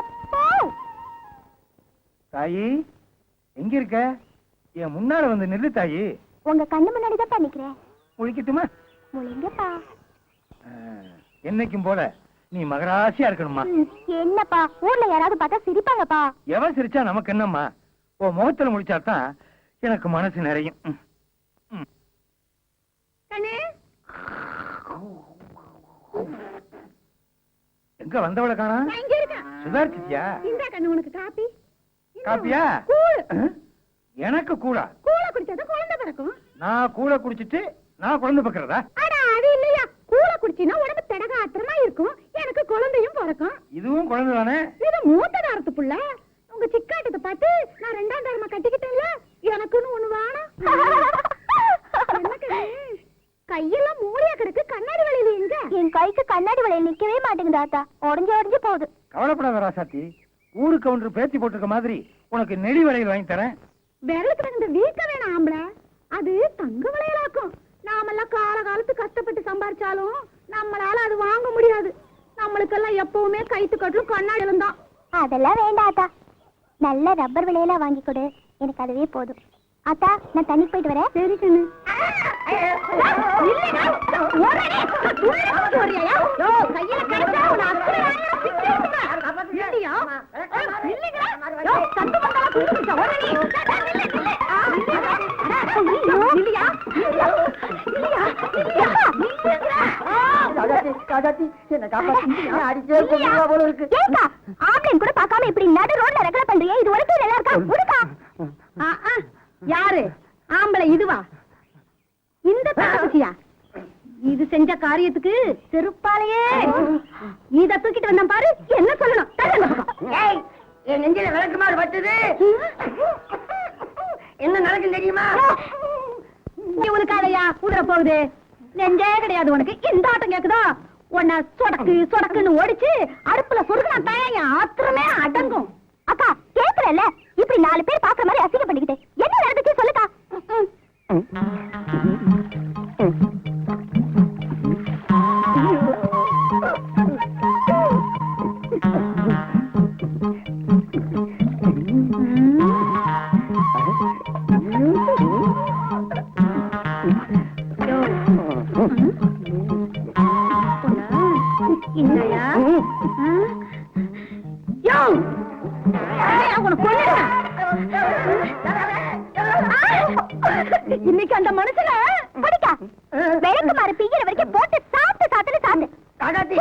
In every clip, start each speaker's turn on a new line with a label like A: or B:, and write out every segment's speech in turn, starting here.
A: எப்போ?
B: தாயி எங்க இருக்க? என் முன்னால வந்து நில்லு தாயி.
A: உங்க கண்ணு முன்னாடி தான் பண்ணிக்கிறேன்.
B: முழிக்கட்டுமா?
A: முழிங்கப்பா.
B: என்னைக்கும் போல நீ மகராசியா இருக்கணுமா?
A: என்னப்பா ஊர்ல யாராவது பார்த்தா சிரிப்பாங்கப்பா.
B: எவன் சிரிச்சா நமக்கு என்னம்மா? உன் முகத்துல முடிச்சாதான் எனக்கு மனசு நிறையும். எங்க வந்தவளை காணா? சுதாரிச்சியா?
A: இந்த கண்ணு உனக்கு காப்பி.
B: காப்பியா? எனக்கு கூடா?
A: கூழ குடிச்சா குழந்தை பிறக்கும்.
B: நான் கூழ குடிச்சிட்டு நான் குழந்தை பிறக்கிறதா?
A: அட அது இல்லையா, கூழ குடிச்சினா உடம்பு திடகாத்திரமா இருக்கும், எனக்கு குழந்தையும் பிறக்கும்.
B: இதுவும் குழந்தை தானே?
A: இது மூத்த தாரத்து புள்ள. உங்க சிக்காட்டத்தை பார்த்து நான் ரெண்டாம் தாரமா கட்டிக்கிட்டேன்ல, எனக்குன்னு ஒண்ணு வேணும். கையெல்லாம் மூளையா கிடக்கு, கண்ணாடி வளையல் எங்க? என் கைக்கு கண்ணாடி வளையல் நிக்கவே மாட்டேங்குது தாத்தா, உடஞ்சு போகுது.
B: கவலைப்படாத ராசாத்தி, ஊருக்கு ஒன்று பேத்தி போட்டிருக்க மாதிரி உனக்கு நெடி வளையல் வாங்கி தரேன்.
A: விரலுக்கு தகுந்த வீக்க வேணாம் ஆம்பள, அது தங்க வளையலாக்கும். நாமெல்லாம் காலத்துக்கு கஷ்டப்பட்டு சம்பாரிச்சாலும் நம்மளால அது வாங்க முடியாது. நம்மளுக்கெல்லாம் எப்பவுமே கைத்து கட்டலும் கண்ணாடியிலும் தான். அதெல்லாம் வேண்டாத்தா, நல்ல ரப்பர் வளையலா வாங்கி கொடு, எனக்கு அதுவே போதும். அத்தா நான் தண்ணி போயிட்டு வரேன். சரி கண்ணு. கூட பாக்காம இப்படி நடு ரோட்ல ரெக்கல பண்றியா? இது வரைக்கும் நல்லா இருக்கா? யாரு ஆம்பளை? இதுவா? இந்த தங்கச்சியா? இது செஞ்ச காரியத்துக்கு செருப்பாலையே இத தூக்கிட்டு வந்தா பாரு. என்ன சொல்லணும்?
C: என் நெஞ்சில விளக்குமாறு பட்டுது. என்ன நடக்கும் தெரியுமா?
A: உனக்கு அதையா உதற போகுது? நெஞ்சே கிடையாது உனக்கு. இந்த ஆட்டம் கேக்குதா? உன்னை சொடக்கு சொடக்குன்னு ஓடிச்சு அடுப்புல சொருக்குனா தான் ஆத்திரமே அடங்கும். அக்கா கேக்குறல்ல, இப்படி 4 பேர் பாக்குற மாதிரி அசிங்க பண்ணிக்கிட்டு என்ன நடந்துச்சு சொல்லுக்கா? இன்னைக்கு அந்த மனுஷன படிக்கா விளக்கு மாறு பிய்கிற வரைக்கும் போட்டு சாப்பிட்டு சாப்பிட்டு
C: காகாத்தி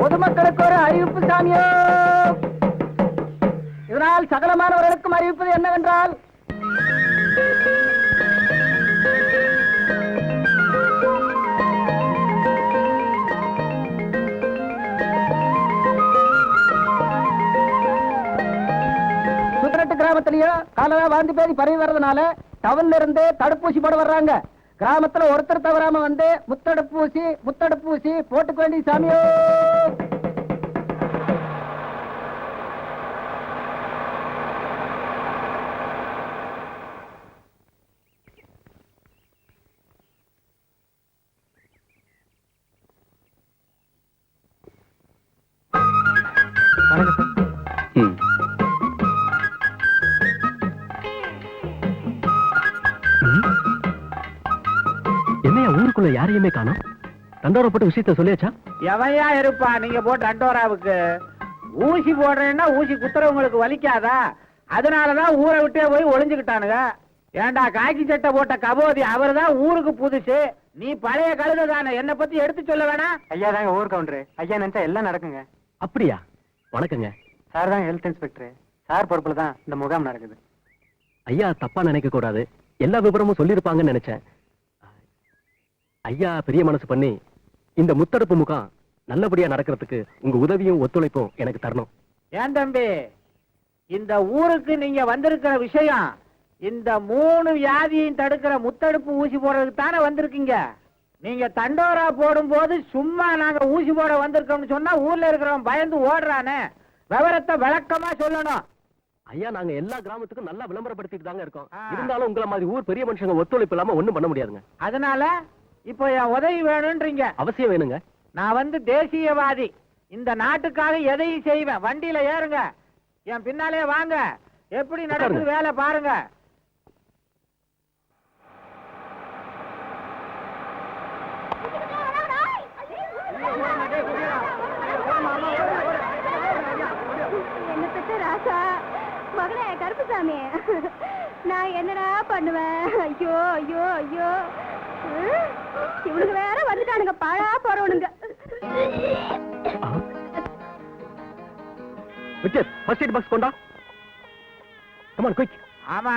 C: பொதுமக்களுக்கு ஒரு அறிவிப்பு சாமியோ. இதனால் சகலமானவர்களுக்கும் அறிவிப்பது என்னவென்றால், கிராமத்திலயும் காலரா வாந்தி பேதி பரவி வர்றதுனால டவுன்ல இருந்து தடுப்பூசி போட வர்றாங்க. கிராமத்துல ஒருத்தர் தவறாம வந்து முத்தடுப்பூசி போட்டுக்க வேண்டிய சாமியோ.
D: என்னையா ஊருக்குள்ள யாரையுமே காணோம்? தண்டோரப்பட்ட விஷயத்த சொல்லியாச்சா?
E: எவையா இருப்பா நீங்க போட்டு தண்டோராவுக்கு ஊசி போடுறேன்னா ஊசி குத்துறவங்களுக்கு வலிக்காதா? அதனாலதான் ஊரை விட்டே போய் ஒளிஞ்சுக்கிட்டானுங்க. ஏண்டா காக்கி சட்டை போட்ட கபோதி அவர்தான் ஊருக்கு புதுசு, நீ பழைய கழுத தானே, என்ன பத்தி எடுத்து சொல்ல வேணா?
B: ஐயா தாங்க ஊர் கவுண்டரு. ஐயா நினைச்சா எல்லாம் நடக்குங்க.
D: அப்படியா? வணக்கங்க.
B: சார் தான் ஹெல்த் இன்ஸ்பெக்டர். சார் பொறுப்புல தான் இந்த முகாம் நடக்குது.
D: ஐயா தப்பா நினைக்க கூடாது, எல்லா விவரமும் சொல்லிருப்பாங்கன்னு நினைச்சேன். ஐயா பெரிய மனசு பண்ணி இந்த முத்தடுப்பு முகாம் நல்லபடியா நடக்கிறதுக்கு உங்க உதவியும் ஒத்துழைப்பும் எனக்கு தரணும்.
E: ஏன் தம்பி, இந்த ஊருக்கு நீங்க வந்திருக்கிற விஷயம் இந்த 3 வியாதியையும் தடுக்கிற முத்தடுப்பு ஊசி போடுறதுக்கு தானே வந்திருக்கீங்க. நீங்க தண்டோரா போடும் போது சும்மா நாங்க ஊசி போட வந்திருக்கோம்னு சொன்னா ஊர்ல இருக்கிறவன் பயந்து ஓடுறானே. விவரத்தை விளக்கமா சொல்லணும்.
D: ஐயா நாங்க எல்லா கிராமத்துக்கும் நல்லா விளம்பரப்படுத்திட்டு தாங்க இருக்கோம்.
E: ஆ.
D: இருந்தாலும் உங்களை மாதிரி ஊர் பெரிய மனுஷங்க ஒத்துழைப்பு இல்லாம ஒண்ணும் பண்ண முடியாதுங்க.
E: அதனால இப்போ என் உதவி வேணும்ன்றீங்க.
D: அவசியம் வேணுங்க.
E: நான் தேசியவாதி. இந்த நாட்டுக்காக எதையும் செய்வேன். வண்டியில ஏறுங்க, என் பின்னாலே வாங்க. எப்படி நடக்குது வேலை பாருங்க.
A: என்ன பெற்ற ராசா மகளே கருப்புசாமி, நான் என்னடா பண்ணுவேன்? ஐயோ ஐயோ ஐயோ, இவனுக்கு வேற வந்துட்டானுங்க பாழா போறவனுங்க.
D: விக்டர் ஃபர்ஸ்ட் எய்ட் பாக்ஸ் கொண்டா. Come on quick.
E: ஆமா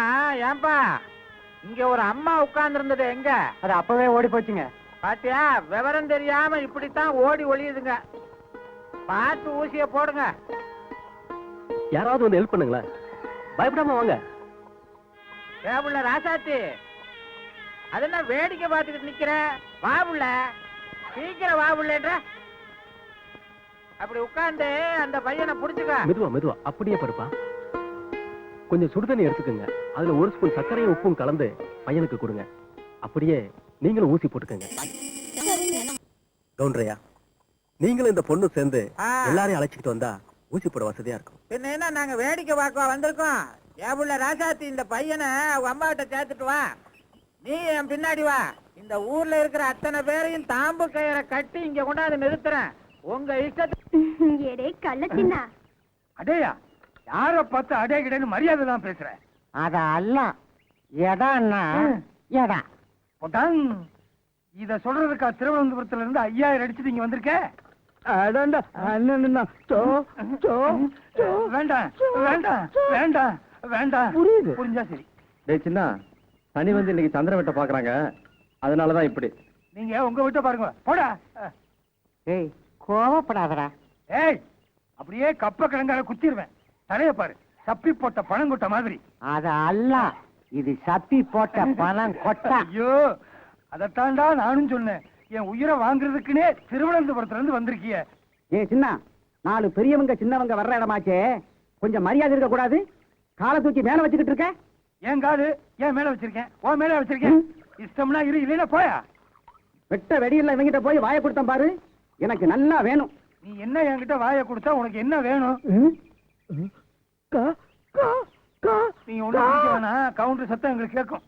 E: ஏன்பா, இங்க ஒரு அம்மா உட்கார்ந்து இருந்தது எங்க?
C: அது அப்பவே ஓடி போச்சுங்க.
E: பாத்தியா, விவரம் தெரியாம இப்படித்தான் ஓடி ஒளியுதுங்க. பார்த்து ஊசிய போடுங்க.
D: யாராவது வந்து ஹெல்ப் பண்ணுங்களேன். பயப்படாம வாங்க.
E: ஏபுள்ள ராசாத்தி, அது என்ன வேடிக்கை பார்த்துக்கிட்டு நிக்கிற? வாபுள்ள, சீக்கிரம் வாபுள்ளன்ற. அப்படி உட்கார்ந்து அந்த பையனை புடிச்சுக்க.
D: மெதுவா மெதுவா அப்படியே படுப்பா. கொஞ்சம் சுடுதண்ணி எடுத்துக்கோங்க. அதுல ஒரு ஸ்பூன் சர்க்கரையும் உப்பும் கலந்து பையனுக்கு கொடுங்க. அப்படியே நீங்களும் ஊசி போட்டுக்கோங்க. கவுண்டரையா, நீங்களும் இந்த பொண்ணு சேர்ந்து எல்லாரையும் அழைச்சிட்டு வந்தா ஊசி போட வசதியா இருக்கும்.
E: பின்ன என்ன, நாங்க வேடிக்கை பார்க்க வந்திருக்கோம். ஏபுள்ள ராசாத்தி, இந்த பையனை அவங்க அம்மா கிட்ட சேர்த்துட்டு வா. நீ என் பின்னாடி வா. இந்த ஊர்ல இருக்கிற அத்தனை பேரையும் தாம்பு கயிறை கட்டி இங்க கொண்டாந்து நிறுத்துறேன். உங்க இஷ்டத்துக்கு.
A: ஏடே கள்ளத்தின்னா,
B: அடேயா, யார பார்த்து அடே கிடன்னு மரியாதை தான் பேசுறேன்.
C: அத அல்ல எடான்னா எடா.
B: போட்டான். இத சொல்றதுக்கா திருவனந்தபுரத்துல இருந்து 5000 அடிச்சுட்டு இங்க வந்திருக்க? வேண்டாம் வேண்டாம் வேண்டாம் வேண்டாம்.
C: புரியுது.
B: புரிஞ்சா சரி.
C: டேய் சின்ன, சனி வந்து இன்னைக்கு சந்திர வெட்ட பாக்குறாங்க, அதனாலதான் இப்படி.
B: நீங்க உங்க வீட்டை பாருங்க. போடா.
C: ஏய் கோவப்படாதடா.
B: ஏய், அப்படியே கப்ப கிழங்கால குத்திடுவேன். தலைய பாரு, சப்பி போட்ட பணங்கொட்ட மாதிரி.
C: அத அல்ல, இது சப்பி போட்ட பணம் கொட்டா.
B: ஐயோ, அதத்தாண்டா நானும் சொன்னேன். என் உயிரை வாங்குறதுக்குன்னே திருவனந்தபுரத்துல இருந்து வந்திருக்கிய.
C: ஏய் சின்ன, 4 பெரியவங்க சின்னவங்க வர்ற இடமாச்சே, கொஞ்சம் மரியாதை இருக்க கூடாது? காலை தூக்கி மேல வச்சுக்கிட்டு இருக்க.
B: என் காது ஏன் மேல வச்சிருக்கேன்? ஓ மேல வச்சிருக்கேன். இஷ்டம்னா இரு, இல்லைன்னா போயா.
C: வெட்ட வெடியில இவங்கிட்ட போய் வாயை கொடுத்தேன் பாரு, எனக்கு நல்லா வேணும்.
B: நீ என்ன என்கிட்ட வாயை கொடுத்தா உனக்கு என்ன வேணும்? நீங்க ஒண்ணு வேணா, கவுண்டர் சத்தம் எங்களுக்கு கேட்கும்.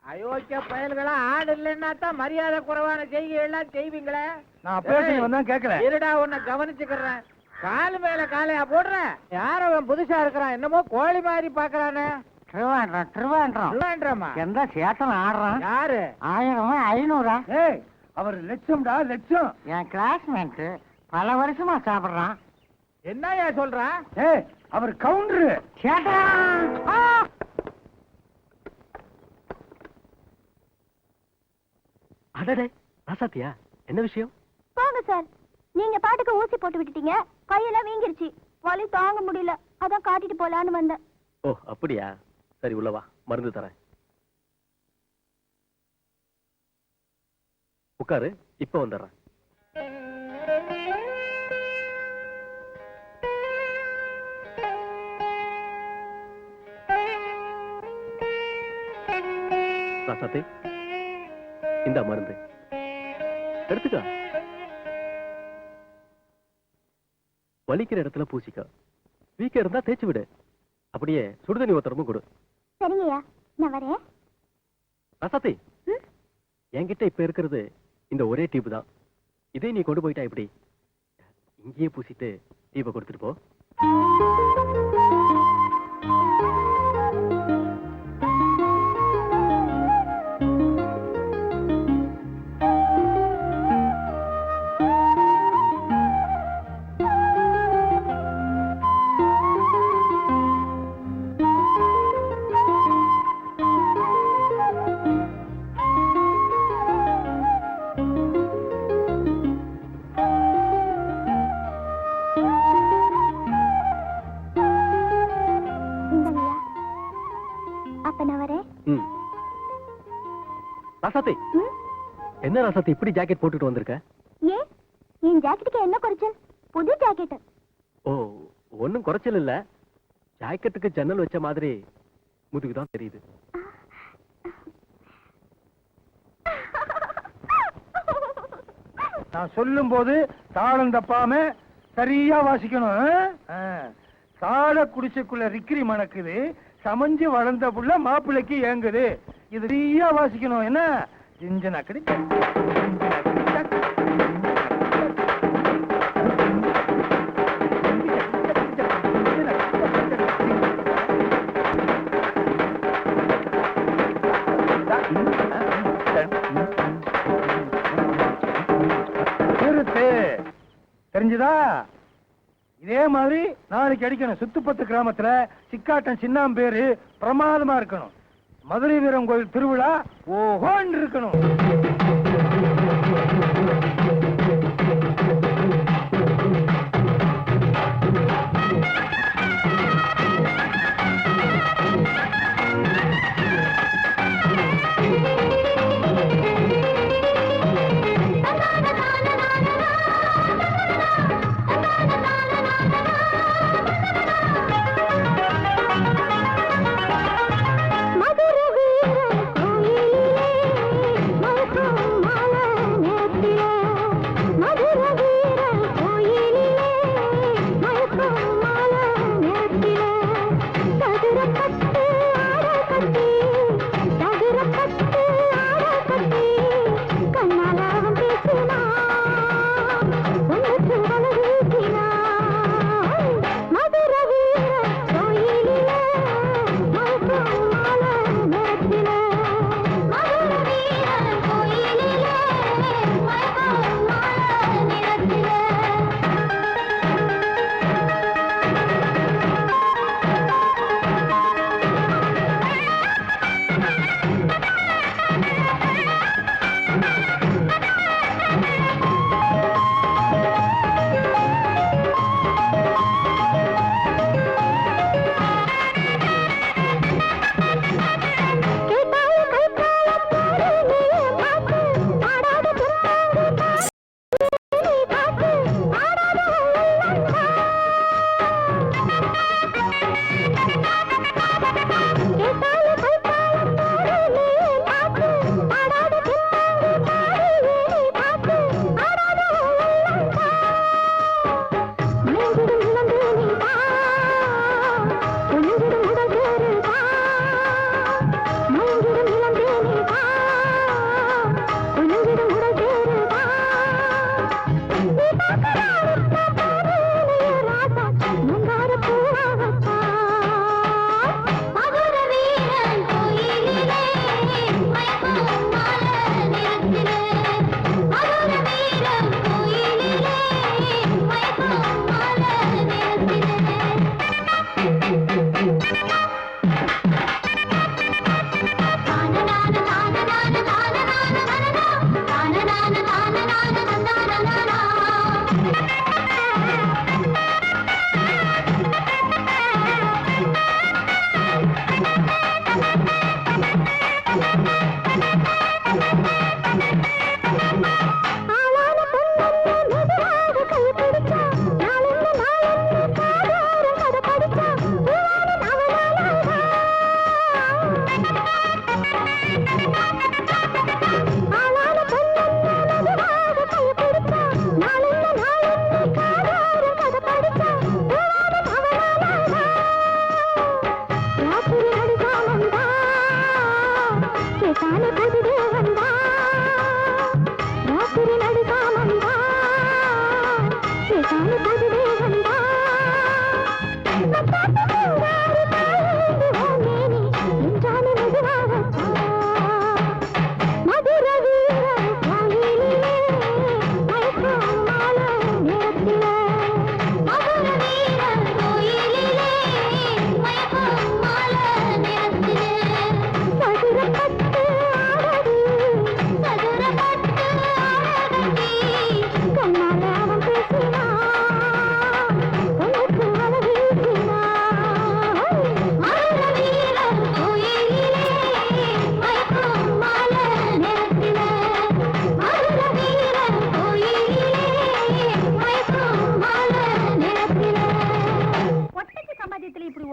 E: அயோக்கிய பயல்களா, ஆடு இல்லைன்னா தான் மரியாதை குறைவான செய்கை எல்லாம் செய்வீங்களே.
B: நான் பேசி வந்தா கேட்கல.
E: இருடா, உன்னை கவனிச்சுக்கிறேன். காலு மேல காலையா போடுறேன். யாரோ அவன் புதுசா இருக்கிறான், என்னமோ கோழி மாதிரி பாக்குறானே. திருவாண்டம்
C: எந்த சேட்டன் ஆடுறான்?
E: யாரு?
C: 1000 500.
B: ஏய், அவர் லட்சம்டா லட்சம்.
C: என் கிளாஸ்மேட் பல வருஷமா சாப்பிடுறான்.
E: என்னையா சொல்றான்?
B: ஏய், அவர் கவுண்டரு.
D: அடடே ராசாத்தியா, என்ன விஷயம்?
A: போங்க சார், நீங்க பாட்டுக்கு ஊசி போட்டு விட்டுட்டீங்க. கையெல்லாம் வீங்கிருச்சு, வலி தாங்க முடியல, அதான் காட்டிட்டு போலான்னு வந்தேன்.
D: ஓ அப்படியா, சரி உள்ளவா, மருந்து தரேன். உட்காரு, இப்ப வந்துடுறேன். ராசாத்தி, இந்த மருந்து எடுத்துக்க. வலிக்கிற இடத்துல பூசிக்க, வீக்க இருந்தா தேய்ச்சி விடு. அப்படியே சுடுதண்ணி ஒத்தரமும் கொடு.
A: சரிங்கய்யா, நான் வரேன்.
D: ராசாத்தி, என்கிட்ட இப்ப இருக்கிறது இந்த ஒரே டியூப் தான். இதே நீ கொண்டு போயிட்டா எப்படி? இங்கேயே பூசிட்டு டியூபை கொடுத்துட்டு போ. ராசாத்தி, என்ன ராசாத்தி இப்படி ஜாக்கெட் போட்டுட்டு வந்திருக்க?
A: ஏன், என் ஜாக்கெட்டுக்கு என்ன குறைச்சல்? புது ஜாக்கெட்.
D: ஓ, ஒண்ணும் குறைச்சல் இல்ல. ஜாக்கெட்டுக்கு ஜன்னல் வச்ச மாதிரி முதுகுதான் தெரியுது.
B: நான் சொல்லும் போது தாளம் தப்பாம சரியா வாசிக்கணும். கால குடிசைக்குள்ள ரிக்கிரி மணக்குது, சமைஞ்சு வளர்ந்த புள்ள மாப்பிள்ளைக்கு ஏங்குது. இது சரியா வாசிக்கணும். என்ன ஜிஞ்சனக்கடி தெரிஞ்சுதா? இதே மாதிரி நாளைக்கு அடிக்கணும். சுத்துப்பத்து கிராமத்துல சிக்காட்டன் சின்னாம் பேரு பிரமாதமா இருக்கணும். மதுரை வீரம் கோயில் திருவிழா ஓஹோன்னு இருக்கணும்.
A: மதுரை வீரன் கோயிலிலே மயக்கம்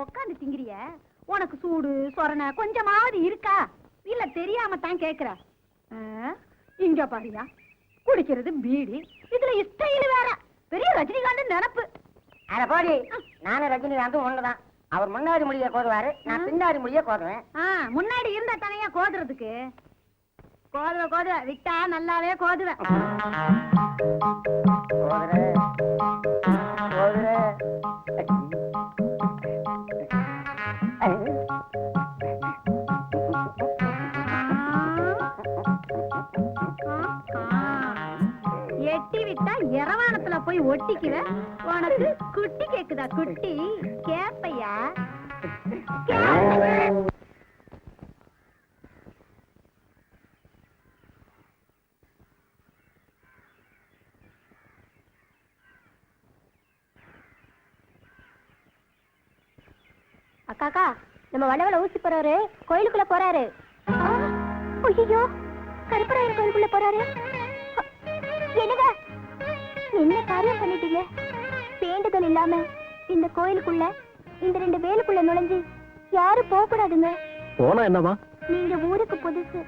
A: உட்காந்து திங்கிறிய, உனக்கு சூடு சொரணை கொஞ்சமாவது இருக்கா? இல்ல தெரியாம தான் கேக்குற. இங்க பாரியா, குடிக்கிறது பீடி, இதுல ஸ்டைல் வேற, பெரிய ரஜினிகாந்த் நினப்பு.
F: அட போடி, நானும் ரஜினிகாந்தும் ஒண்ணுதான். அவர் முன்னாடி முடிய கோதுவாரு, நான் பின்னாடி முடிய கோதுவேன்.
A: முன்னாடி இருந்தா தானையா கோதுறதுக்கு. கோதுவ விட்டா நல்லாவே கோதுவேன். எட்டி விட்டா இரவானத்துல போய் ஒட்டிக்குவ. உனக்கு குட்டி கேக்குதா? குட்டி கேப்பையா?
F: அக்காக்கா, நம்ம வடவள ஊசி போறாரு, கோயிலுக்குள்ள போறாரு. ஐயோ, கருப்பராயர் கோயிலுக்குள்ள போறாரு. என்னங்க, என்ன காரியம் பண்ணிட்டீங்க? வேண்டுதல் இல்லாம இந்த கோயிலுக்குள்ள, இந்த 2 வேலுக்குள்ள நுழைஞ்சு யாரும் போக கூடாதுங்க.
D: போனா என்னவா?
F: நீங்க ஊருக்கு புதுசு,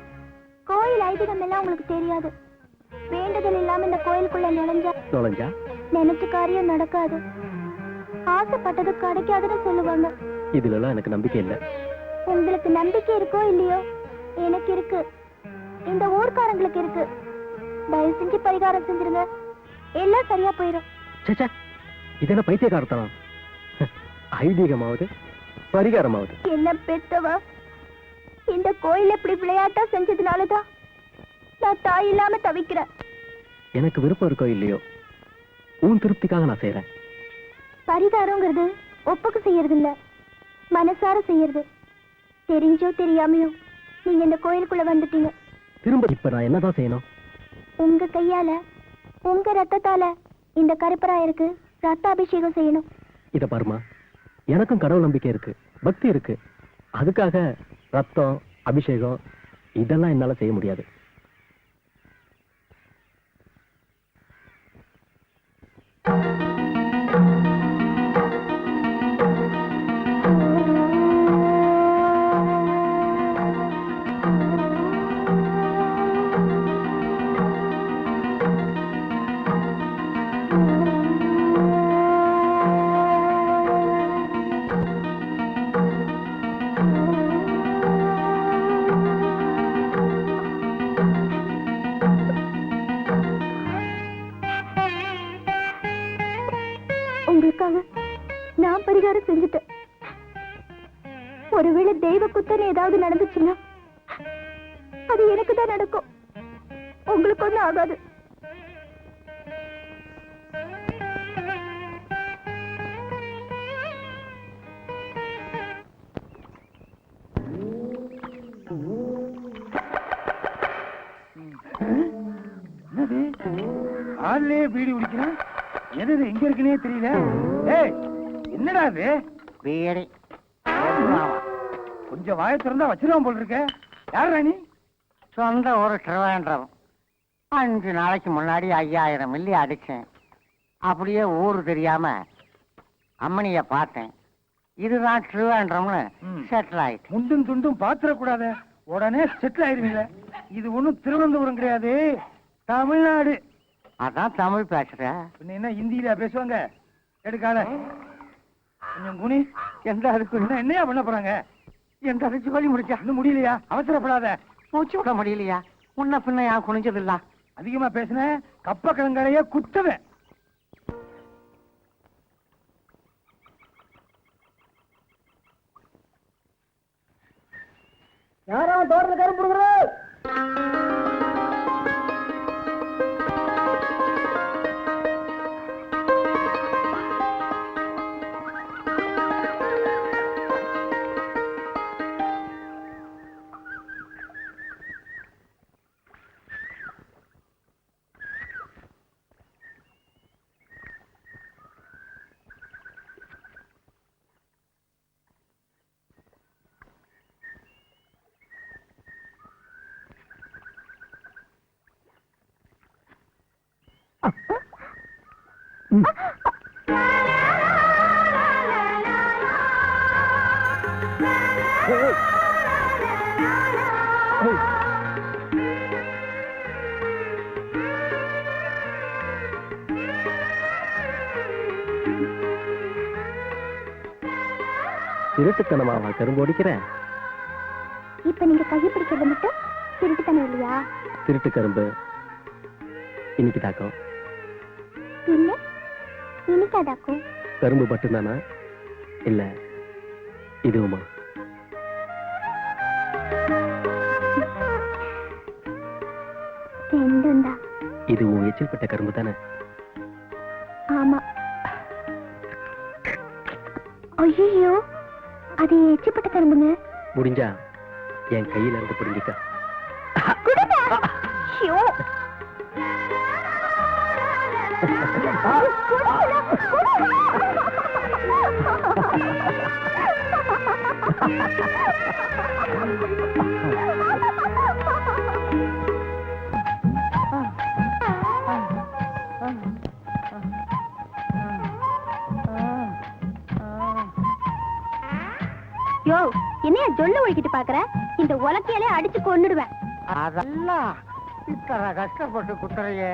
F: கோயில் ஐதீகம் எல்லாம் உங்களுக்கு தெரியாது. வேண்டுதல் இல்லாம இந்த கோயிலுக்குள்ள நுழைஞ்சா நினைச்ச காரியம் நடக்காது, ஆசைப்பட்டது கிடைக்காதுன்னு சொல்லுவாங்க.
D: இதுல எல்லாம் எனக்கு நம்பிக்கை இல்ல.
F: உங்களுக்கு நம்பிக்கை இருக்கோ இல்லையோ, எனக்கு இருக்கு, இந்த ஊர்க்காரங்களுக்கு இருக்கு. தயவு செஞ்சு பரிகாரம் செஞ்சிருங்க, எல்லாம் சரியா போயிடும்.
D: சேச்சா, இதென்ன பைத்தியக்காரத்தனம்? ஐதீகமாவது பரிகாரமாவது.
F: என்ன பெத்தவா, இந்த கோயில் இப்படி விளையாட்டா செஞ்சதுனாலதான் நான் தாய் இல்லாம தவிக்கிறேன்.
D: எனக்கு விருப்பம் இருக்கோ இல்லையோ, உன் திருப்திக்காக நான் செய்யறேன்.
F: பரிகாரங்கிறது ஒப்புக்கு செய்யறது இல்ல, மனசார செய்யறது. தெரிஞ்சோ தெரியாமையோ நீங்க இந்த கோயிலுக்குள்ள வந்துட்டீங்க.
D: திரும்ப இப்ப நான் என்னதான் செய்யணும்?
F: உங்க கையால, உங்க ரத்தத்தால இந்த கருப்பராயருக்கு ரத்த அபிஷேகம் செய்யணும்.
D: இத பாருமா, எனக்கும் கடவுள் நம்பிக்கை இருக்கு, பக்தி இருக்கு. அதுக்காக ரத்தம் அபிஷேகம் இதெல்லாம் என்னால செய்ய முடியாது.
F: உங்களுக்காக நான் பரிகாரம் செஞ்சுட்டேன். ஒருவேளை தெய்வ குத்தனை ஏதாவது நடந்துச்சுன்னா அது எனக்கு தான் நடக்கும், உங்களுக்கு ஒண்ணும் ஆகாது.
B: ஆள்லயே பீடி குடிக்கிறேன். எது எங்க இருக்குன்னே தெரியல. ஏய், என்னடா இது?
C: பீடி
B: கொஞ்சம் வாயை திறந்தா வச்சிருவான் போல் இருக்க. யார் ராணி?
C: சொந்த ஒரு திருவேண்டரம். 5 நாளைக்கு முன்னாடி 5000 மில்லி அடிச்சேன். அப்படியே ஊரு தெரியாம அம்மனிய பார்த்தேன். இதுதான் திருவேண்டரம்னு செட்டில் ஆயிட்டு.
B: முண்டும் துண்டும் பாத்திரக்கூடாத, உடனே செட்டில் ஆயிருவீங்க. இது ஒண்ணும் திருவனந்தபுரம் கிடையாது, தமிழ்நாடு.
C: அதான் தமிழ் பேசுற.
B: பின்ன என்ன ஹிந்தியில பேசுவாங்க? எடுக்காத கொஞ்சம் குனி. எந்த அதுக்கு என்னையா பண்ண போறாங்க?
C: எந்த அது ஜோலி முடிச்சா?
B: இன்னும் முடியலையா? அவசரப்படாத.
C: மூச்சு விட முடியலையா? முன்ன பின்ன யான் குனிஞ்சதில்ல.
B: அதிகமா பேசுன கப்ப கிழங்கரைய குத்துவேன்.
C: யாரா தோட்டத்துல கரும்பு கொடுக்குற?
D: திருட்டுத்தனமாவா கரும்பு ஒடிக்கிறேன்?
F: இப்ப நீங்க கையை பிடிக்கிறது மட்டும் திருட்டுத்தனம் இல்லையா?
D: திருட்டு கரும்பு இன்னைக்கு தாக்கம்.
F: இல்ல இன்னைக்காதாக்கும்.
D: கரும்பு மட்டும்தானா இல்ல இதுவுமா?
F: ரெண்டும் தான்.
D: இது உன் எச்சில் பட்ட கரும்பு தானே?
F: ஆமா. ஐயோ, அது எச்சிப்பட்ட கரும்புங்க.
D: முடிஞ்சா என் கையில இருந்து புரிஞ்சிக்க.
F: யோ, என்னையா ஜொல்லு ஒழிக்கிட்டு பாக்குற? இந்த உலக்கையாலே அடிச்சு கொன்னுடுவேன்.
B: அதெல்லாம் இத்தனை கஷ்டப்பட்டு குத்துறையே.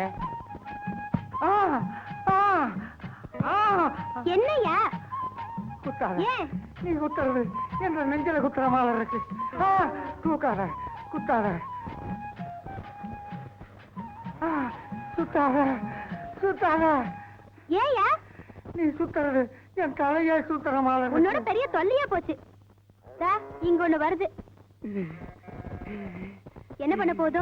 F: என்னையா
B: குத்தாத,
F: ஏன்?
B: நீ குத்துறது என்ற நெஞ்சில குத்துற மாதிரி இருக்கு. தூக்காத, குத்தாத, சுத்தாத, சுத்தாத.
F: ஏயா
B: நீ சுத்துறது என் தலையே சுத்துற மாதிரி
F: உன்னோட
B: இருக்கு.
F: பெரிய தொல்லையா போச்சு. தா, இங்க ஒண்ணு வருது. என்ன பண்ண போதோ?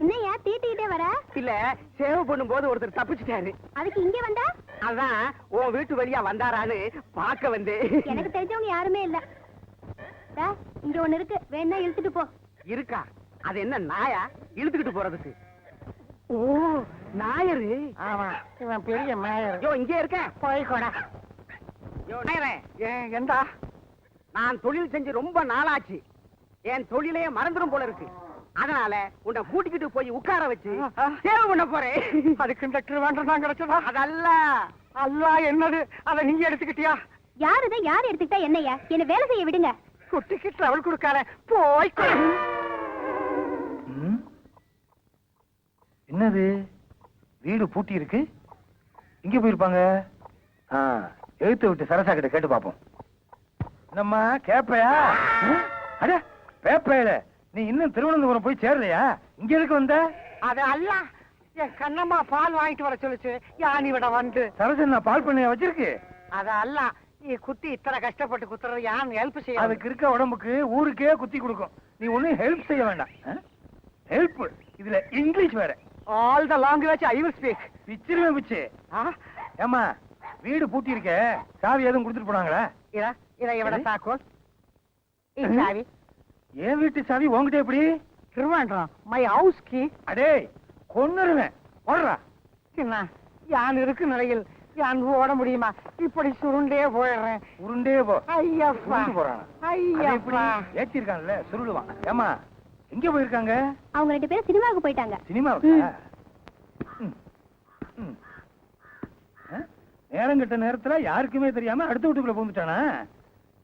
F: என்னையா தீட்டிக்கிட்டே வர?
C: இல்ல, சேவ் பண்ணும் போது ஒருத்தர் தப்பிச்சுட்டாரு.
F: அதுக்கு இங்க வந்தா?
C: அதான் உன் வீட்டு வழியா வந்தாரான்னு பார்க்க வந்து.
F: எனக்கு தெரிஞ்சவங்க யாருமே இல்ல. தா, இங்க ஒண்ணு இருக்கு, வேணா இழுத்துட்டு போ.
C: இருக்கா? அது என்ன நாயா இழுத்துக்கிட்டு போறதுக்கு? ஓ, நாயரு.
B: ஆமா, இவன் பெரிய மேயர்.
C: யோ, இங்கே இருக்க.
B: போய்கோடா.
C: யோ, நாயரே,
B: எந்தா?
C: நான் தொழில் செஞ்சு ரொம்ப நாளாச்சு. என் தொழிலே மறந்துடும் போல இருக்கு. அதனால உன்னை கூட்டிக்கிட்டு போய் உட்கார வச்சு சேவை பண்ண போறேன்.
B: அதுக்கு இந்த திருவாண்டம் தான் கிடைச்சதா?
C: அதல்ல.
B: அல்லா, என்னது? அதை நீ எடுத்துக்கிட்டியா?
F: யாருதான் யார் எடுத்துக்கிட்டா என்னையா? என்ன வேலை செய்ய விடுங்க.
B: குட்டிக்கு டிராவல் கொடுக்கார போய். என்னது? வீடு பூட்டி இருக்கு. இங்க போயிருப்பாங்க. எழுத்து விட்டு சரசா கிட்ட கேட்டு பாப்போம். நம்ம கேப்பையா? அட பேப்பையில நீ இன்னும் திருவனந்தபுரம் போய் சேரலையா? இங்க எதுக்கு வந்த? அது அல்ல, என் கண்ணம்மா பால் வாங்கிட்டு வர சொல்லுச்சு. யானி விட வந்து சரசன் நான் பால் பண்ணைய வச்சிருக்கு. அது அல்ல, நீ குத்தி இத்தனை கஷ்டப்பட்டு குத்துறது யான் ஹெல்ப் செய்ய. அதுக்கு இருக்க உடம்புக்கு ஊருக்கே குத்தி கொடுக்கும். நீ ஒண்ணும் ஹெல்ப் செய்ய வேண்டாம். ஹெல்ப் இதுல இங்கிலீஷ் வேற. All the language I will speak. பிச்சிருவே பிச்சு. ஏமா, வீடு பூட்டி இருக்க, சாவி எதுவும் கொடுத்துட்டு போனாங்களா? இத எவட தாக்கோல்? சாவி என் வீட்டு சாவி உங்ககிட்ட எப்படி? திருவாண்டம் மை ஹவுஸ் கீ. அடே, கொன்னுருவேன். ஓடுறா. என்ன யான் இருக்கு நிலையில் யான் ஓட முடியுமா? இப்படி சுருண்டே போயிடுறேன். உருண்டே போ. ஐயப்பா போறான். ஐயப்பா ஏற்றிருக்கான்ல, சுருளுவான். ஏமா, எங்க போயிருக்காங்க?
F: அவங்க 2 பேரும் சினிமாவுக்கு போயிட்டாங்க.
B: சினிமாவுக்கா? நேரம் கெட்ட நேரத்துல யாருக்குமே தெரியாம அடுத்த வீட்டுக்குள்ள போந்துட்டானா?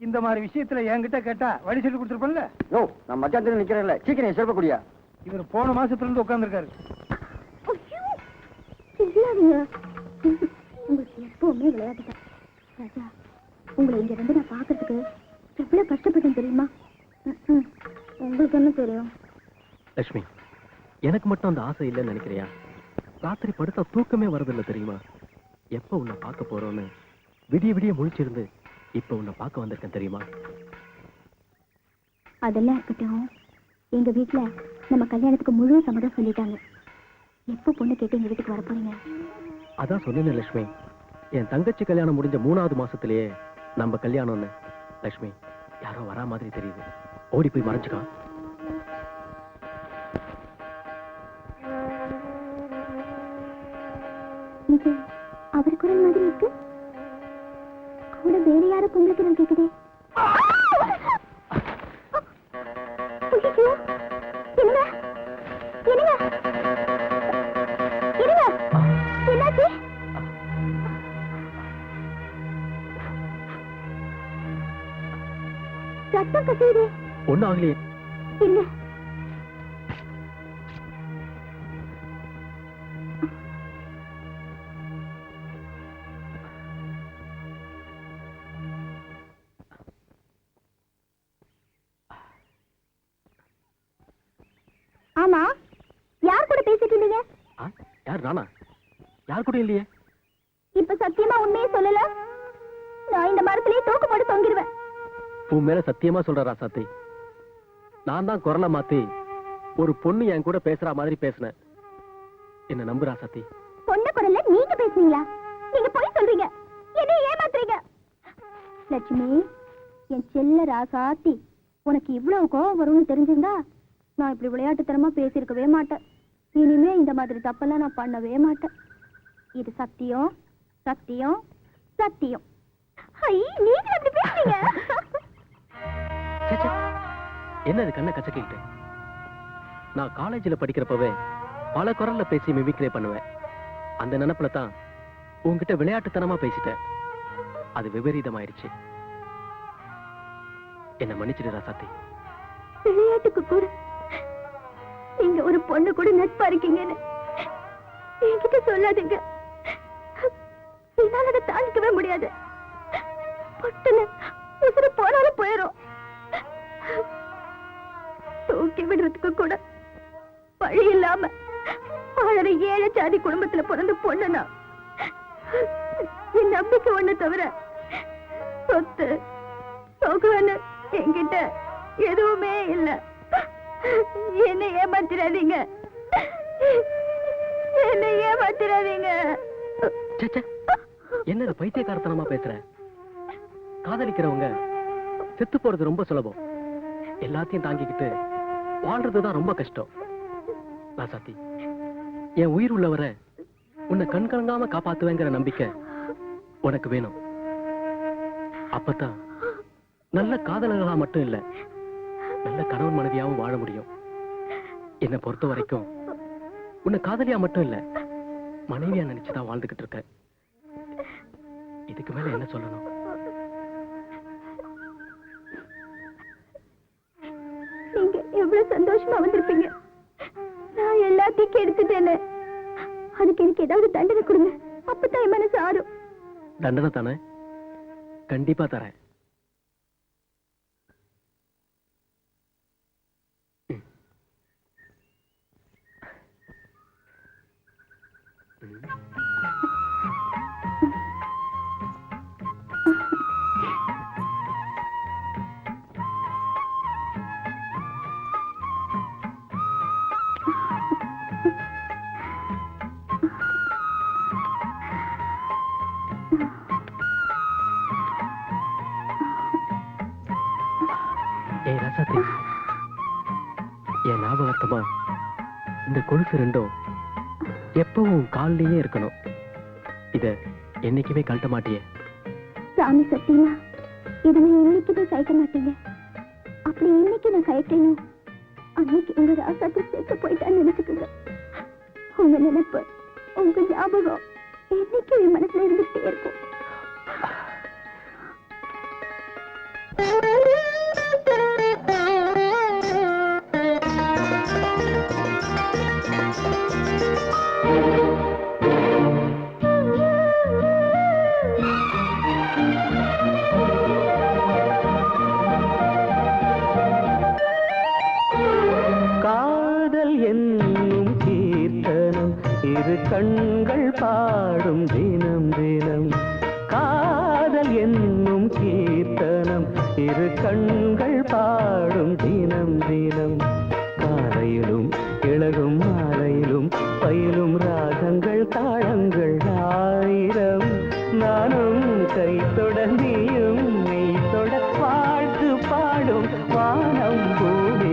B: இந்த மாதிரி விஷயத்துல என்கிட்ட கேட்டா வழி சொல்லி கொடுத்துருப்பேன்ல.
C: யோ, நான் மத்தியானத்துல நிக்கிறேன்ல, சீக்கிரம் சொல்ல கூடியா?
B: இவர் போன மாசத்துல இருந்து உட்கார்ந்துருக்காரு.
F: உங்களுக்கு எப்பவுமே விளையாட்டு தான். ராஜா, உங்களை இங்க வந்து நான் பாக்குறதுக்கு எவ்வளவு கஷ்டப்பட்டேன் தெரியுமா? உங்களுக்கு என்ன தெரியும்?
D: லட்சுமி, எனக்கு மட்டும் அந்த ஆசை இல்லைன்னு நினைக்கிறியா? ராத்திரி படுத்தா தூக்கமே வரதில்லை தெரியுமா? எப்ப உன்னை பார்க்க போறோன்னு விடிய விடிய முழிச்சிருந்து இப்ப உன்னை பார்க்க வந்திருக்கேன் தெரியுமா?
F: அதெல்லாம் இருக்கட்டும். எங்க வீட்டுல நம்ம கல்யாணத்துக்கு முழு சம்மதம் சொல்லிட்டாங்க. எப்ப பொண்ணு கேட்டு எங்க வீட்டுக்கு வர போறீங்க?
D: அதான் சொன்னேன் லட்சுமி, என் தங்கச்சி கல்யாணம் முடிஞ்ச 3வது மாசத்திலேயே நம்ம கல்யாணம்னு. லட்சுமி, யாரோ வரா மாதிரி தெரியுது. ஓடி போய் மறைச்சுக்கா.
F: இது அவர் குரல் மாதிரி இருக்கு. கூட வேற யாரும் பொம்பளை குரல் கேக்குதே. என்னாச்சு? ரத்தம் கசியுது.
D: ஒண்ணும் ஆகலையே.
F: இல்ல. ஆமா, யார் கூட பேசிட்டு இருந்தீங்க?
D: யார்? நானா? யார் கூட இல்லையே.
F: இப்ப சத்தியமா உண்மையே சொல்லல, நான் இந்த மரத்திலேயே தூக்கு போட்டு தொங்கிடுவேன்.
D: உன் மேல சத்தியமா சொல்ற ராசாத்தி, நான் தான் குரலை மாத்தி ஒரு பொண்ணு என் கூட பேசுற மாதிரி பேசினேன். என்ன நம்பு ராசாத்தி.
F: பொண்ணு குரல்ல நீங்க பேசுனீங்களா? நீங்க போய் சொல்றீங்க, என்ன ஏமாத்துறீங்க. லட்சுமி, என் செல்ல ராசாத்தி, உனக்கு இவ்வளவு கோவம் வரும்னு தெரிஞ்சிருந்தா நான் இப்படி விளையாட்டுத்தனமா பேசியிருக்கவே மாட்டேன். இனிமே இந்த மாதிரி தப்பெல்லாம் நான் பண்ணவே மாட்டேன். இது சத்தியம், சத்தியம், சத்தியம். நீங்க எப்படி பேசுறீங்க?
D: என்னது கண்ணை கச்சக்கிட்டு? நான் காலேஜ்ல படிக்கிறப்பவே பல குரல்ல பேசி மிமிக்ரே பண்ணுவேன். அந்த நினைப்புல தான் உன்கிட்ட விளையாட்டுத்தனமா பேசிட்டேன். அது விபரீதமாயிருச்சு. என்ன மன்னிச்சிடு ராசாத்தி.
F: விளையாட்டுக்கு கூட நீங்க ஒரு பொண்ணு கூட நட்பா இருக்கீங்கன்னு என்கிட்ட சொல்லாதீங்க. என்னால அதை தாண்டிக்கவே முடியாது. பட்டுன்னு உசுறு போனாலும் போயிடும். தூக்கி விடுறதுக்கு கூட வழி இல்லாம வாழற ஏழை ஜாதி குடும்பத்துல பிறந்த பொண்ணுனா என் நம்பிக்கை ஒண்ணு தவிர சொத்து சொகுன்னு என்கிட்ட எதுவுமே இல்ல. என்ன ஏமாத்திராதீங்க, என்ன ஏமாத்திராதீங்க.
D: என்னது பைத்தியக்காரத்தனமா பேசுற? காதலிக்கிறவங்க செத்து போறது ரொம்ப சுலபம். எல்லாத்தையும் தாங்கிக்கிட்டு வாழ்றதுதான் ரொம்ப கஷ்டம். ராசாத்தி, என் உயிர் உள்ளவரை உன்னை கண்கலங்காம காப்பாத்துவேங்கிற நம்பிக்கை உனக்கு வேணும். அப்பதான் நல்ல காதலர்களா மட்டும் இல்ல, நல்ல கணவன் மனைவியாவும் வாழ முடியும். என்னை பொறுத்த வரைக்கும் உன்னை காதலியா மட்டும் இல்ல, மனைவியா நினைச்சுதான் வாழ்ந்துகிட்டு இருக்க. இதுக்கு மேல என்ன சொல்லணும்?
F: நீங்க எவ்வளவு சந்தோஷமா வந்திருப்பீங்க. நான் எல்லாத்தையும் கெடுத்துட்டேன்னு அதுக்கு எனக்கு ஏதாவது தண்டனை கொடுங்க. அப்பதான் என் மனசு ஆறும்.
D: தண்டனை தானே? கண்டிப்பா தரேன். ஏய் ராசாத்தி, என் ஞாபகத்தமா இந்த கொலுசு ரெண்டும் எப்பவும் காலிலேயே இருக்கணும். இத என்னைக்குமே கழட்ட மாட்டியே?
F: சாமி சத்தியமா இதுவே என்னைக்குமே கயக்க மாட்டீங்க. அப்படி என்னைக்கு நான் கயக்கணும், அன்னைக்கு உங்க ராசாத்தி சேர்த்து போயிட்டான்னு நினைச்சுக்குங்க. உங்க நினைப்பு, உங்க ஞாபகம் என்னைக்கும் என் மனசுல இருந்துட்டே இருக்கும்.
C: காதல் என்னும் கீர்த்தனம் இரு கண்கள் பாடும் தினம் தினம். காதல் என்னும் கீர்த்தனம் இரு கண்கள் பாடும் தினம் தினம். காலையிலும் இளகும் மாலையிலும் பயிலும் ராகங்கள் தாளங்கள் ஆயிரம். நானும் கை தொடர்ந்தியும் மெய் தொட பாட்டு பாடும் வானம் பூமி.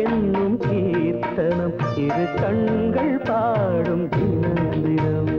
C: என்னும் கீர்த்தனம் இரு கண்கள் பாடும் தினம் தினம்.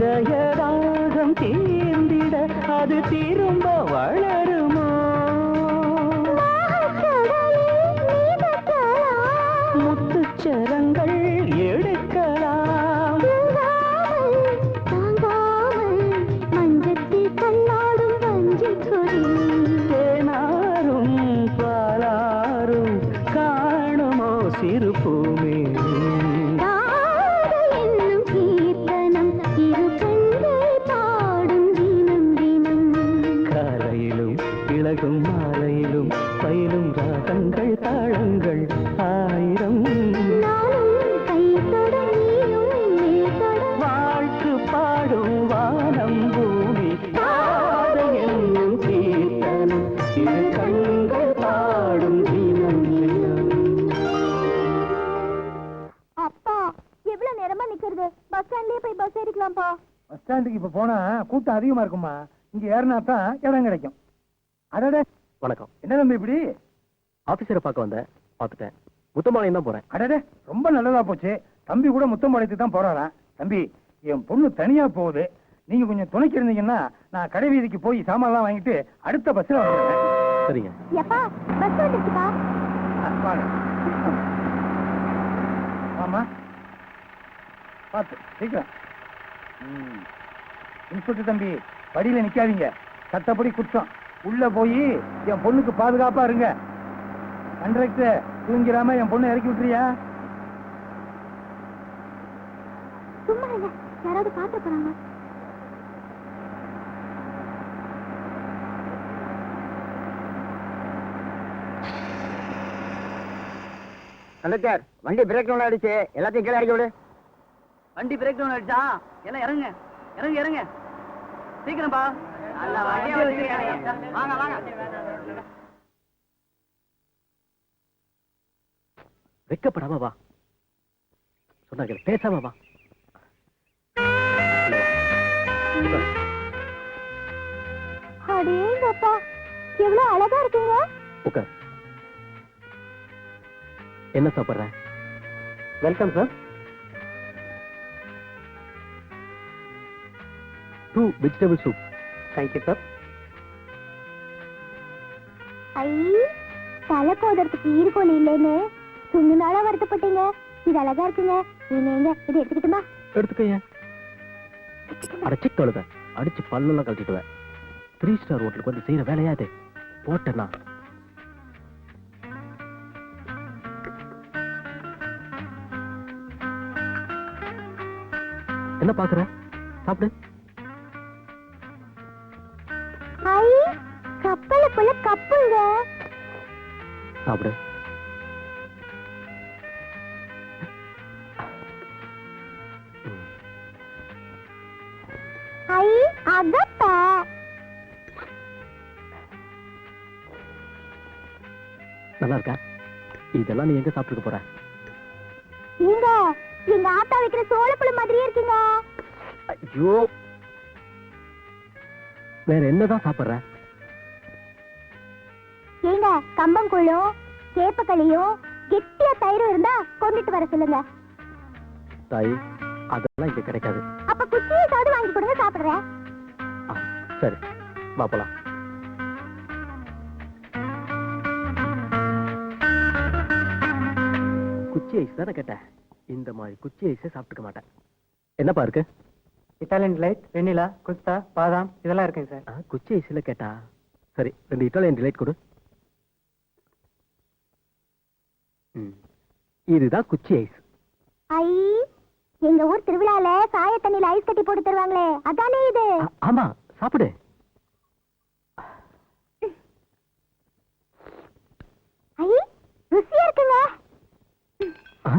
D: இதயராகம் தீர்ந்திட அது திரும்ப வளருமோ முத்துச்சரங்கள் எடுக்கலாம்
F: மஞ்சத்தில் கண்ணாடும் வஞ்சி கொடி
D: தேனாரும் பாலாரும் காணுமோ சிறு பூமே
F: என்னும் கீர்த்தனம் இரு கண்கள் பாடும் தினம் தினம்
D: காலையிலும் இளகும் மாலையிலும் பயிலும் ராகங்கள் தாளங்கள் ஆயிரம்
F: நானும் கை தொட நீயும் மேல் தொட
D: வாழ்த்து பாடும் வானம் பூமி காதை என்னும் கீர்த்தனம் இரு கண்கள் பாடும் தினம் தினம்.
F: அப்பா எவ்வளவு நேரமா நிக்கிறது பஸ் ஸ்டாண்ட்லயே போய் பஸ் ஏறிக்கலாம்ப்பா
B: பஸ் ஸ்டாண்டுக்கு இப்ப போனா கூட்டம் அதிகமா இருக்குமா, இங்க ஏறினா தான் இடம் கிடைக்கும். அடடே,
D: வணக்கம்.
B: என்ன தம்பி இப்படி?
D: ஆபீசரை பார்க்க வந்தேன், பார்த்துட்டேன். முத்தமாலையும் தான் போறேன்.
B: அடடே, ரொம்ப நல்லதா போச்சு. தம்பி கூட முத்தம்பாளையத்துக்கு தான் போறாராம். தம்பி, என் பொண்ணு தனியா போகுது, நீங்க கொஞ்சம் துணைக்கு இருந்தீங்கன்னா நான் கடை வீதிக்கு போய் சாமான்லாம் வாங்கிட்டு அடுத்த பஸ்ல வந்துடுறேன்.
D: சரிங்க.
F: எப்பா பஸ் வந்துருச்சுப்பா
B: வாங்க. ஆமா, பார்த்து சீக்கிரம். இன்ஸ்பெக்டர் தம்பி, படியில நிக்காதீங்க, சட்டப்படி குற்றம். உள்ள போய் என் பொண்ணுக்கு பாதுகாப்பா இருங்க. கண்டக்டர், தூங்கிராம என் பொண்ணு இறக்கி விட்டுறியா?
F: சும்மா இல்ல யாராவது பாத்து போறாங்க
C: கண்டக்டர், வண்டி பிரேக் டவுன் ஆயிடுச்சு, எல்லாத்தையும் கீழே இறக்கி விடு.
G: வண்டி பிரேக் டவுன் ஆயிடுச்சா? எல்லாம் இறங்குங்க, இறங்கு இறங்க, சீக்கிரம்பா. வாங்க வாங்க.
D: வெக்கப்படாம வா, சொன்னாங்க பேசாம வா.
F: அடேங்கப்பா எவ்வளவு அழகா இருக்குங்க
D: உட்கார். என்ன சாப்பிடுற?
C: Welcome sir.
D: 2 vegetable soup.
C: Thank you sir.
F: ஐ தலை கோதறதுக்கு ஈடுகோல் இல்லைன்னு சுண்ணு நாளா வருத்தப்பட்டீங்க. இது அழகா இருக்குங்க. நீங்க இது எடுத்துக்கிட்டுமா?
D: எடுத்துக்கங்க. அடைச்சி தொழுத அடிச்சு பல்லெல்லாம் கழட்டிட்டுவேன். 3 ஸ்டார் ஹோட்டலுக்கு வந்து செய்யற வேலையா இது? போட்டேன்னா என்ன பாக்குற? சாப்பிடு.
F: ஐ கப்பலுக்குள்ள கப்புங்க.
D: சாப்பிடு.
F: ஐ அகப்பா.
D: நல்லா இருக்கா? இதெல்லாம் நீ எங்க சாப்பிட்டு போற?
F: இங்க எங்க ஆத்தா வைக்கிற சோளப்புழு மாதிரியே இருக்குங்க.
D: ஐயோ, வேற என்னதான் சாப்பிடுற?
F: ஏங்க கம்பங்கூழும் கேப்பக்களியும் கெட்டியா தயிரும் இருந்தா கொண்டுட்டு வர சொல்லுங்க.
D: தாய், அதெல்லாம் இங்க கிடைக்காது.
F: அப்ப குச்சியை சாது வாங்கி கொடுங்க, சாப்பிடுறேன்.
D: ஆ, சரி, வா போலாம். குச்சி ஐஸ் தானே கேட்டேன். இந்த மாதிரி குச்சி ஐஸே சாப்பிட்டுக்க மாட்டேன். என்னப்பா இருக்கு?
C: இட்டாலியன் டிலைட், வெண்ணிலா, குஸ்தா, பாதாம் இதெல்லாம் இருக்குங்க சார்.
D: குச்சி ஐஸ்ல கேட்டா சரி, 2 இட்டாலியன் டிலைட் கொடு. இதுதான் குச்சி ஐஸ்.
F: ஐ எங்க ஊர் திருவிழால சாய தண்ணியில ஐஸ் கட்டி போட்டு தருவாங்களே, அதானே இது?
D: ஆமா, சாப்பிடு.
F: ஐ ருசியா இருக்குங்க.
D: ஆ?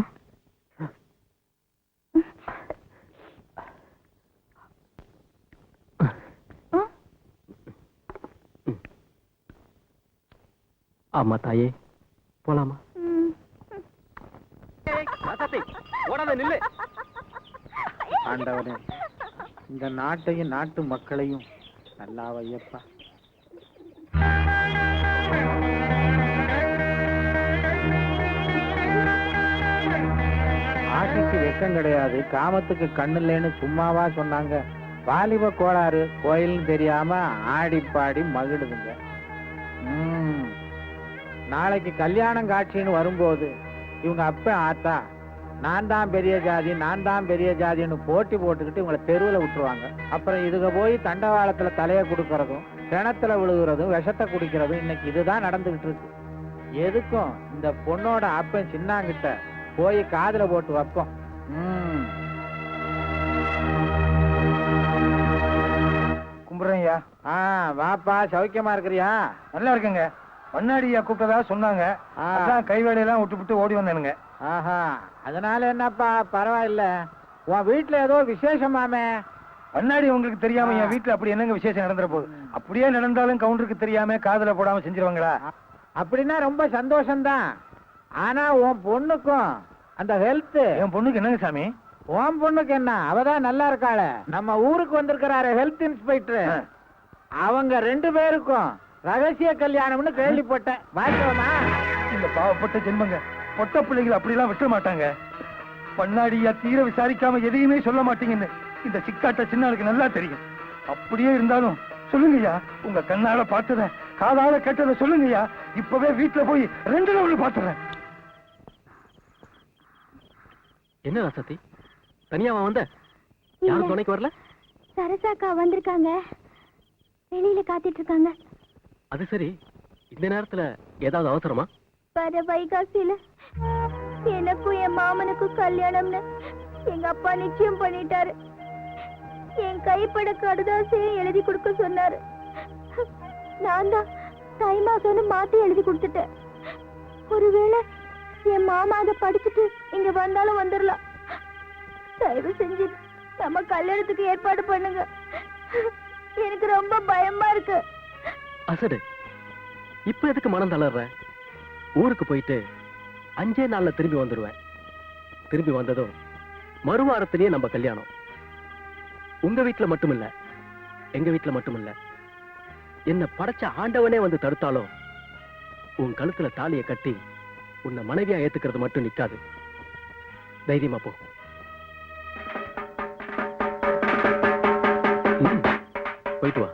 D: ஆமா தாயே, போலாமா?
E: ஆண்டவனே, இந்த நாட்டையும் நாட்டு மக்களையும் நல்லா வையப்பா. ஆசைக்கு வெக்கம் கிடையாது, காமத்துக்கு கண்ணு இல்லைன்னு சும்மாவா சொன்னாங்க? வாலிப கோளாறு கோயில்னு தெரியாம ஆடி பாடி மகிழுதுங்க. நாளைக்கு கல்யாணம் காட்சின்னு வரும்போது இவங்க அப்ப ஆத்தா நான் தான் பெரிய ஜாதி நான் தான் பெரிய ஜாதின்னு போட்டி போட்டுக்கிட்டு இவங்களை தெருவில் விட்டுருவாங்க. அப்புறம் இதுக போய் தண்டவாளத்துல தலையை கொடுக்கறதும் கிணத்துல விழுகிறதும் விஷத்தை குடிக்கிறதும் இன்னைக்கு இதுதான் நடந்துகிட்டு இருக்கு. எதுக்கும் இந்த பொண்ணோட அப்பன் சின்னாங்கிட்ட போய் காதுல போட்டு வைப்போம்.
B: கும்பிடுறேன்யா.
E: வாப்பா, சௌக்கியமா இருக்கிறியா?
B: நல்லா இருக்குங்க. மண்ணாடியா கூப்பிட்டதா சொன்னாங்க. அதான் கைவேலையெல்லாம் விட்டு ஓடி வந்தேனுங்க.
E: ஆஹா, அதனால என்னப்பா, பரவாயில்ல. உன் வீட்டுல ஏதோ விசேஷமாமே.
B: மண்ணாடி உங்களுக்கு தெரியாம என் வீட்டுல அப்படி என்னங்க விசேஷம் நடந்துற போகுது? அப்படியே நடந்தாலும் கவுண்டருக்கு தெரியாம காதுல போடாம செஞ்சிருவாங்களா?
E: அப்படின்னா ரொம்ப சந்தோஷம்தான். ஆனா உன் பொண்ணுக்கும் அந்த ஹெல்த்.
B: என் பொண்ணுக்கு என்னங்க சாமி?
E: உன் பொண்ணுக்கு என்ன, அவதான் நல்லா இருக்காள. நம்ம ஊருக்கு வந்திருக்கிறாரு ஹெல்த் இன்ஸ்பெக்டர். அவங்க 2 பேருக்கும் ரகசிய கல்யாணம்னு கேள்விப்பட்டேன். வாய்க்கோமா?
B: இந்த பாவப்பட்ட ஜென்மங்க பொட்ட பிள்ளைகள் அப்படிலாம் விட்ட மாட்டாங்க. பண்ணாடியா தீர விசாரிக்காம எதையுமே சொல்ல மாட்டீங்கன்னு இந்த சிக்காட்ட சின்னாளுக்கு நல்லா தெரியும். அப்படியே இருந்தாலும் சொல்லுங்கய்யா, உங்க கண்ணால பார்த்தத காதால கேட்டத சொல்லுங்கய்யா. இப்பவே வீட்டுல போய் 2 நாள் பாத்துறேன்.
D: என்ன ராசாத்தி, தனியாவா வந்த? யாரும் துணைக்கு வரல?
F: சரசாக்கா வந்திருக்காங்க, வெளியில காத்திட்டு இருக்காங்க.
D: அது சரி, இந்த நேரத்துல ஏதாவது அவசரமா?
F: வர வைகாசியில எனக்கும் என் மாமனுக்கும் கல்யாணம்னு எங்க அப்பா நிச்சயம் பண்ணிட்டாரு. என் கைப்பட கடுதாசையும் எழுதி கொடுக்க சொன்னாரு. நான் தான் தை மாசம்னு மாத்தி எழுதி கொடுத்துட்டேன். ஒருவேளை என் மாமா அதை படிச்சுட்டு இங்க வந்தாலும் வந்துடலாம். தயவு செஞ்சு நம்ம கல்யாணத்துக்கு ஏற்பாடு பண்ணுங்க. எனக்கு ரொம்ப பயமா இருக்கு.
D: அசடு, இப்ப எதுக்கு மனம் தளர்ற? ஊருக்கு போயிட்டு 5 நாள்ல திரும்பி வந்துருவேன். திரும்பி வந்ததும் மறுவாரத்திலேயே நம்ம கல்யாணம். உங்க வீட்டுல மட்டும் இல்ல, எங்க வீட்டுல மட்டும் இல்ல, என்ன படைச்ச ஆண்டவனே வந்து தடுத்தாலும் உன் கழுத்துல தாலியை கட்டி உன்னை மனைவியா ஏத்துக்கிறது மட்டும் நிக்காது. தைரியமா போ. போயிட்டு வா.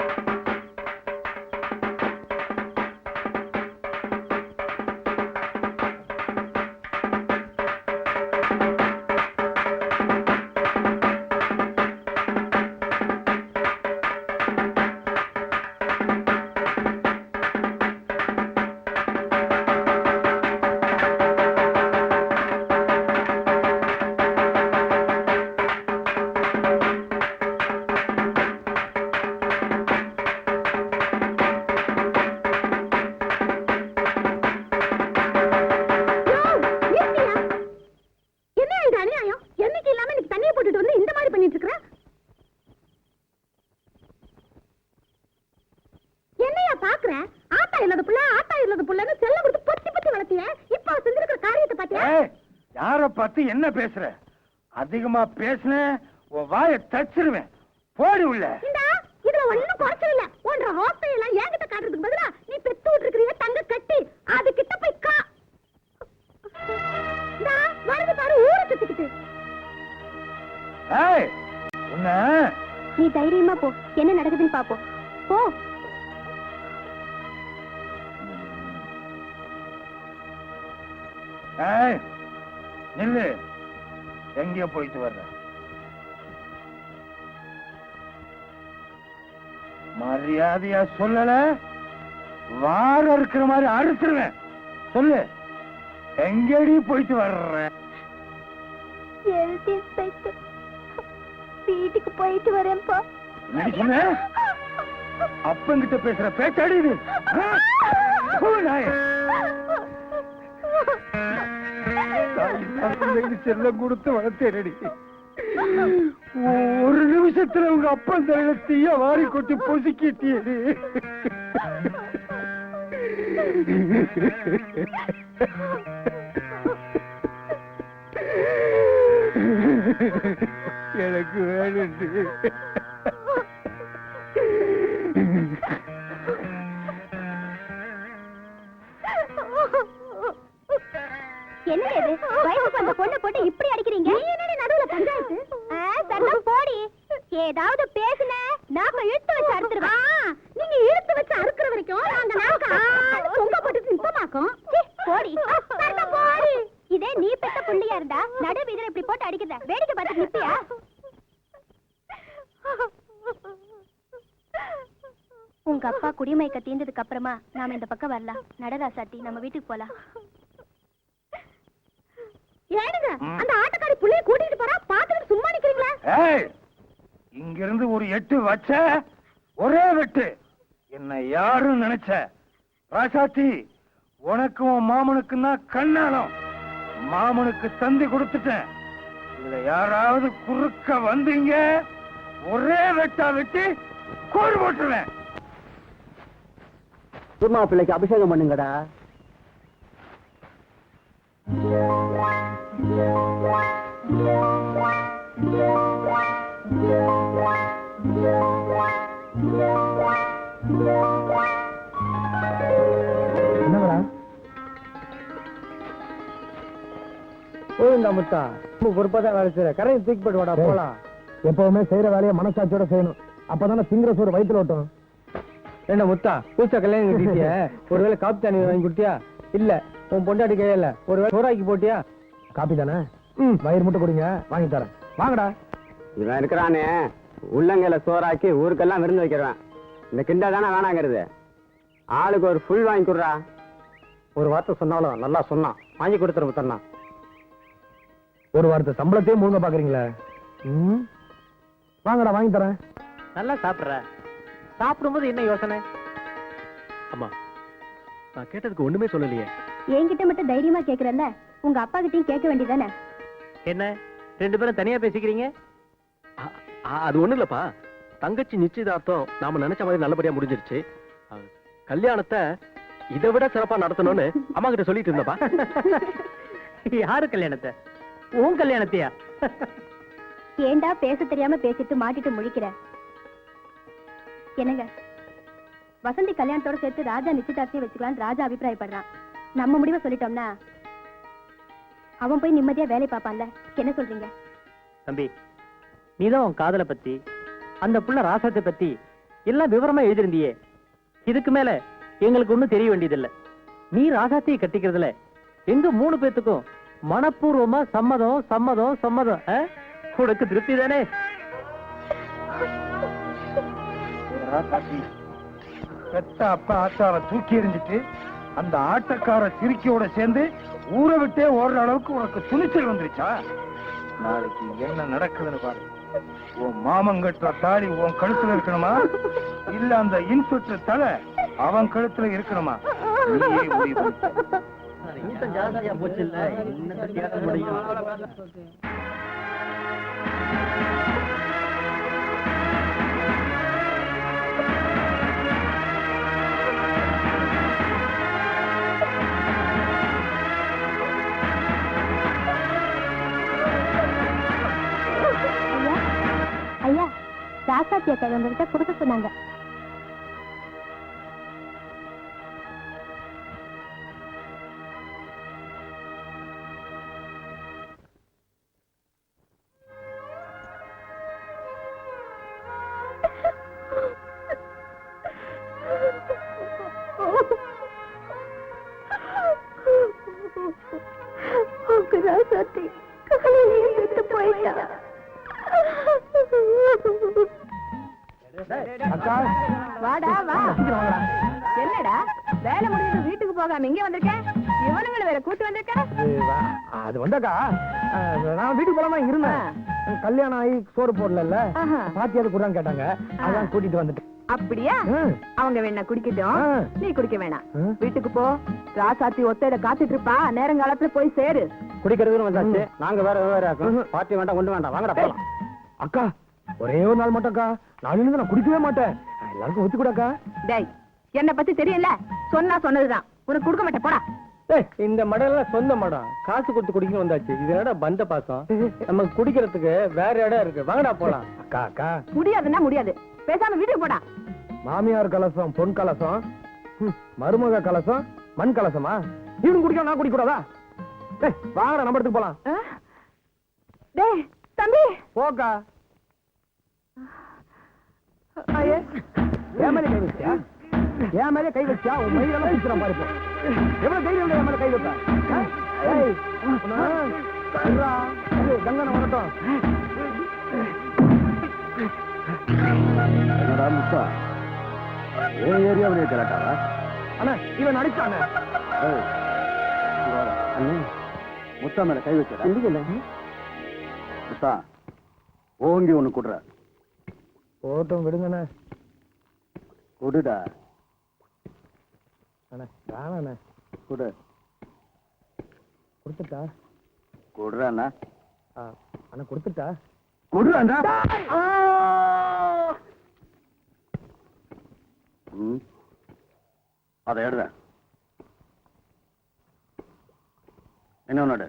B: என்ன பேசுற? அதிகமா பேசுன உன் வாயை தச்சிருவேன். போடி உள்ள.
A: இதுல ஒண்ணும் குறைச்சல் இல்ல. ஒன்ற ஹோஸ்டையெல்லாம் என்கிட்ட காட்டுறதுக்கு பதிலா நீ பெத்து விட்டுருக்கிறிய தங்க கட்டி அது கிட்ட போய் கா. வருது பாரு ஊரை சுத்திக்கிட்டு.
F: நீ தைரியமா போ, என்ன நடக்குதுன்னு பாப்போம். போ.
B: நில்லு, எங்கேயோ போயிட்டு வர்ற? மரியாதையா சொல்லல, வார இருக்கிற மாதிரி அறுத்துருவேன். சொல்லு, எங்கடி போயிட்டு வர்ற?
F: வீட்டுக்கு போயிட்டு வரேன்ப்பா.
B: என்ன சொன்ன? அப்பங்கிட்ட பேசுற பேச்சாடி இது? செல்லம் கொடுத்து வளர்த்தேனடி. ஒரு நிமிஷத்துல உங்க அப்பன் தலையில தீய வாரி கொட்டி பொசுக்கிட்டியடி. எனக்கு வேணும்.
F: என்ன இது? வயசுக்கு அந்த பொண்ணை போட்டு இப்படி அடிக்கிறீங்க? நீ என்னடி நடுவுல பஞ்சாயத்து? சத்தம் போடி. ஏதாவது பேசி
A: இழுத்து வச்சு அறுத்துருவேன். நீங்க இழுத்து வச்சு அறுக்கிற வரைக்கும் நாங்க நாக்கு தொங்க போட்டு நிப்பமாக்கும்.
F: போடி
A: போடி.
F: இதே நீ பெத்த புள்ளியா இருந்தா நடு வீதியில இப்படி போட்டு அடிக்கிறத வேடிக்கை பார்த்து நிப்பியா? உங்க அப்பா குடிமயக்க தீர்ந்ததுக்கு அப்புறமா நாம இந்த பக்கம் வரலாம். நடராசாத்தி, நம்ம வீட்டுக்கு போலாம்.
A: ஏனுங்க அந்த ஆட்டக்காரி புள்ளைய கூட்டிட்டு போறா, பாத்துட்டு சும்மா நிக்கிறீங்களா?
B: ஏய், இங்கிருந்து ஒரு 8 வச்ச ஒரே வெட்டு. என்ன யாரும் நினைச்ச ராசாத்தி, உனக்கும் உன் மாமனுக்கும் தான் கண்ணாலம். மாமனுக்கு தந்தி கொடுத்துட்டேன். இதுல யாராவது குறுக்க வந்தீங்க ஒரே வெட்டா வெட்டி கோடு போட்டுருவேன்.
C: சும்மா பிள்ளைக்கு அபிஷேகம் பண்ணுங்கடா. என்னடா போயிருந்தா முத்தா, பொறுப்பாதான் வேலை செய்யற. கரையை தூக்கி போட்டு வாடா போலாம். எப்பவுமே செய்யற வேலையை மனசாட்சியோட செய்யணும். அப்பதானே திங்கிற சோறு வயிற்றுல ஓட்டும். என்ன முத்தா, பூச்சா கல்யாணம் கட்டிட்டிய? ஒருவேளை காப்பி தண்ணி வாங்கி கொடுத்தியா? இல்ல உன் பொண்டாட்டி கையில ஒருவேளை சோறாக்கி போட்டியா? காப்பி தானே, வயிறு மட்டும் கொடுங்க, வாங்கி தரேன். வாங்கடா.
H: இவன் இருக்கிறானே உள்ளங்கையில சோறாக்கி ஊருக்கெல்லாம் விருந்து வைக்கிறவன். இந்த கிண்டா தானே வேணாங்கிறது. ஆளுக்கு ஒரு ஃபுல் வாங்கி கொடுறா.
C: ஒரு வார்த்தை சொன்னாலும் நல்லா சொன்னான், வாங்கி கொடுத்துரு முத்தண்ணா. ஒரு வார்த்தை சம்பளத்தையும் முழுங்க பாக்குறீங்களே. வாங்கடா, வாங்கி தரேன்.
E: நல்லா சாப்பிடுற. சாப்பிடும்போது என்ன யோசனை?
D: அம்மா, நான் கேட்டதுக்கு ஒண்ணுமே சொல்லலையே.
F: என்கிட்ட மட்டும் தைரியமா கேக்குறல்ல, உங்க அப்பா கிட்டயும் கேட்க வேண்டியதானே?
E: என்ன 2 பேரும் தனியா பேசிக்கிறீங்க?
D: அது ஒண்ணு இல்லப்பா, தங்கச்சி நிச்சயதார்த்தம் நாம நினைச்ச மாதிரி நல்லபடியா முடிஞ்சிருச்சு. கல்யாணத்தை இதை விட சிறப்பா நடத்தணும்னு அம்மா கிட்ட சொல்லிட்டு இருந்தப்பா.
E: யாரு கல்யாணத்தை? உன் கல்யாணத்தையா?
F: ஏண்டா பேச தெரியாம பேசிட்டு மாட்டிட்டு முழிக்கிற? என்னங்க, வசந்தி கல்யாணத்தோட சேர்த்து ராஜா நிச்சயதார்த்தியை வச்சுக்கலான்னு ராஜா அபிப்பிராயப்படுறான். நம்ம முடிவை சொல்லிட்டோம்னா அவன் போய் நிம்மதியா வேலை பார்ப்பான்ல. என்ன சொல்றீங்க?
E: தம்பி, நீதான் உன் காதலை பத்தி, அந்த புள்ள ராசத்தை பத்தி எல்லாம் விவரமா எழுதிருந்தியே. இதுக்கு மேல எங்களுக்கு ஒண்ணும் தெரிய வேண்டியதில்லை. நீ ராசாத்தியை கட்டிக்கிறதுல எங்க 3 பேத்துக்கும் மனப்பூர்வமா சம்மதம் சம்மதம் சம்மதம். உனக்கு திருப்தி தானே?
B: பெத்த அப்பா ஆத்தாவை தூக்கி எறிஞ்சிட்டு அந்த ஆட்டக்கார சிரிக்கையோட சேர்ந்து ஊரை விட்டே ஓடுற அளவுக்கு உனக்கு துணிச்சல் வந்துருச்சா? நாளைக்கு என்ன நடக்குதுன்னு பாரு. உன் மாமங்கட்ட தாலி உன் கழுத்துல இருக்கணுமா, இல்ல அந்த இன்ஸ்பெக்டர் தலை அவன் கழுத்துல இருக்கணுமா? நீயே முடிவு பண்ணு.
E: ஜாஸ்தியா போச்சு இல்ல, என்ன கேட்க முடியும்?
F: ஐயா, ராசாத்தி அக்கா உங்ககிட்ட கொடுக்க சொன்னாங்க. ராசாத்தி காலையிலேயே செத்து போயிட்டா.
B: அக்கா,
A: வாடா வா. என்னடா வேலை முடிஞ்சு வீட்டுக்கு போகாம இங்க வந்திருக்கேன்? இவனுங்களை வேற கூட்டு வந்திருக்கேன்.
C: அது வந்தாக்கா, நான் வீட்டுக்கு போலாமா இருந்தேன். கல்யாணம் ஆகி சோறு போடல, பாத்தியாவது கூட கேட்டாங்க, அதான் கூட்டிட்டு வந்துட்டேன்.
A: அப்படியா? அவங்க வேணா குடிக்கட்டும், நீ குடிக்க வேணாம். வீட்டுக்கு போ. ராசாத்தி ஒத்தையில காத்துட்டு இருப்பா, நேரங்காலத்துல போய் சேரு.
H: குடிக்கிறதுக்கு வந்தாச்சு. நாங்க வேற வேற பார்ட்டி வேண்டாம், ஒண்ணு வேண்டாம். வாங்கடா போலாம்.
C: அக்கா, ஒரே ஒரு நாள் மட்டும் அக்கா, நாளையிலிருந்து நான் குடிக்கவே மாட்டேன். எல்லாருக்கும் ஒத்துக்கூடாக்கா.
A: டேய், என்ன பத்தி தெரியல, சொன்னா சொன்னதுதான். உனக்கு கொடுக்க மாட்டேன், போடா.
C: இந்த மடம் சொந்த மடம், காசு கொடுத்து குடிக்கணும் வந்தாச்சு. இது என்னடா பந்த பாசம்? நம்ம குடிக்கிறதுக்கு வேற இடம் இருக்கு, வாங்கடா போலாம். அக்கா அக்கா,
A: முடியாதுன்னா முடியாது, பேசாம வீட்டுக்கு போடா.
C: மாமியார் கலசம் பொன் கலசம், மருமக கலசம் மண் கலசமா? இவனு குடிக்க நான் குடிக்க கூடாதா? வாங்கடா, நம்ம இடத்துக்கு போலாம்.
A: டேய் தம்பி,
C: போக்கா.
A: ஐயா
C: என் மேலே கை வச்சியா? என் மேலே கை வச்சியா? உன் மயிலெல்லாம் பிடிச்சிடும் பாரு இப்போ. எவ்வளவு தைரியம் என் மேலே கை வைப்ப? ஏய், கங்கன வரட்டும்.
H: என்னடா முத்தா ஏன் ஏரியாவிலே கலாட்டாவா?
C: அண்ணா இவன் அடிச்சானே.
H: முத்தா மேல கை வச்சா முத்தா ஓங்கி ஒண்ணு குடுற.
C: போட்டும் விடுங்கண்ணே.
H: குடுடா.
C: அண்ணா வேணாண்ணே.
H: குடு.
C: கொடுத்துட்டா?
H: குடுறாண்ணா.
C: அண்ணா கொடுத்துட்டா?
H: குடுறாண்டா. அதை எடுற. என்ன ஒண்ணு?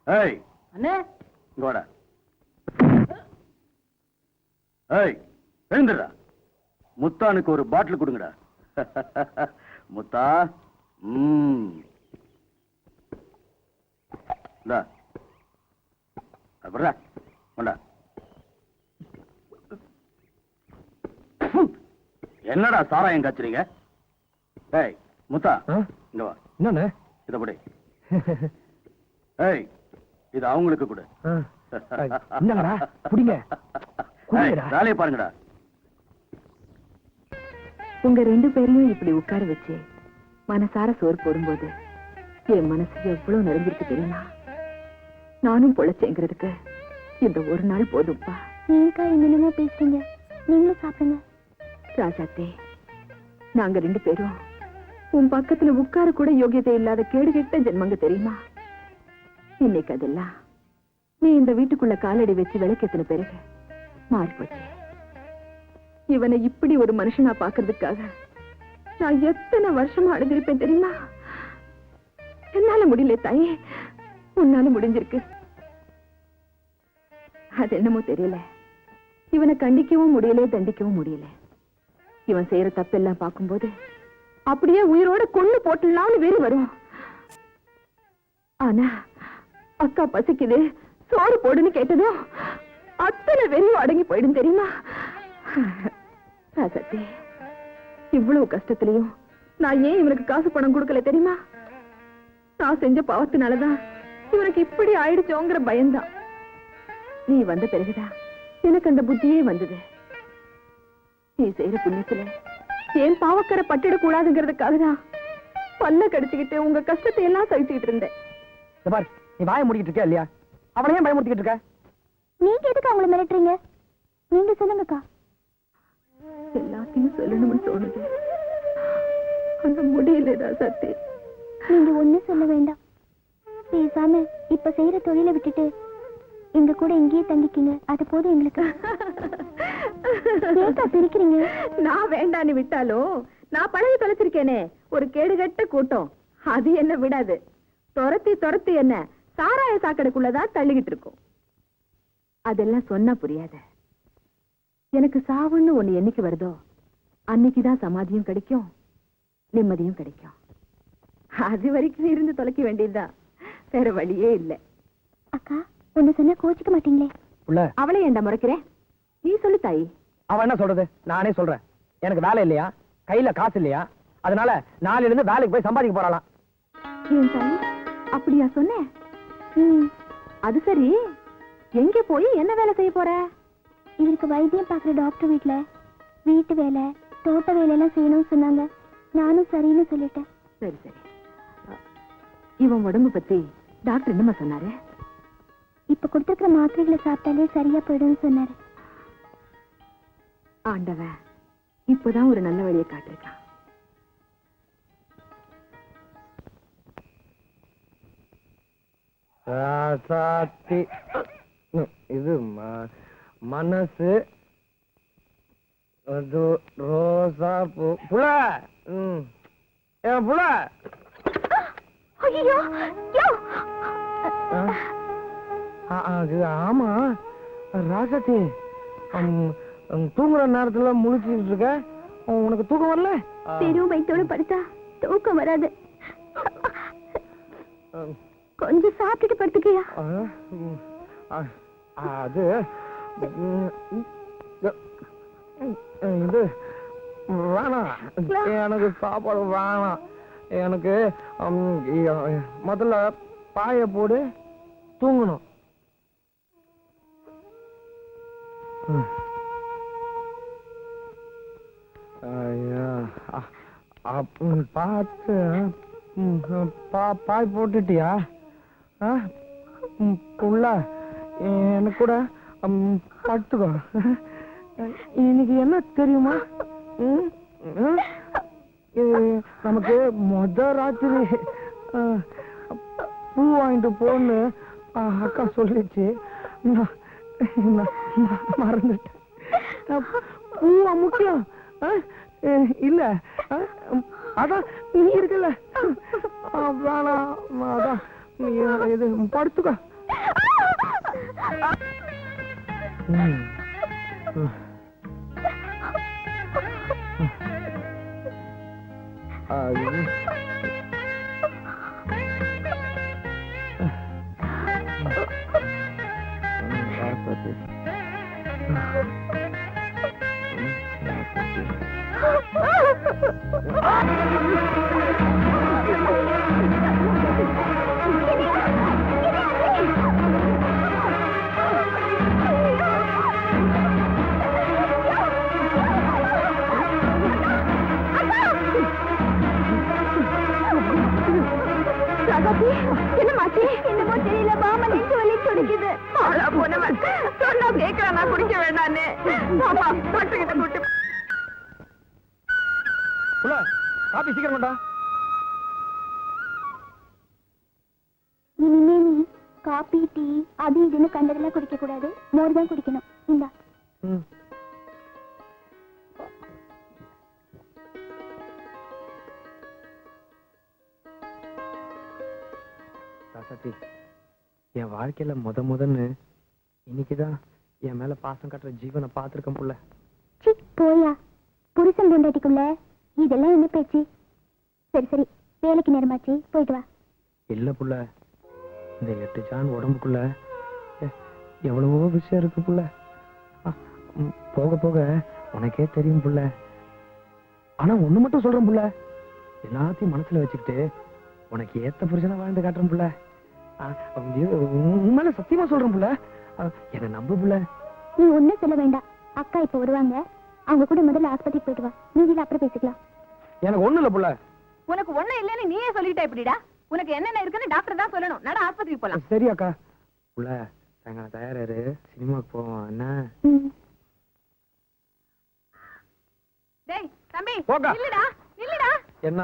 H: ஏய்
G: அண்ணே
H: இங்க வாடா. ஏய் எழுந்துடா. முத்தானுக்கு ஒரு பாட்டில் கொடுங்கடா. முத்தா. அப்புறம் கொண்டா. என்னடா சாராயம் காய்ச்சறீங்க? ஏய் முத்தா இங்க வா.
C: என்னண்ணே?
H: இத படி. ஏய் இது அவங்களுக்கு கொடு.
C: என்னங்கடா குடிங்க.
H: வேலையை பாருங்கடா.
A: உங்க 2 பேரையும் இப்படி உட்கார வச்சு மனசார சோறு போடும்போது என் மனசு எவ்வளவு நிறைஞ்சிருக்கு தெரியுமா? நானும் பொழைச்சேங்கிறதுக்கு இந்த ஒரு நாள் போதும்பா.
F: நீங்கக்கா என்னென்னமோ பேசுறீங்க, நீங்களும் சாப்பிடுங்க.
A: ராஜாத்தே, நாங்க 2 பேரும் உன் பக்கத்துல உட்கார கூட யோகியதை இல்லாத கேடுகெட்ட ஜென்மங்க தெரியுமா? இன்னைக்கு அதெல்லாம் நீ இந்த வீட்டுக்குள்ள காலடி வச்சு விளக்கெத்தின பிறகு மாறி போச்சு. இவனை இப்படி ஒரு மனுஷனா பாக்குறதுக்காக நான் எத்தனை வருஷமா அடைஞ்சிருப்பேன் தெரியுமா? என்னால முடியல தாயே, உன்னால முடிஞ்சிருக்கு. அது என்னமோ தெரியல, இவனை கண்டிக்கவும் முடியல, தண்டிக்கவும் முடியல. இவன் செய்யற தப்பெல்லாம் பார்க்கும்போது அப்படியே உயிரோட கொண்டு போட்டலாம்னு வேறு வரும். ஆனா அக்கா பசிக்குது சோறு போடுன்னு கேட்டதும் அத்தனை வெறியும் அடங்கி போயிடும் தெரியுமா? ராசத்தே, இவ்வளவு கஷ்டத்திலையும் நான் ஏன் இவனுக்கு காசு பணம் கொடுக்கல தெரியுமா? நான் செஞ்ச பாவத்தினாலதான் இவனுக்கு இப்படி ஆயிடுச்சோங்கிற பயம்தான். நீ வந்த பிறகுதான் எனக்கு அந்த புத்தியே வந்தது. நீ செய்யற புண்ணியத்துல ஏன் பாவக்கரை பட்டிடக் கூடாதுங்கிறதுக்காக தான் பல்ல கடிச்சுக்கிட்டு உங்க கஷ்டத்தை எல்லாம் சகிச்சுக்கிட்டு இருந்தேன்.
C: பாரு, நீ வாய முடிக்கிட்டு இருக்க இல்லையா? அவளை ஏன் பயமுறுத்திக்கிட்டு இருக்க?
F: நீங்க எதுக்கு அவங்கள மிரட்டுறீங்க? நீங்க சொல்லுங்கக்கா.
A: எல்லாத்தையும் சொல்லணும்னு தோணுது, ஆனா முடியலடா சத்தி.
F: நீங்க ஒண்ணும் சொல்ல வேண்டாம். பேசாம இப்ப செய்யற தொழிலை விட்டுட்டு எங்க கூட இங்கேயே தங்கிக்கிங்க, அது போதும் எங்களுக்கு. ஏக்கா பிரிக்கிறீங்க? நான் வேண்டான்னு விட்டாலும் நான் பழகி தொலைச்சிருக்கேனே ஒரு கேடுகட்ட கூட்டம், அது என்ன விடாது. துரத்தி துரத்தி என்ன சாராய சாக்கடைக்குள்ளதான் தள்ளிக்கிட்டு இருக்கும். அதெல்லாம் சொன்னா புரியாத. எனக்கு சாவுன்னு ஒண்ணு என்னைக்கு வருதோ அன்னைக்குதான் சமாதியும் கிடைக்கும், நிம்மதியும் கிடைக்கும். அது வரைக்கும் இருந்து தொலைக்க வேண்டியதுதான், வேற வழியே இல்லை. அக்கா ஒண்ணு சொன்னா கோச்சிக்க மாட்டீங்களே? அவளை ஏண்டா முறைக்கிறேன்? நீ சொல்லு தாயி.
C: அவன் என்ன சொல்றது? நானே சொல்றேன். எனக்கு வேலை இல்லையா, கையில காசு இல்லையா, அதனால நாளையில இருந்து வேலைக்கு போய் சம்பாதிக்க போறாளாம்.
A: ஏன் தாயி அப்படியா சொன்னேன்? அது சரி, எங்க போய் என்ன வேலை செய்ய போற?
F: இவருக்கு வைத்தியம் பாக்குற டாக்டர் வீட்டுல வீட்டு வேலை தோட்ட வேலையெல்லாம் செய்யணும்னு சொன்னாங்க. நானும் சரின்னு சொல்லிட்டேன்.
A: சரி சரி. இவன் உடம்பு பத்தி டாக்டர் என்னமா சொன்னாரு?
F: இப்ப கொடுத்துருக்கிற மாத்திரைகளை சாப்பிட்டாலே சரியா போயிடும்னு சொன்னாரு.
A: ஆண்டவன் இப்பதான் ஒரு நல்ல வழியை காட்டிருக்கான்.
C: இது மனசு ரோசா பூ புல புல. ஆமா ராசாத்தி, தூங்குற நேரத்துல முழிச்சுட்டு இருக்க, உனக்கு தூக்கம் வரல?
F: பெரும் வயிற்றோட படுத்தா தூக்கம் வராது. கொஞ்சம் சாப்பிட்டுட்டு படுத்துக்கியா?
C: அது இது வேணாம், எனக்கு சாப்பாடு வேணாம். எனக்கு முதல்ல பாய போடு, தூங்கணும். ஐயா பார்த்து பாய் போட்டுட்டியா? உள்ள எனக்கு கூட படுத்துக்கோ. இன்னைக்கு என்ன தெரியுமா? நமக்கு ராத்திரி பூ வாங்கிட்டு போன்னு அக்கா சொல்லிச்சு. மறந்துட்டேன். பூவா முக்கியம் இல்ல, அதான் நீ இருக்கல. வேணாம், அதான் இது படுத்துக்கோ.
F: என்னமாச்சு? என்னமோ தெரியல, மாமா நெஞ்சு வலி துடிக்குது. சொன்னா கேட்கறா, குடிக்க வேண்டான்னு. மாமா டாக்டர் கிட்ட கூட்டு
C: காபி சீக்கிரம் கொண்டா.
F: இனிமே நீ காபி, டீ அது இதுன்னு கண்டதெல்லாம் குடிக்க கூடாது. மோர் தான் குடிக்கணும். இந்தா.
C: ராசாத்தி, என் வாழ்க்கையில முதன்னு இன்னைக்குதான் என் மேல பாசம் கட்டுற ஜீவனை பார்த்திருக்கேன் புள்ள.
F: போயா, புருஷன் பொண்டாட்டிக்குள்ள இதெல்லாம் என்ன பேச்சு? சரி சரி, வேலைக்கு நேரமாச்சு, போயிட்டு வா.
C: இல்ல புள்ள, இந்த 8 ஜான் உடம்புக்குள்ள எவ்வளவோ விஷயம் இருக்கு புள்ள. போக போக உனக்கே தெரியும் புள்ள. ஆனா ஒண்ணு மட்டும் சொல்றேன் புள்ள, எல்லாத்தையும் மனசுல வச்சுக்கிட்டு உனக்கு ஏத்த புருஷனா வாழ்ந்து காட்டுறேன் புள்ள. உண்மையில சத்தியமா சொல்றேன் புள்ள, என்ன நம்பு புள்ள.
F: நீ ஒண்ணும் சொல்ல வேண்டாம். அக்கா இப்ப வருவாங்க, அவங்க கூட முதல்ல ஆஸ்பத்திரிக்கு போயிட்டு வா. நீங்க அப்புறம் பேசிக்கலாம்.
C: எனக்கு ஒண்ணு இல்ல புள்ள.
A: உனக்கு ஒண்ணு இல்லன்னு நீயே சொல்லிட்ட எப்படிடா? உனக்கு என்னென்ன இருக்குன்னு டாக்டர் தான் சொல்லணும். நட ஆஸ்பத்திரிக்கு போலாம்.
C: சரி அக்கா. புள்ள சாயங்காலம் தயாராரு, சினிமாக்கு போவோம். என்ன?
A: டேய் தம்பி,
C: போக்கா.
A: இல்லடா இல்லடா.
C: என்ன?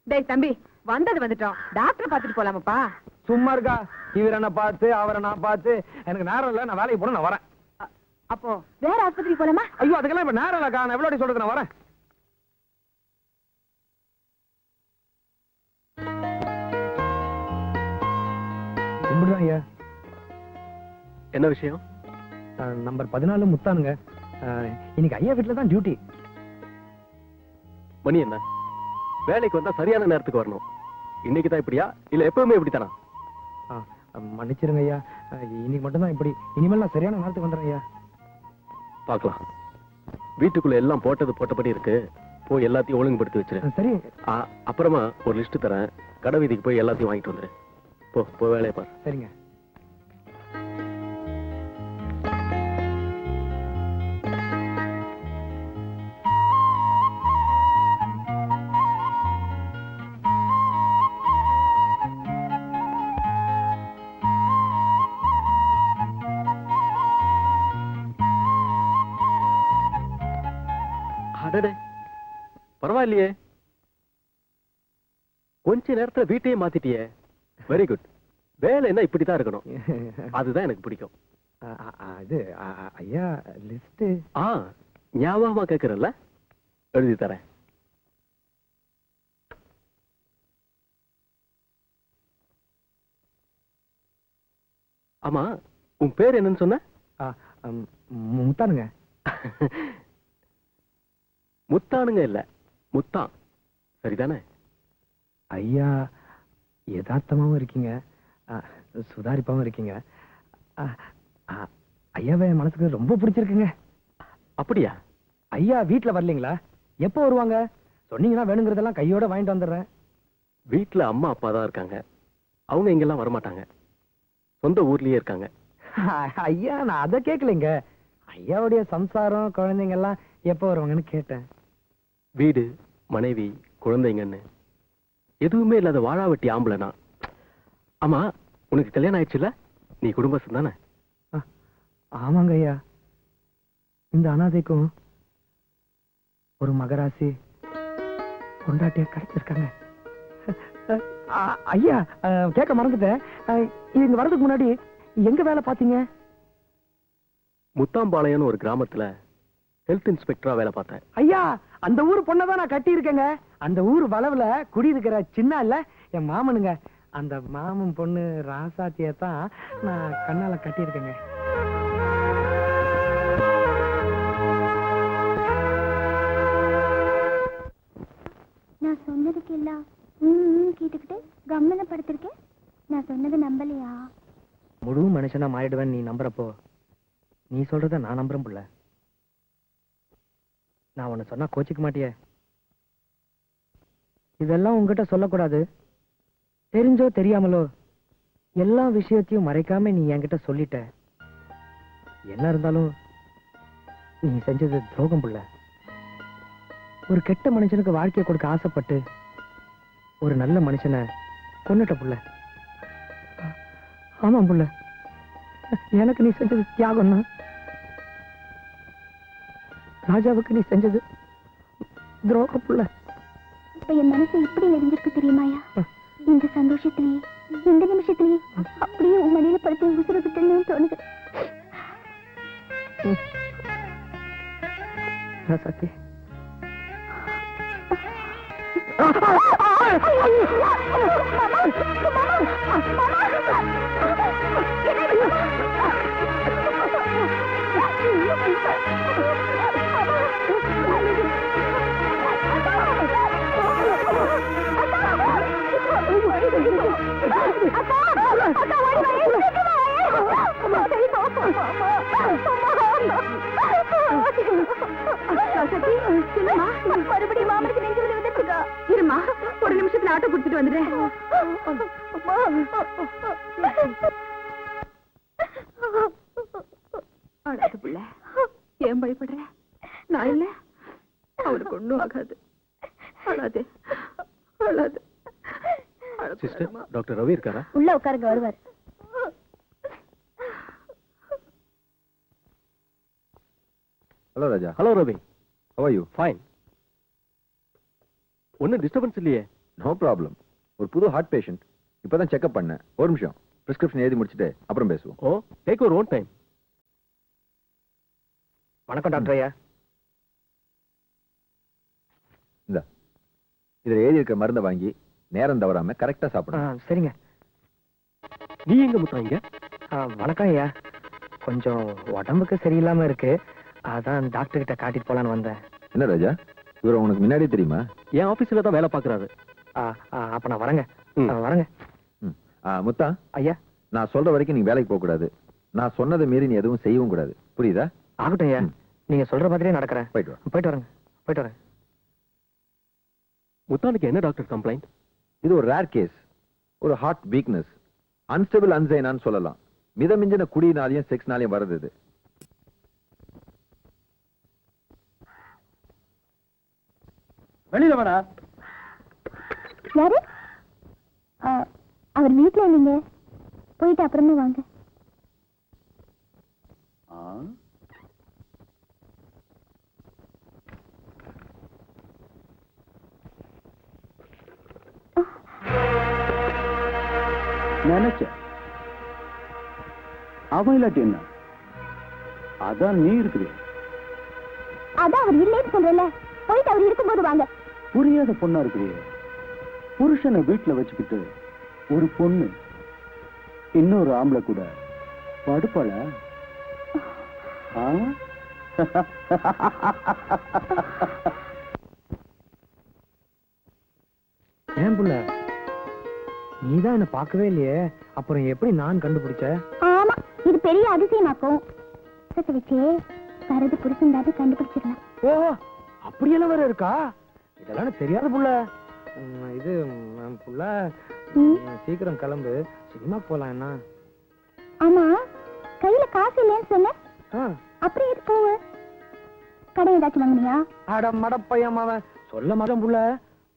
A: டேய் தம்பி, வந்துட்டோம். டாக்டர் பாத்துட்டு போலாமாப்பா?
C: சும்மா இருக்கா? இவரை நான் பார்த்து அவரை நான் பார்த்து எனக்கு நேரம் இல்ல. நான் வேலைக்கு போன, நான் வரேன்.
A: அப்போ வேற ஆஸ்பத்திரிக்கு போலாமா?
C: ஐயோ, அதுக்கெல்லாம் இப்ப நேரம் இல்லக்கா. நான் எவ்வளவு சொல்றது, நான் வரேன். கும்பிடுதான் ஐயா.
D: என்ன விஷயம்?
C: நம்பர் 14 முத்தானுங்க. இன்னைக்கு ஐயா வீட்டுல தான் டியூட்டி.
D: மணி என்ன? வேலைக்கு வந்தா சரியான நேரத்துக்கு வரணும். இன்னைக்கு தான் இப்படியா, இல்ல எப்பவுமே இப்படித்தானா?
C: மன்னிச்சிருங்க ஐயா, இன்னைக்கு மட்டும்தான் இப்படி. இனிமேல் நான் சரியான நேரத்துக்கு வந்துடுறேன் ஐயா.
D: பார்க்கலாம். வீட்டுக்குள்ள எல்லாம் போட்டபடி இருக்கு. போய் எல்லாத்தையும் ஒழுங்குபடுத்தி வச்சிரு.
C: சரி.
D: அப்புறமா ஒரு லிஸ்ட் தரேன். கடை வீதிக்கு போய் எல்லாத்தையும் வாங்கிட்டு வந்துரு. போ வேலையை பாரு.
C: சரிங்க.
D: அடடே, பரவாயில்லையே, கொஞ்ச நேரத்துல வீட்டையே மாத்திட்டியே. Very good. வேலை என்ன இப்படித்தான் இருக்கணும். அதுதான் எனக்கு பிடிக்கும்.
C: அது ஐயா லிஸ்ட்.
D: ஞாபகமா கேக்குறல்ல, எழுதி தரேன். ஆமா, உன் பேர் என்னன்னு சொன்ன?
C: முத்தானுங்க.
D: முத்தானுங்க இல்ல, முத்தான். சரிதானே?
C: ஐயா யதார்த்தமாவும் இருக்கீங்க, சுதாரிப்பாவும் இருக்கீங்க. ஐயாவை என் மனசுக்கு ரொம்ப பிடிச்சிருக்குங்க.
D: அப்படியா?
C: ஐயா வீட்டுல வரலீங்களா? எப்போ வருவாங்க? சொன்னீங்கன்னா வேணுங்கிறதெல்லாம் கையோட வாங்கிட்டு வந்துடுறேன்.
D: வீட்டுல அம்மா அப்பா தான் இருக்காங்க. அவங்க இங்கெல்லாம் வரமாட்டாங்க. சொந்த ஊர்லயே இருக்காங்க.
C: ஐயா நான் அதை கேட்கலைங்க. ஐயாவுடைய சம்சாரம் குழந்தைங்க எல்லாம் எப்போ வருவாங்கன்னு கேட்டேன்.
D: வீடு, மனைவி, குழந்தைங்கன்னு எதுவுமே இல்லாத வாழாவட்டி ஆம்பளைனா. ஆமா, உனக்கு கல்யாணம் ஆயிடுச்சுல? நீ குடும்பஸ்தன் தானே?
C: ஆமாங்க ஐயா. இந்த அனாதைக்கும் ஒரு மகராசி பொண்டாட்டியா கிடைச்சிருக்காங்க. ஐயா கேட்க மறந்துட்டேன். இங்க வர்றதுக்கு முன்னாடி எங்க வேலை பாத்தீங்க?
D: முத்தாம்பாளையம்னு ஒரு கிராமத்துல ஹெல்த் இன்ஸ்பெக்டரா வேலை பார்த்தேன்.
C: ஐயா அந்த ஊர் பொண்ணதான் நான் கட்டி இருக்கேங்க. அந்த ஊர் வளவுல குடியிருக்கிற சின்ன இல்ல என் மாமனுங்க. அந்த மாமன் பொண்ணு ராசாத்தியத்தான் நான் கண்ணால கட்டி இருக்கேங்க.
F: நான் சொன்னதுக்கு எல்லாம் கேட்டுக்கிட்டு கம்மன படுத்திருக்கேன். நான் சொன்னது நம்பலையா?
C: முழு மனுஷனா மாறிடுவேன் நீ நம்புறப்போ நீ சொல்றத நான் நம்புறேன் புள்ள. நான் உன்னை சொன்னா கோச்சிக்க மாட்டியே? இதெல்லாம் உங்ககிட்ட சொல்லக்கூடாது. தெரிஞ்சோ தெரியாமலோ எல்லா விஷயத்தையும் மறைக்காம நீ என்கிட்ட சொல்லிட்ட. என்ன இருந்தாலும் நீ செஞ்சது துரோகம் புள்ள. ஒரு கெட்ட மனுஷனுக்கு வாழ்க்கையை கொடுக்க ஆசைப்பட்டு ஒரு நல்ல மனுஷனை கொன்னுட்ட புள்ள. ஆமாம் புள்ள, எனக்கு நீ செஞ்சது தியாகம் தான். ராஜாவுக்கு நீ செஞ்சது துரோகம் புள்ள.
F: இப்ப என் மனசு இப்படி நெறிஞ்சிருக்கு தெரியுமாயா? இந்த சந்தோஷத்திலேயே இந்த நிமிஷத்திலேயே அப்படியே உன் மடியில படுத்து உசுறு விட்டுன்னு தோணுது.
C: சக்தி
F: மறுபடியும் மாமனுக்கு நெஞ்சு வலி வந்துட்டு இருக்கா.
A: இருமா, ஒரு நிமிஷத்துல ஆட்டோ குடுத்துட்டு வந்துடுறேன். அழாது புள்ள, ஏன் பயப்படுற? நான் இல்ல, அவனுக்கு ஒண்ணும் ஆகாது. அழாது அழாது.
D: சிஸ்டர், டாக்டர் ரவி இருக்காரா?
F: உள்ள உட்காருங்க, வருவார்.
H: Hello Raja.
D: Hello Ravi.
H: How are you?
D: Fine. ஒன்னும் டிஸ்டர்பன்ஸ் இல்லையே?
H: No problem. ஒரு புது ஹார்ட் பேஷண்ட். இப்பதான் செக்அப் பண்ணேன். ஒரு நிமிஷம், பிரிஸ்கிரிப்ஷன் எழுதி முடிச்சிட்டு அப்புறம் பேசுவோம்.
D: ஓ, டேக் யுவர் ஓன் டைம்.
C: வணக்கம் டாக்டர் ஐயா.
H: இந்த இதுல எழுதி இருக்க மருந்தை வாங்கி நேரம் தவறாம கரெக்டா சாப்பிடணும்.
C: சரிங்க.
D: நீ எங்க முத்தா இங்க?
C: வணக்கம் ஐயா. கொஞ்சம் உடம்புக்கு சரியில்லாம இருக்கு, அதான் டாக்டர் கிட்ட காட்டிட்டு போலான்னு வந்தேன்.
H: என்ன ராஜா, இவரை உனக்கு முன்னாடி தெரியுமா?
D: என் ஆபீஸ்ல தான் வேலை பாக்குறாரு.
C: அப்ப நான் வரேங்க. வரேங்க.
H: முத்தா
C: ஐயா,
H: நான் சொல்ற வரைக்கும் நீ வேலைக்கு போக கூடாது. நான் சொன்னதை மீறி நீ எதுவும் செய்யவும் கூடாது. புரியுதா?
C: ஆகட்டும் ஐயா, நீங்க சொல்ற மாதிரியே நடக்கிறேன்.
H: போயிட்டு வா.
C: போயிட்டு வரேங்க. போயிட்டு வரேன்.
D: முத்தானுக்கு என்ன டாக்டர் கம்ப்ளைண்ட்?
H: இது ஒரு ரேர் கேஸ். ஒரு ஹார்ட் வீக்னஸ், அன்ஸ்டபிள் அன்சைனான்னு சொல்லலாம். மிதமிஞ்சின குடியினாலையும் செக்ஸ்னாலையும் வருது இது.
B: வெளியில வாடா.
F: யாரு? அவர் வீட்டுல இல்லைங்க, போயிட்டு அப்புறமா வாங்க.
E: நினைச்ச அவன் இல்லாட்டி என்ன? அதான் நீ இருக்குது.
F: அதான் அவர் இல்லைன்னு சொல்றல, போயிட்டு அவர் இருக்கும்போது வாங்க.
E: புரியாத பொண்ணா இருக்குது. புருஷனை வீட்டுல வச்சுக்கிட்டு ஒரு பொண்ணு இன்னொரு ஆம்பளை கூட படுப்பாள?
C: ஏன் புள்ள, நீதான் என்ன பார்க்கவே இல்லையே, அப்புறம் எப்படி நான் கண்டுபிடிச்ச?
F: ஆமா, இது பெரிய அதிசயமாக்கும் சத்த வச்சு வரது புருஷன் கண்டுபிடிச்சிடலாம்.
C: ஓ அப்படியெல்லாம் வேற இருக்கா? இதெல்லாம் தெரியாத புள்ள. இது புள்ள சீக்கிரம் கிளம்பு, சினிமா போலாம். என்ன
F: ஆமா, கையில காசு இல்லைன்னு சொன்ன, அப்புறம் எது போவ? கடை ஏதாச்சும் வாங்கினியா?
C: அட மடப்பையன் அவன் சொல்ல மாட்டான் புள்ள.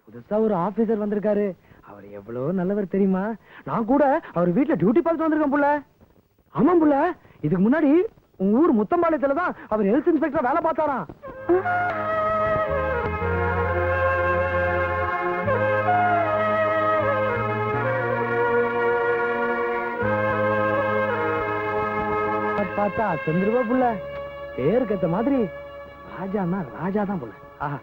C: புதுசா ஒரு ஆபீசர் வந்திருக்காரு. அவர் எவ்வளவு நல்லவர் தெரியுமா? நான் கூட அவர் வீட்டுல டியூட்டி பார்த்துட்டு வந்திருக்கேன் புள்ள. ஆமாம் புள்ள, இதுக்கு முன்னாடி உங்க ஊர் முத்தம்பாளையத்துல தான் அவர் ஹெல்த் இன்ஸ்பெக்டர் வேலை பார்த்தாராம். பார்த்தா சந்திரபா புள்ள, பேருக்கு ஏத்த மாதிரி ராஜான்னா ராஜா தான் புள்ள. ஆஹா,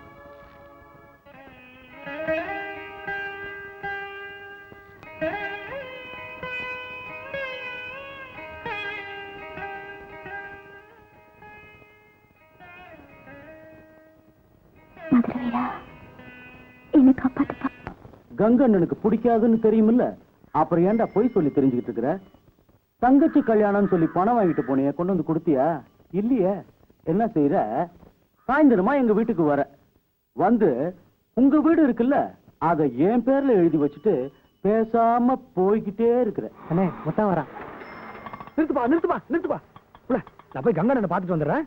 F: என்ன காப்பாத்துப்பா.
E: கங்கண்ணனுக்கு பிடிக்காதுன்னு தெரியுமில்ல, அப்புறம் ஏன்டா போய் சொல்லி தெரிஞ்சுக்கிட்டு இருக்கிற? தங்கச்சி கல்யாணம்னு சொல்லி பணம் வாங்கிட்டு போனிய, கொண்டு வந்து கொடுத்தியா? இல்லையே. என்ன செய்யற? சாயந்தரமா எங்க வீட்டுக்கு வர வந்து உங்க வீடு இருக்குல்ல, அத என் பேர்ல எழுதி வச்சுட்டு பேசாம போய்கிட்டே இருக்கிற.
C: அண்ணே மொத்தம் வரான். நிறுத்துப்பா நிறுத்துப்பா நிறுத்துப்பா புள்ள, நான் போய் கங்கண்ணனை பார்த்துட்டு வந்துடுறேன்.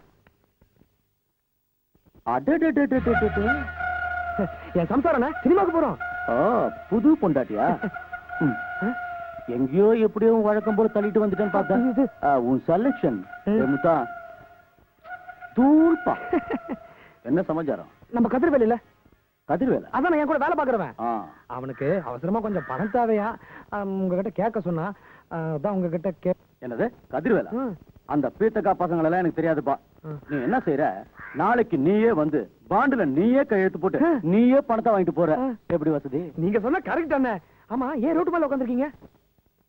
E: அடடடடடடட.
C: என் சம்சாரண்ணே சினிமாவுக்கு போறோம்.
E: புது பொண்டாட்டியா? எங்கேயோ எப்படியோ வழக்கம் போல தள்ளிட்டு வந்துட்டேன்னு பார்த்தேன். உன் செலக்ஷன் முத்தா தூள்பா. என்ன சமாச்சாரம்?
C: நம்ம கதிர்வேல இல்ல,
E: கதிர்வேல
C: அதான் என் கூட வேலை பாக்குறவன். அவனுக்கு அவசரமா கொஞ்சம் பணம் தேவையா, உங்ககிட்ட கேட்க சொன்னா. அதான் உங்ககிட்ட
E: என்னது கதிர்வேல? அந்த பீத்தக்கா பசங்களை எல்லாம் எனக்கு தெரியாதுப்பா. நீ என்ன செய்யற? நாளைக்கு நீயே வந்து பாண்டுல நீயே கையெழுத்து போட்டு நீயே பணத்தை வாங்கிட்டு போற. எப்படி வசதி?
C: நீங்க சொன்ன கரெக்ட் அண்ணே. ஆமா, ஏன் ரோட்டு மேல உட்காந்துருக்கீங்க?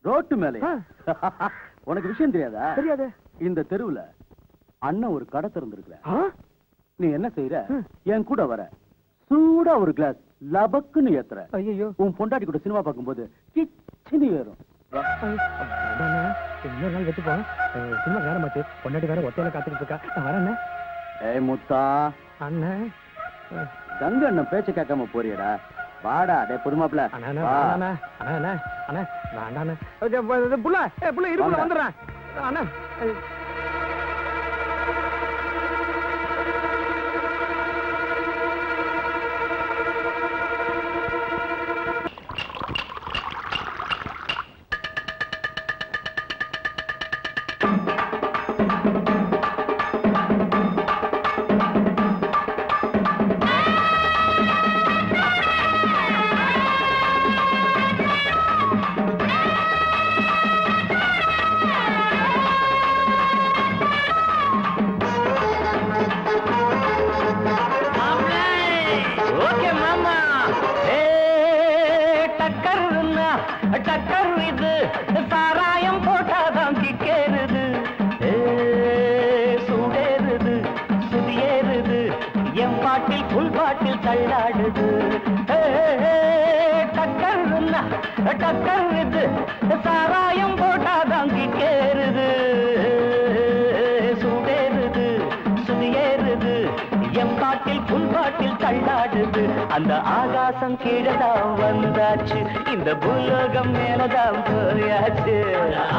E: ரோட்டு மேல? உனக்கு விஷயம் தெரியாதா?
C: தெரியாது.
E: இந்த தெருவுல அண்ணன் ஒரு கடை திறந்திருக்கிற. நீ என்ன செய்யற? என் கூட வர, சூடா ஒரு கிளாஸ் லபக்குன்னு ஏத்துற.
C: ஐயோ,
E: உன் பொண்டாட்டி கூட சினிமா பார்க்கும்போது கிச்சினி ஏறும்.
C: இன்னொரு நாள் வெத்து போறேன். சினிமா நேரமாச்சு, பொண்டாட்டி வேற ஒத்தையில காத்துக்கிட்டு இருக்கா. நான் வரேன்.
E: ஏய் முத்தா
C: அண்ணன்,
E: கங்க அண்ணன் பேச்ச கேட்காம போறியடா. வாடா டே புதுமாப்ல.
C: புள்ள இருப்புல வந்துடுறேன் அண்ணா.
I: டக்கர் இது சாராயம் போட்டாதான் கிக்கேறுது, சூடேறுது, சுதியேறுது, என் பாட்டில் புல் பாட்டில் தள்ளாடுது. டக்கர் இது சாராயம் போட்டாதான் கிக்கேறுது, சூடேறுது, சுதியேறுது, என் பாட்டில் புல் பாட்டில் தள்ளாடுது. அந்த ஆகாசம் கீழதான் வந்தாச்சு, இந்த பூலோகம் மேலதான் போயாச்சு.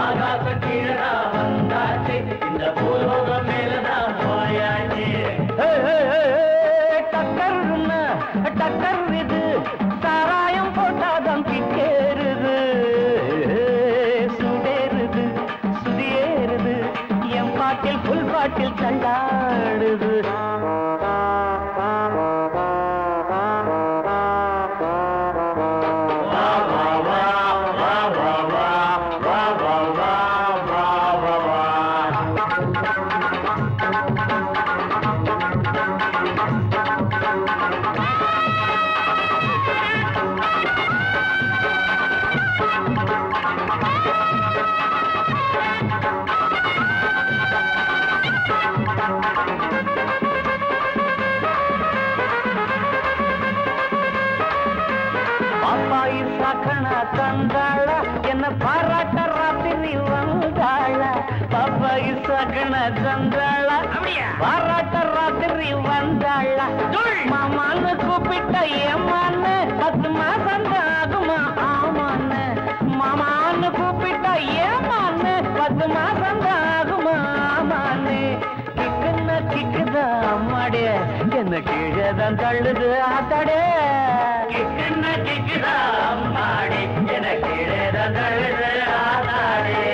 I: ஆகாசம் கீழதான் வந்தாச்சு, இந்த பூலோகம் மேலதான் போயாச்சு. டக்கர் இது சாராயம் போட்டாதான் கிக்கேறுது, சூடேறுது, சுதியேறுது, என் பாட்டில் புல் பாட்டில் தள்ளாடுது. தந்தாள என்ன பாராட்ட ராத்திரி வந்தாள. பாப்பாயி சகன தந்தாள பாராட்ட ராத்திரி வந்தாள மாமான்னு கூப்பிட்ட ஏமான்னு 10 மாசம் ஆகுமா ஆமான்னு மாமான்னு கூப்பிட்ட ஏமான்னு 10 மாசம் ஆகுமா ஆமான்னு கிக்குன்னா கிக்குதா அம்மாடே என்ன கீழே தான் தள்ளுது ஆத்தாடே கிக்குன்னா கிக்குதா அம்மாடே என்ன கீழே தான் தள்ளுது ஆத்தாடே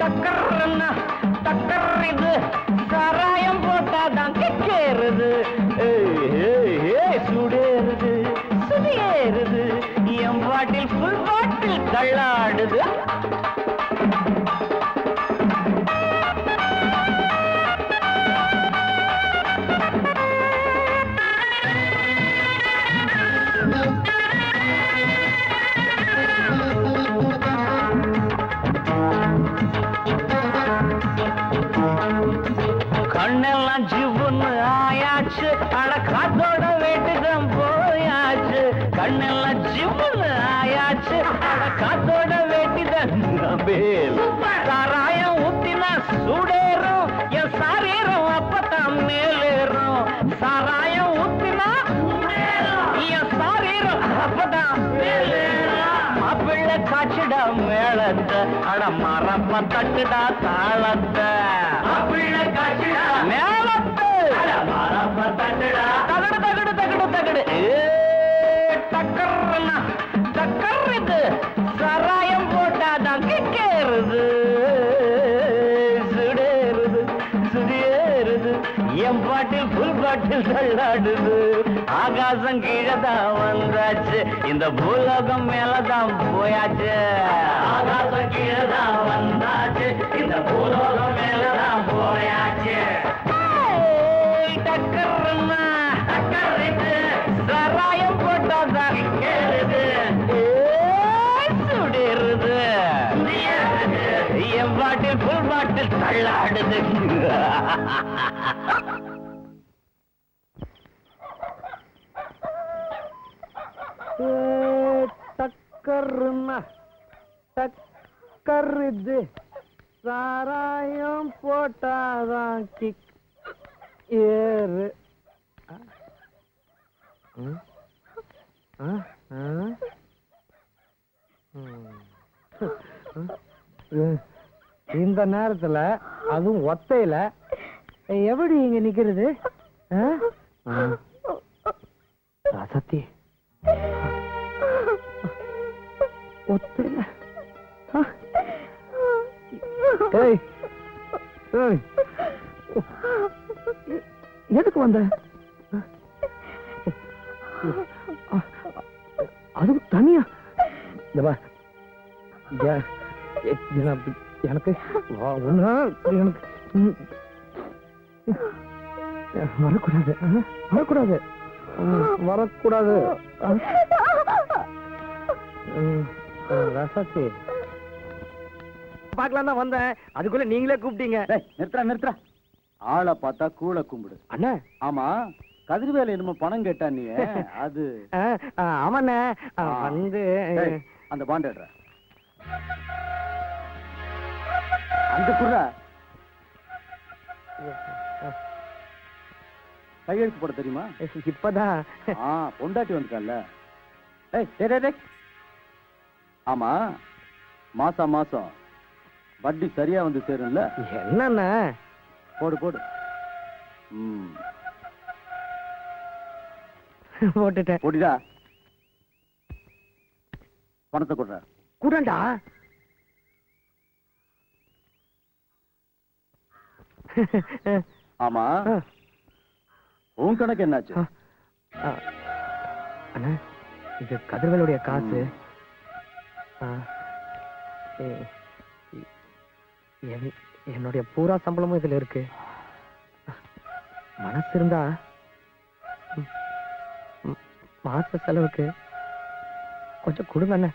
I: டக்கர்னா டக்கர் இது சாராயம் போட்டாதான் கிக்கேறுது சுடேறுது சுதியேறுது என் பாட்டில் ஃபுல் பாட்டில் தள்ளாடுது கண்ணெல்லாம் ஜிவுன்னு ஆயாச்சு அட காத்தோட வேட்டுதான் போயாச்சு கண்ணெல்லாம் ஜிவுன்னு ஆயாச்சு அட காத்தோட வேட்டுதான் சாராயம் ஊத்தினா சூடேறும் என் சாரீரம் அப்பதான் மேலேறும் சாராயம் ஊத்தினா என் சாரீரம் அப்பதான் மேலேறும் மாப்பிள்ளை காய்ச்சிடா மேளத்தை அட மரப்ப தட்டுடா தாளத்தை மாப்பிள்ளை காய்ச்சிடா மேளத்தை அட மரப்ப தட்டுடா தகடு தகடு தகடு தகடு டக்கர்னா டக்கர் இது சாராயம் போட்டாதான் கிக்கேறுது சுடேறுது சுதியேறுது என் பாட்டில் ஃபுல் பாட்டில் தள்ளாடுது ஆகாசம் கீழதான் வந்தாச்சு இந்த பூலோகம் மேலதான் போயாச்சு ஆகாசம் கீழதான் வந்தாச்சு இந்த பூலோகம் மேலதான் போயாச்சு டக்கர்னா டக்கர் இது சாராயம் போட்டாதான் கேளுது சுடேறுது என் பாட்டில் ஃபுல் பாட்டில் தள்ளாடுது
C: டக்கர்னா டக்கர் இது சாராயம் போட்டாதான் கிக் ஏறு இந்த நேரத்துல அதுவும் ஒத்தையில எப்படி இங்க நிக்கிறது சத்தி ஒத்தையில ஏய் ஏய் எதுக்கு வந்த அதுக்கு தனியா எனக்கு வரக்கூடாது வரக்கூடாது வரக்கூடாது ரசத்தி பாக்கலாம் தான் வந்தேன் அதுக்குள்ள நீங்களே கூப்பிட்டீங்க
E: நிறுத்துறா ஆளை பார்த்தா கூளை கும்பிடு
C: அண்ணா
E: ஆமா கதிர்வேலை என்னமோ பணம் கேட்டா நீ அது
C: ஆமாண்ணே வந்து
E: அந்த பாண்ட் எடுற அந்த குர்ரா கையெழுத்து போட தெரியுமா
C: இப்பதான்
E: பொண்டாட்டி வந்துட்டால ஏய் ஆமா மாசம் மாசம் வட்டி சரியா வந்து சேரும்ல
C: என்னண்ணா
E: போடு போடு
C: போட்டுட்டேன்
E: போடிடா பணத்தை கொடுற
C: கூடண்டா
E: ஆமா உன் கணக்கு என்னாச்சு
C: அண்ணா இது கதிர்வேலுடைய காசு என்னுடைய பூரா சம்பளமும் இதுல இருக்கு மனசு இருந்தா மாச செலவுக்கு கொஞ்சம் கொடுங்க அண்ணா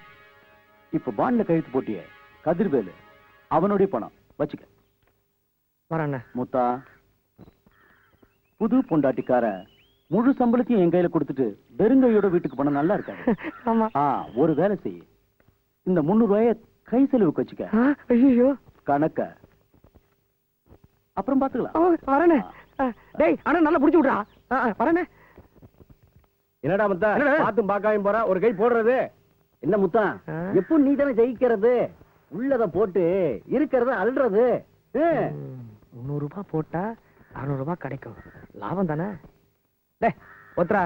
E: இப்ப பாண்ட்ல கழுத்து போட்டியே கதிர்வேலு அவனுடைய பணம் வச்சுக்க
C: வரண்ண
E: முத்தா புது பொண்டாட்டிக்கார முழு சம்பளத்தையும் என் கையில கொடுத்துட்டு வெறுங்கையோட வீட்டுக்கு போனா நல்லா இருக்காது
C: ஆமா
E: ஒரு வேலை செய்ய இந்த 300 ரூபாய கை செலவுக்கு வச்சுக்க
C: ஐயோ
E: கணக்க அப்புறம் பாத்துக்கலாம்.
C: வரனே. டேய் அண்ணா நல்லா புடிச்சு விடுறா. வரனே. என்னடா முத்தா பாத்தும் பாக்காயும் போற ஒரு கை போடுறது
E: என்ன முத்தா எப்போ நீ தானே ஜெயிக்கிறது, உள்ளத போட்டு இருக்கிறத அல்றது.
C: 300 ரூபாய் போட்டா 600 ரூபாய் கிடைக்கும், லாபம் தானே. டேய் ஒத்ரா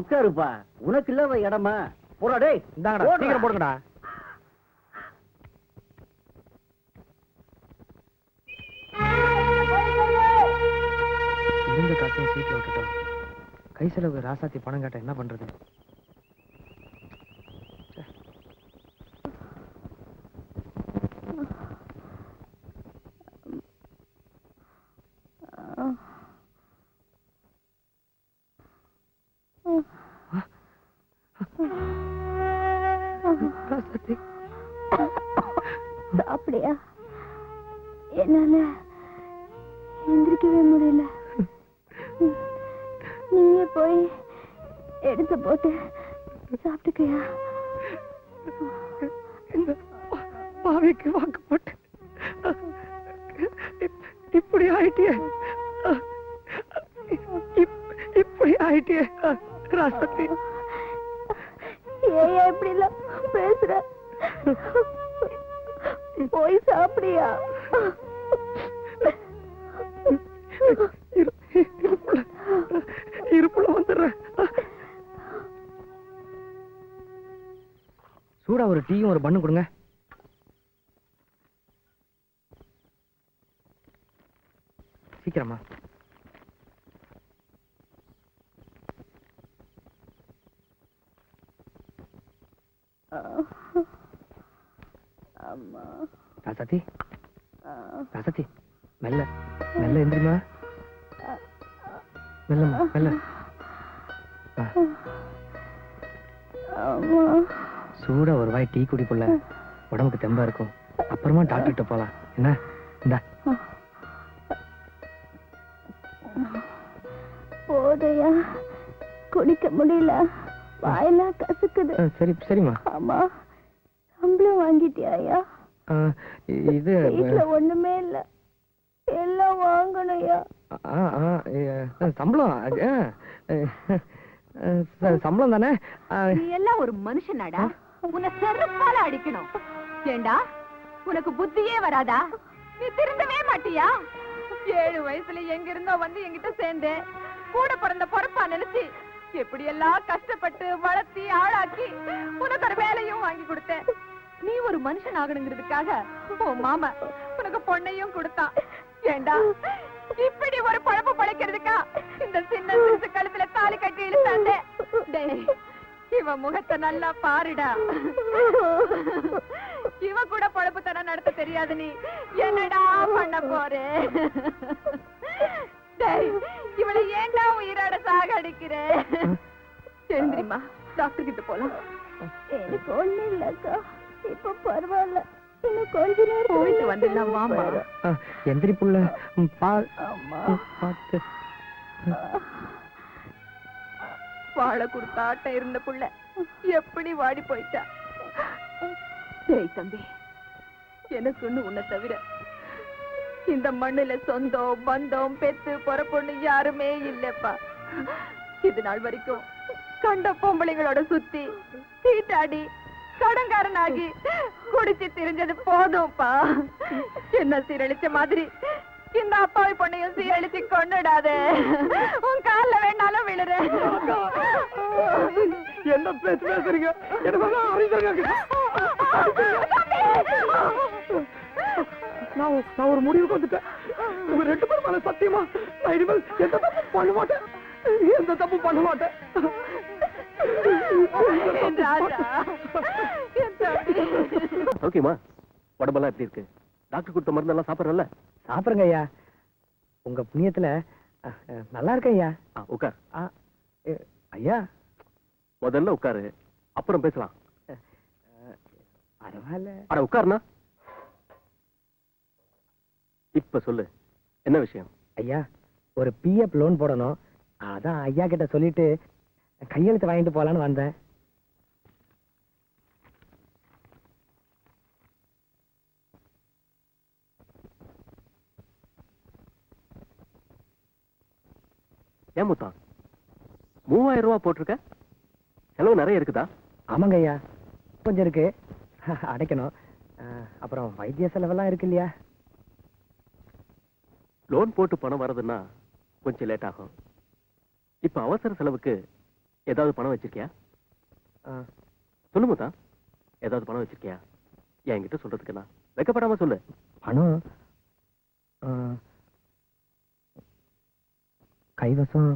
E: உட்காருப்பா, உனக்கு இல்லாத இடமா போடா. டேய்
C: இந்தாங்கடா சீக்கிரம் போடுங்கடா. இருந்த காசையும் சீட்ல விட்டுட்டோம். கை செலவுக்கு ராசாத்தி பணம் கேட்ட என்ன பண்றது? ராசாத்தி
F: அப்படியா? என்னால எந்திரிக்கவே முடியல. நீயே போய் எடுத்து போட்டு சாப்பிட்டுக்கையா?
C: இந்த பாவிக்கு வாக்கு போட்டு இப்படி ஆயிட்டியே, இப்படி ஆயிட்டியே ராசாத்தி.
F: ஏன் இப்படி எல்லாம் பேசுற? போய் சாப்பிடியா?
C: இருப்புல வந்துடுறேன். சூடா ஒரு டீயும் ஒரு பண்ணு கொடுங்க. சீக்கிரமா. ராசாத்தி ராசாத்தி மெல்ல மெல்ல எந்திரிமா. மெல்லம்மா மெல்ல. சூடா ஒரு வாய் டீ குடி புள்ள, உடம்புக்கு தெம்பா இருக்கும். அப்புறமா டாக்டர்கிட்ட போலாம். என்ன இந்தா.
F: போதையா, குடிக்க முடியல, வாயெல்லாம் கசக்குது.
C: சரி சரிம்மா.
F: ஆமா, சம்பளம் வாங்கிட்டியாயா?
C: இது
F: வீட்டுல ஒண்ணுமே இல்ல, எல்லாம் வாங்கணும்யா.
C: சம்பளம் சம்பளம் தானே.
A: நீ எல்லாம் ஒரு மனுஷனாடா? உன்னை செருப்பால அடிக்கணும். ஏண்டா உனக்கு புத்தியே வராதா? நீ திருந்தவே மாட்டியா? 7 வயசுல எங்க இருந்தோ வந்து என்கிட்ட சேர்ந்து கூட பிறந்த பொறப்பா நினைச்சு எப்படி எல்லாம் கஷ்டப்பட்டு வளர்த்தி ஆளாக்கி உனக்கு ஒரு வேலையும் வாங்கி கொடுத்தேன். நீ ஒரு மனுஷன் ஆகணுங்கிறதுக்காக உன் மாமா உனக்கு பொண்ணையும் கொடுத்தான். ஏண்டா இப்படி ஒரு பழப்பு பழைக்கிறதுக்கா இந்த சின்ன சிறுசு கழுத்துல தாலி கட்டி இழுத்தாண்டே? இவ முகத்தை நல்லா பாருடா. இவ கூட பழப்பு தர நடத்த தெரியாது. நீ என்னடா பண்ண போறே? இவளை ஏண்டா உயிரோட சாகடிக்கிற? எழுந்திரிமா, டாக்டர் கிட்ட போலாம்.
F: எனக்கு ஒண்ணு இல்லக்கா, இப்ப பரவாயில்ல. இன்னும் கொஞ்ச நேரம்
A: போயிட்டு வந்துடலாம். வாமா.
C: எந்திரி புள்ள, பார்த்து.
A: வாழை கொடுத்த ஆட்ட இருந்த புள்ள எப்படி வாடி போயிட்டா? சரி தம்பி, எனக்குன்னு உன்னை தவிர இந்த மண்ணுல சொந்தம் பந்தம் பெத்து பொறப்பொண்ணு யாருமே இல்லப்பா. இது நாள் வரைக்கும் கண்ட பொம்பளைங்களோட சுத்தி சீட்டாடி கடங்காரனாகி குடிச்சு திரிஞ்சது போதும்ப்பா. என்ன சீரழிச்ச மாதிரி இந்த அப்பாவி பொண்ணையும் சீரழிச்சு கொண்டுடாதே. உன் கால்ல வேணாலும் விழுறேன்.
C: என்ன பேசுறீங்க? நான் ஒரு முடிவுக்கு வந்துட்டேன். உங்க 2 பேரும் மேல சத்தியமா நான் இனிமேல் எந்த தப்பு பண்ண மாட்டேன். எந்த தப்பு பண்ண மாட்டேன்.
D: ஓகேமா, உடம்பெல்லாம் எப்படி இருக்கு? டாக்டர் கொடுத்த மருந்தெல்லாம் சாப்பிட்றல?
C: சாப்பிடுங்க ஐயா, உங்க புண்ணியத்துல நல்லா இருக்கேன் ஐயா.
D: உட்கார்.
C: ஐயா
D: முதல்ல உட்காரு, அப்புறம் பேசலாம்.
C: பரவாயில்ல.
D: அட உட்காருனா. இப்ப சொல்லு, என்ன விஷயம்?
C: ஐயா, ஒரு பிஎஃப் லோன் போடணும். அதான் ஐயா கிட்ட சொல்லிட்டு கையெழுத்து வாங்கிட்டு போலான்னு வந்தேன்.
D: ஏன் முத்தா 3000 ரூபாய் போட்டிருக்க? செலவு நிறைய இருக்குதா?
C: ஆமாங்க ஐயா, கொஞ்சம் இருக்கு அடைக்கணும். அப்புறம் வைத்திய செலவெல்லாம் இருக்கு இல்லையா?
D: லோன் போட்டு பணம் வரதுன்னா கொஞ்சம் லேட் ஆகும். இப்ப அவசர செலவுக்கு ஏதாவது பணம் வச்சிருக்கியா? சொல்லு முத்தா, ஏதாவது பணம் வச்சிருக்கியா? என்கிட்ட சொல்றதுக்கு நான் வெக்கப்படாம சொல்லு.
C: பணம் கைவசம்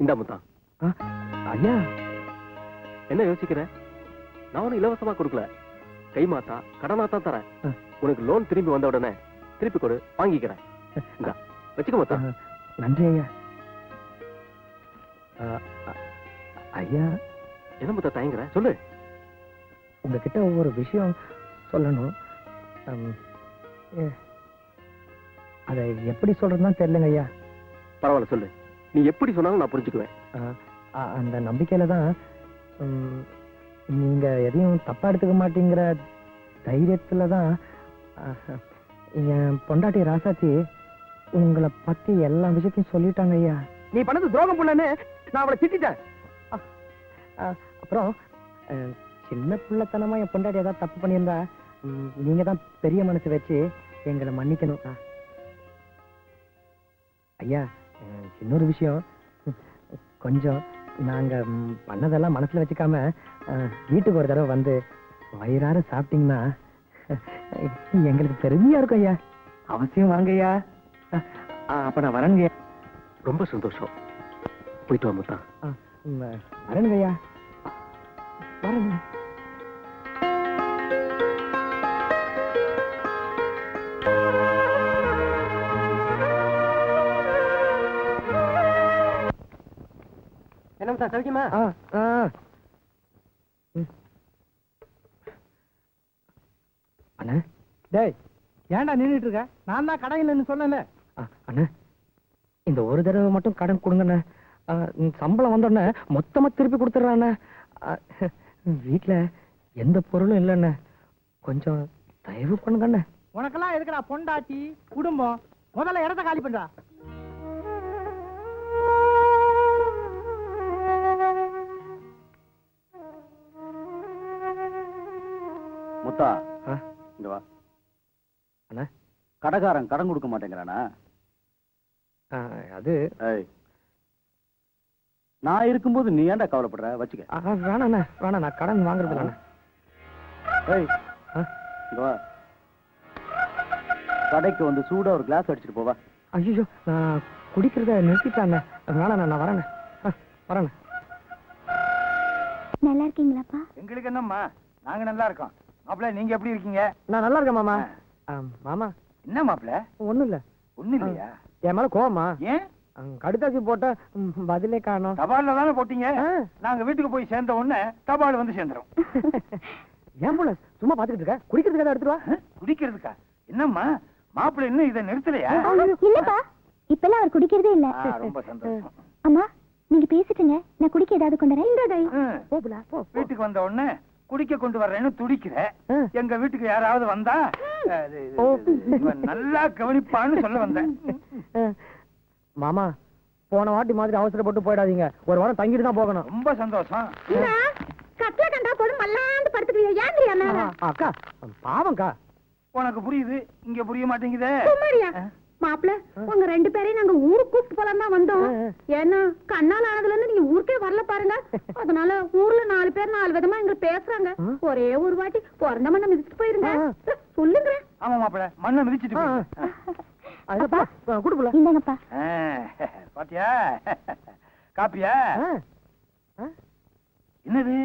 D: இந்தா முத்தா.
C: ஐயா,
D: என்ன யோசிக்கிற? நான் ஒன்னும் இலவசமா கொடுக்கல, கை மாத்தா கடனாத்தான் தரேன். உனக்கு லோன் திரும்பி வந்த உடனே திருப்பி கொடு, வாங்கிக்கிறேன். இந்தா வச்சுக்க முத்தா.
C: நன்றி ஐயா. ஐயா,
D: என்ன முத்தா தயங்குற? சொல்லு.
C: உங்ககிட்ட ஒவ்வொரு விஷயம் சொல்லணும். அதை எப்படி சொல்றதுன்னு தெரியலங்க ஐயா.
D: பரவாயில்ல சொல்லு, நீ எப்படி சொன்னாலும் நான் புரிஞ்சுக்குவேன்.
C: அந்த நம்பிக்கையில தான் நீங்க எதையும் தப்பா எடுத்துக்க மாட்டேங்கிற தைரியத்துல தான் என் பொண்டாட்டி ராசாச்சி உங்களை பத்தி எல்லா விஷயத்தையும் சொல்லிட்டாங்க ஐயா.
B: நீ பண்ணது துரோகம் பண்ணனே நான் அவளை திட்டிட்டேன்.
C: அப்புறம் சின்ன பிள்ளைத்தனமா என் பொண்டாட்டி ஏதாவது தப்பு பண்ணியிருந்தா நீங்க தான் பெரிய மனசு வச்சு எங்களை மன்னிக்கணும் ஐயா. இன்னொரு விஷயம், கொஞ்சம் நாங்க பண்ணதெல்லாம் மனசுல வச்சுக்காம வீட்டுக்கு ஒரு தடவை வந்து வயிறார சாப்பிட்டீங்கன்னா எங்களுக்கு பெருமையா இருக்கும் ஐயா. அவசியம் வாங்க ஐயா. அப்ப நான் வரேங்க.
D: ரொம்ப சந்தோஷம். போயிட்டு வா முத்தா.
C: வரணுங்க ஐயா, வரேங்க.
D: என்ன முத்தா, சௌக்கியமா?
C: அண்ணா,
B: டேய் ஏன்டா நின்னுட்டு இருக்க? நான் தான் கடை இல்லைன்னு சொன்னேன்ல.
C: அண்ணா, இந்த ஒரு தடவை மட்டும் கடன் கொடுங்கண்ணே. சம்பளம் வந்தோடனே மொத்தமா திருப்பி கொடுத்துட்றாண்ணே. வீட்டுல எந்த பொருளும் இல்லைண்ணே, கொஞ்சம் தயவு பண்ணுங்கண்ணே.
B: உனக்கெல்லாம் எதுக்குடா பொண்டாட்டி குடும்பம்? முதல்ல இடத்த காலி பண்றா.
E: முத்தா, இங்க வா.
C: அண்ணா,
E: கடைக்காரன் கடன் கொடுக்க மாட்டேங்கிறானா?
C: அது
E: நான் இருக்கும்போது நீ ஏன்டா கவலைப்படுற? வச்சுக்க.
C: வேணாண்ணே, வேணாம், நான் கடன் வாங்குறது இல்லைண்ணே.
E: இங்க வா. கடைக்கு வந்து சூடா ஒரு கிளாஸ் அடிச்சுட்டு போவா.
C: ஐயோ, நான் குடிக்கிறத நிறுத்திட்டாண்ணே. வேணாண்ணே, நான் வரேண்ணே. வரேண்ணே.
F: நல்லா இருக்கீங்களாப்பா?
B: எங்களுக்கு என்னம்மா, நாங்க நல்லா இருக்கோம். மாப்பிள்ள நீங்க எப்படி இருக்கீங்க?
C: நான் நல்லா இருக்கேன் மாமா. மாமா,
B: என்ன மாப்பிள்ள?
C: ஒண்ணும் இல்ல.
B: ஒண்ணும் இல்லையா?
C: என் மேல கோவமா?
B: ஏன்?
C: கடுதாசி போட்ட பதிலே காணோம்.
B: தபால்ல தானே போட்டீங்க. நாங்க வீட்டுக்கு போய் சேர்ந்த உடனே தபால் வந்து சேர்ந்துரும்.
C: ஏன் போல சும்மா பாத்துக்கிட்டு இருக்க? குடிக்கிறதுக்கு எடுத்துட்டு வா.
B: குடிக்கிறதுக்கா? என்னம்மா மாப்பிள்ள இன்னும் இதை நிறுத்தலையா?
F: இல்லப்பா, இப்பெல்லாம் அவர் குடிக்கிறதே இல்ல.
B: ரொம்ப சந்தோஷம்.
F: அம்மா, நீங்க பேசிட்டுங்க, நான் குடிக்க ஏதாவது கொண்டு வரேன்.
B: வீட்டுக்கு வந்த உடனே குடிக்க கொண்டு வர்றேன்னு துடிக்கிற. எங்க வீட்டுக்கு யாராவது வந்தா இவன் நல்லா கவனிப்பான்னு சொல்ல வந்தேன்.
C: மாமா, போன வாட்டி மாதிரி அவசரப்பட்டு போயிடாதீங்க. ஒரு வாரம் தங்கிட்டு தான் போகணும்.
B: ரொம்ப சந்தோஷம்.
A: கட்ல கண்டா போதும் மல்லாண்டு படுத்துக்கிறீங்க. ஏந்திரியா மேல?
C: அக்கா, பாவம்க்கா.
B: உனக்கு புரியுது, இங்க புரிய மாட்டேங்குதே.
A: சும்மாரியா மாப்பிள்ள, உங்க ரெண்டு பேரையும் நாங்க ஊருக்கு கூப்பிட்டு போலாம் தான் வந்தோம். ஏன்னா கண்ணால் ஆனதுல இருந்து நீங்க ஊருக்கே வரல பாருங்க. அதனால ஊர்ல 4 பேர் 4 விதமா எங்களை பேசுறாங்க. ஒரே ஒரு வாட்டி பிறந்த மண்ணை மிதிச்சுட்டு போயிருங்க. சொல்லுங்க.
B: ஆமா மாப்பிள்ள, மண்ணை மிதிச்சுட்டு
C: குடுப்பல.
F: இந்தாங்கப்பா.
B: பாத்தியா காப்பியா? என்னது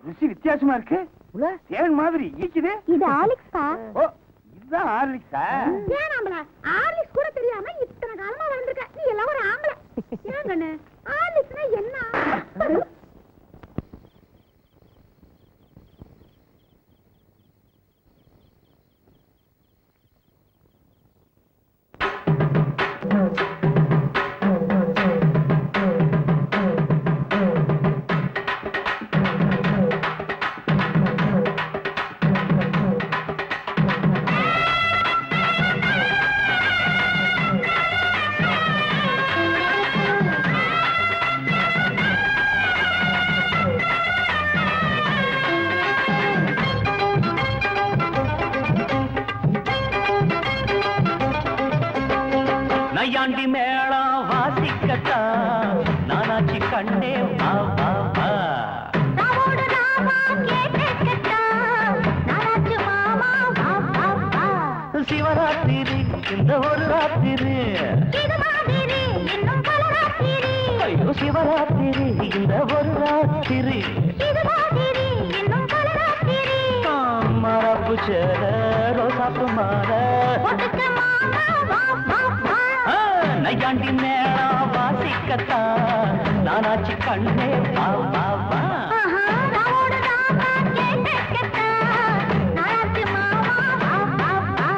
B: ருசி வித்தியாசமா இருக்கு. தேன் மாதிரி ஈக்குது.
F: இது ஆலிக்ஸ்பா.
B: ஓ, இதுதான் ஹார்லிக்ஸா?
A: ஏன் ஆம்பள ஹார்லிக்ஸ் கூட தெரியாம இத்தனை காலமா வளர்ந்துருக்க நீ எல்லாம் ஒரு ஆம்பளை. ஏங்கண்ணே, ஹார்லிக்ஸ்னா என்ன?
I: நானாச்சி கண்ணே வா வா வா
F: ராவோடு ராவா கேட்டுக்கிட்டா நானாச்சு மாமா வா வா வா
I: சிவராத்திரி இந்த ஒரு ராத்திரி
F: இது மாதிரி இன்னும் பல ராத்திரி
I: ஐயோ சிவராத்திரி இந்த ஒரு ராத்திரி
F: இது மாதிரி இன்னும் பல ராத்திரி
I: மரப்பு சேர ரோசாப்பு மாற
F: ஒட்டுக்க மாமா வா வா வா
I: நையாண்டி மேளம் வாசிக்கத்தான் நானாச்சி கண்ணே வா வா வா
F: ஆஹா ராவோடு ராவா கேட்டுக்கிட்டா நானாச்சு மாமா வா வா வா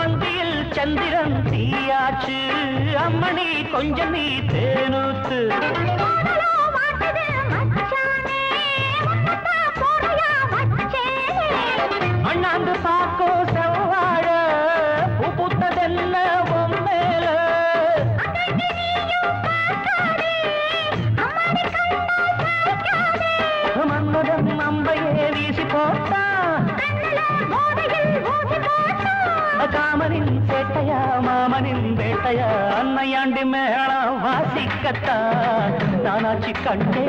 I: அந்தியில் சந்திரன் தீயாச்சு அம்மணி கொஞ்சம் நீ தேனூத்து
F: போடலோ மாட்டுது மச்சானே முன்னத்தா போறையா வச்சேனே
I: அண்ணாந்து பாக்கோ செவ்வாழ பூ பூத்ததென்ன பொம்மேல மன்மதன் அம்பையே வீசி போட்டா காமனின் சேட்டையா மாமனின் வேட்டையா அன்னையாண்டி மேளம் வாசிக்கத்தா நானாச்சி கண்டே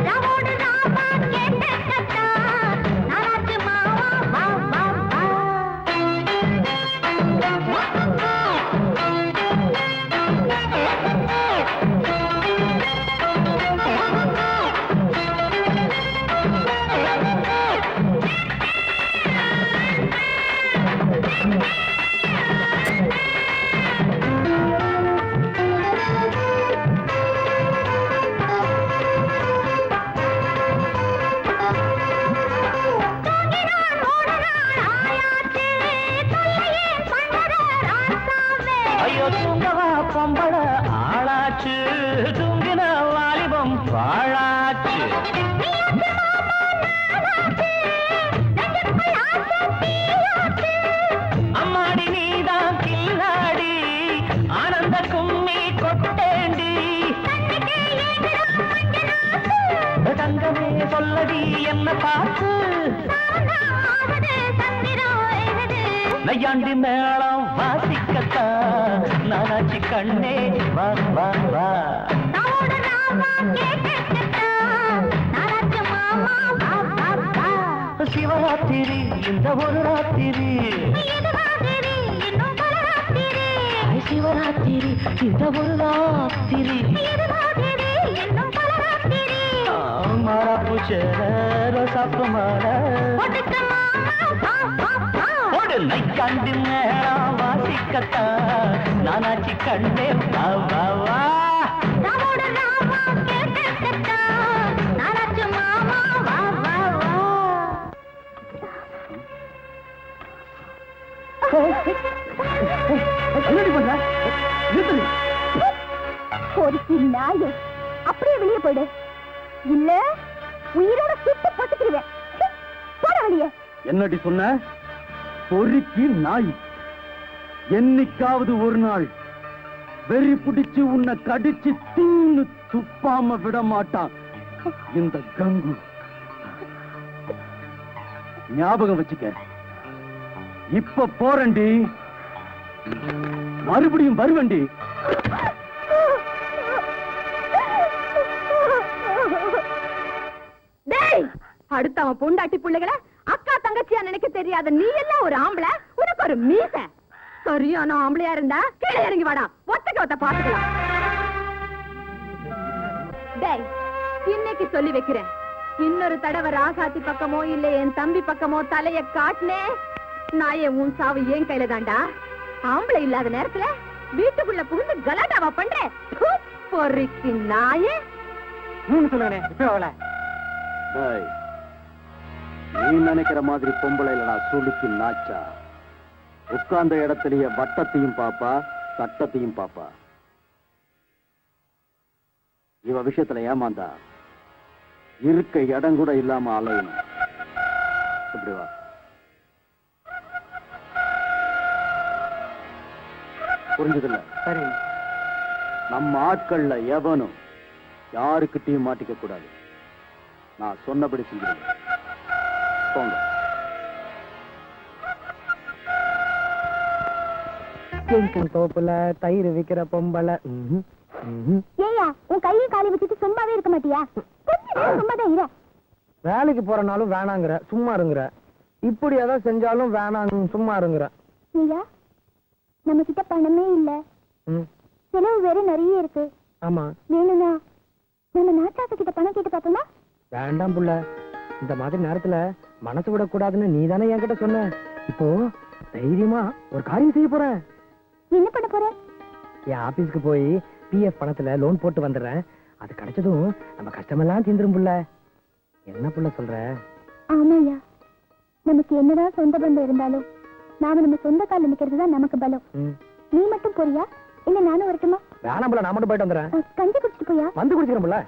F: ராவோடு ராவா கேட்டுக்கிட்டா நானாச்சு மாமா வா வா வா
I: ஐயோ தூங்கவா பொம்பள ஆளாச்சு தூங்கின வாலிபம் பாழாச்சு அம்மாடி நீதான் கில்லாடி ஆனந்த கும்மி கொட்டேண்டி தங்கமே சொல்லடி என்ன பார்த்து நையாண்டி மேளம் வாசிக்கத்தா நானாச்சி கண்ணே வா வா வா
F: ராவோடு ராவா கேட்டுக்கிட்டா நானாச்சு மாமா வா வா வா
I: சிவராத்திரி இந்த ஒரு ராத்திரி
F: இது மாதிரி இன்னும் பல ராத்திரி
I: சிவராத்திரி இந்த ஒரு ராத்திரி
F: இது மாதிரி இன்னும் பல ராத்திரி
I: மரப்பு சேர ரோசாப்பு மாற
F: ஒட்டுக்க மாமா வா வா வா
I: ஒரு நைக்காண்டி மேளம் வாசிக்கத்தா நானாச்சி கண்ணே வா வா வா
F: ராவோடு ராவா கேட்டுக்கிட்டா நானாச்சு மாமா வா வா வா
C: என்னடி பண்ற நிறுத்து.
F: பொறுக்கி நாயே அப்படியே வெளியே போயிடு இல்ல உயிரோட சுட்டு பட்டுக்கிடுவேன் போட வெளியே
C: என்னடி சொன்ன பொறுக்கி நாய் என்னைக்காவது ஒரு நாள் வெறி பிடிச்சு உன்னை கடிச்சு தீன்னு துப்பாம விட மாட்டான் இந்த கங்கு ஞாபகம் வச்சுக்க இப்ப போறண்டி மறுபடியும் வருவண்டி
A: டேய் அடுத்தவன் பொண்டாட்டி பிள்ளைகளை அக்கா தங்கச்சியா நினைக்க தெரியாத நீ எல்லாம் ஒரு ஆம்பளை உனக்கு ஒரு மீச சரியான ஆம்பளையா இருந்தா கீழே இறங்கி வாடா ஒத்தக்க ஒத்த பாத்துக்கலாம் டேய் இன்னைக்கு சொல்லி வைக்கிறேன் இன்னொரு தடவை ராசாத்தி பக்கமோ இல்ல என் தம்பி பக்கமோ தலைய காட்டினே நாயே உன் சாவு ஏன் கையில தாண்டா ஆம்பளை இல்லாத நேரத்துல வீட்டுக்குள்ள புகுந்து கலாட்டாவா பண்ற பொறுக்கி நாயே
C: சொல்லுங்கண்ணே இப்ப அவளை நீ நினைக்கிற மாதிரி பொம்பளை இல்லடா சுளுக்கி நாச்சா உட்கார்ந்த இடத்துலயே வட்டத்தையும் பாப்பா சட்டத்தையும் பாப்பா இவ விஷயத்துல ஏமாந்தா
H: இருக்க இடம் கூட இல்லாம அலையணும். இப்படி வா. புரிஞ்சதில்ல?
C: சரி.
H: நம்ம ஆட்கள்ல எவனும் யாருக்கிட்டையும் மாட்டிக்க கூடாது. நான் சொன்னபடி செஞ்சிருங்க. போங்க.
C: தோப்புல தயிர் விக்கிற பொம்பளை.
F: ஏயா உன் கையை காலி வச்சுட்டு சும்மாவே இருக்க மாட்டியா? கொஞ்ச நேரம் சும்மாதான் இரு.
C: வேலைக்கு போறனாலும் வேணாங்கிற, சும்மா இருங்குற. இப்படி ஏதாவது செஞ்சாலும் வேணாங்க, சும்மா இருங்குற.
F: ஐயா நம்ம கிட்ட பணமே இல்ல, செலவு வேற நிறைய இருக்கு.
C: ஆமா,
F: வேணும்னா நம்ம நாட்டாக்க கிட்ட பணம் கேட்டு பார்த்தோமா?
C: வேண்டாம் புள்ள. இந்த மாதிரி நேரத்துல மனசு விடக்கூடாதுன்னு நீ தானே என்கிட்ட சொன்ன. இப்போ தைரியமா ஒரு காரியம் செய்ய போறேன்.
F: என்ன பண்ண போற?
C: என் ஆபீஸ்க்கு போய் பிஎஃப் பணத்துல லோன் போட்டு வந்துடுறேன். அது கிடைச்சதும் நம்ம கஷ்டமெல்லாம் தீந்துரும் புள்ள. என்ன புள்ள சொல்ற?
F: ஆமாய்யா, நமக்கு என்னதான் சொந்த பந்தம் இருந்தாலும் நாம நம்ம சொந்த கால நிக்கிறது தான் நமக்கு பலம். நீ மட்டும் போறியா இல்ல நானும் வரட்டுமா?
C: வேணாம் புள்ள, நான் மட்டும் போயிட்டு வந்துடுறேன்.
F: கஞ்சி குடிச்சிட்டு போயா?
C: வந்து குடிச்சிக்கிறேன் புள்ள.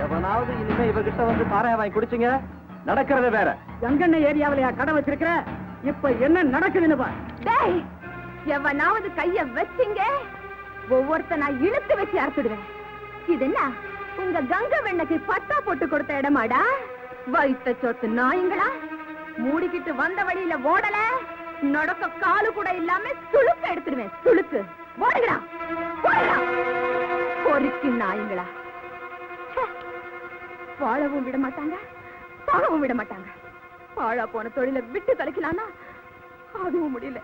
D: எவனாவது இனிமே இவகிட்ட வந்து சாராய வாங்கி குடிச்சுங்க, நடக்கிறது வேற.
G: எங்கண்ண ஏரியாவிலயா கடை வச்சிருக்கிற? இப்ப என்ன நடக்குதுன்னு பார்.
A: டேய், எவனாவது கைய வச்சிங்க ஒவ்வொருத்த நான் இழுத்து வச்சு அறுத்துடுவேன். இது என்ன உங்க கங்க வெண்ணக்கு பட்டா போட்டு கொடுத்த இடமாடா? வைத்த சொத்து நாய்ங்களா, மூடிக்கிட்டு வந்த வழியில ஓடல, நடக்க காலு கூட இல்லாம சுளுக்க எடுத்துடுவேன். சுளுக்கு ஓடுங்களா, ஓடுங்களா, பொறுக்கி நாய்ங்களா. வாழவும் விட மாட்டாங்க, சாகவும் விட மாட்டாங்க. பாழா போன தொழில விட்டு தொலைக்கலான்னா அதுவும் முடியல.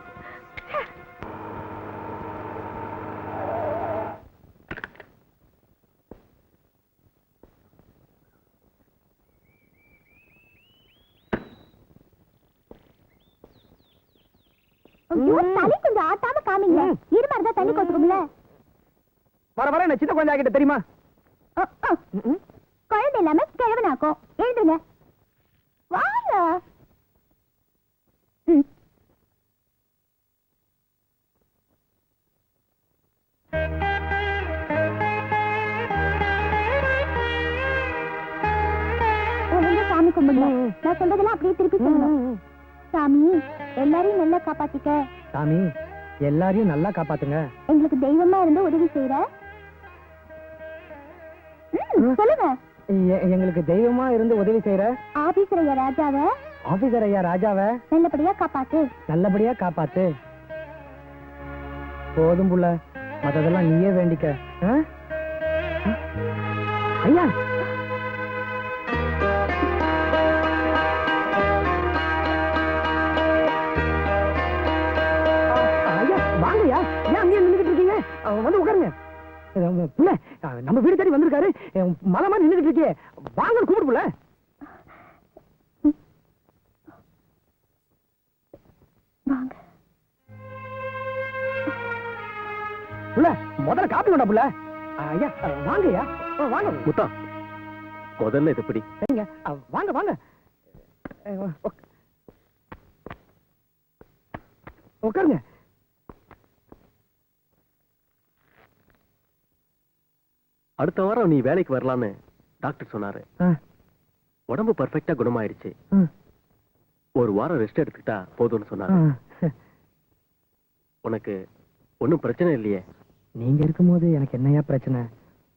F: தலை கொஞ்சம் ஆட்டாம காமிங்க. இருமா இருந்தா தண்ணி கொத்துக்கும்ல.
C: வர வர என்ன சின்ன குழந்தை ஆகிட்ட தெரியுமா?
F: குழந்தை இல்லாம கிழவனாக்கும். எழுதுங்க வாங்க. சாமி கும்பிடுங்க. நான் சொல்றதெல்லாம் அப்படியே திருப்பி சொல்லணும். சாமி எல்லாரையும் நல்லா காப்பாத்திக்க.
C: சாமி எல்லாரையும் நல்லா காப்பாத்துங்க.
F: எங்களுக்கு தெய்வமா இருந்து உதவி செய்யற. சொல்லுங்க.
C: எங்களுக்கு தெய்வமா இருந்து உதவி செய்யற
F: ஆபீசர் ஐயா ராஜாவை.
C: ஆபீசர் ஐயா ராஜாவை
F: நல்லபடியா காப்பாத்து.
C: நல்லபடியா காப்பாத்து. போதும் புள்ள, மத்ததெல்லாம் நீயே வேண்டிக்க. ஐயா வாங்கய்யா, ஏன் அங்கேயே நின்றுட்டு இருக்கீங்க? வந்து உட்காருங்க. புள்ள, நம்ம வீடு தேடி வந்திருக்காரு. மதமா நின்றுட்டு இருக்கே, வாங்க கூப்பிடு புள்ள.
F: வாங்க
C: புள்ள, முதல்ல காப்பி கொண்டா புள்ள. ஐயா வாங்கய்யா, வாங்க.
D: முத்தா, முதல்ல இது எப்படி?
C: சரிங்க, வாங்க வாங்க. உட்காருங்க.
D: அடுத்த வாரம் நீ வேலைக்கு வரலான்னு டாக்டர் சொன்னாரு. உடம்பு பர்ஃபெக்டா குணமாயிடுச்சு. ஒரு வாரம் ரெஸ்ட் எடுத்துக்கிட்டா போதும்னு சொன்னாரு. உனக்கு ஒன்னும் பிரச்சனை இல்லையே?
C: நீங்க இருக்கும்போது எனக்கு என்னையா பிரச்சனை?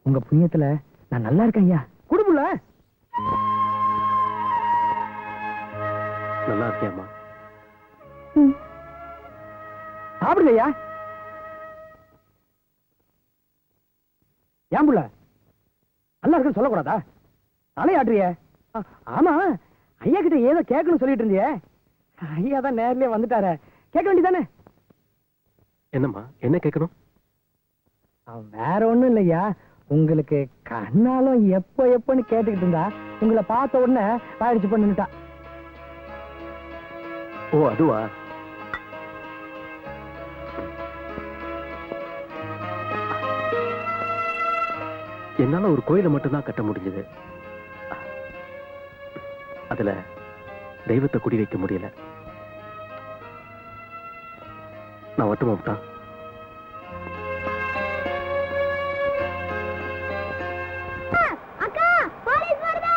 C: உங்க புண்ணியத்துல நான் நல்லா இருக்கேன் ஐயா. குடும்பல
D: நல்லா இருக்கியாமா?
C: சாப்பிடுங்க ஐயா. ஏன் புள்ள நல்லா இருக்குன்னு சொல்லக்கூடாதா? தலையாடுறிய? ஆமா, ஐயா கிட்ட ஏதோ கேட்கணும்னு சொல்லிட்டு இருந்தியே. ஐயா தான் நேர்லயே வந்துட்டார, கேட்க வேண்டியதானே?
D: என்னம்மா, என்ன கேட்கணும்?
C: வேற ஒண்ணும் இல்லையா, உங்களுக்கு கண்ணாலும் எப்ப எப்பன்னு கேட்டுக்கிட்டு இருந்தா உங்களை பார்த்த உடனே வாயிடுச்சு பண்ணிட்டா.
D: ஓ அதுவா? என்னால ஒரு கோயிலை மட்டும்தான் கட்ட முடிஞ்சது. அதுல தெய்வத்தை குடி வைக்க முடியல. நான் மட்டும் முத்தா.
A: அக்கா போலீஸ் வருது.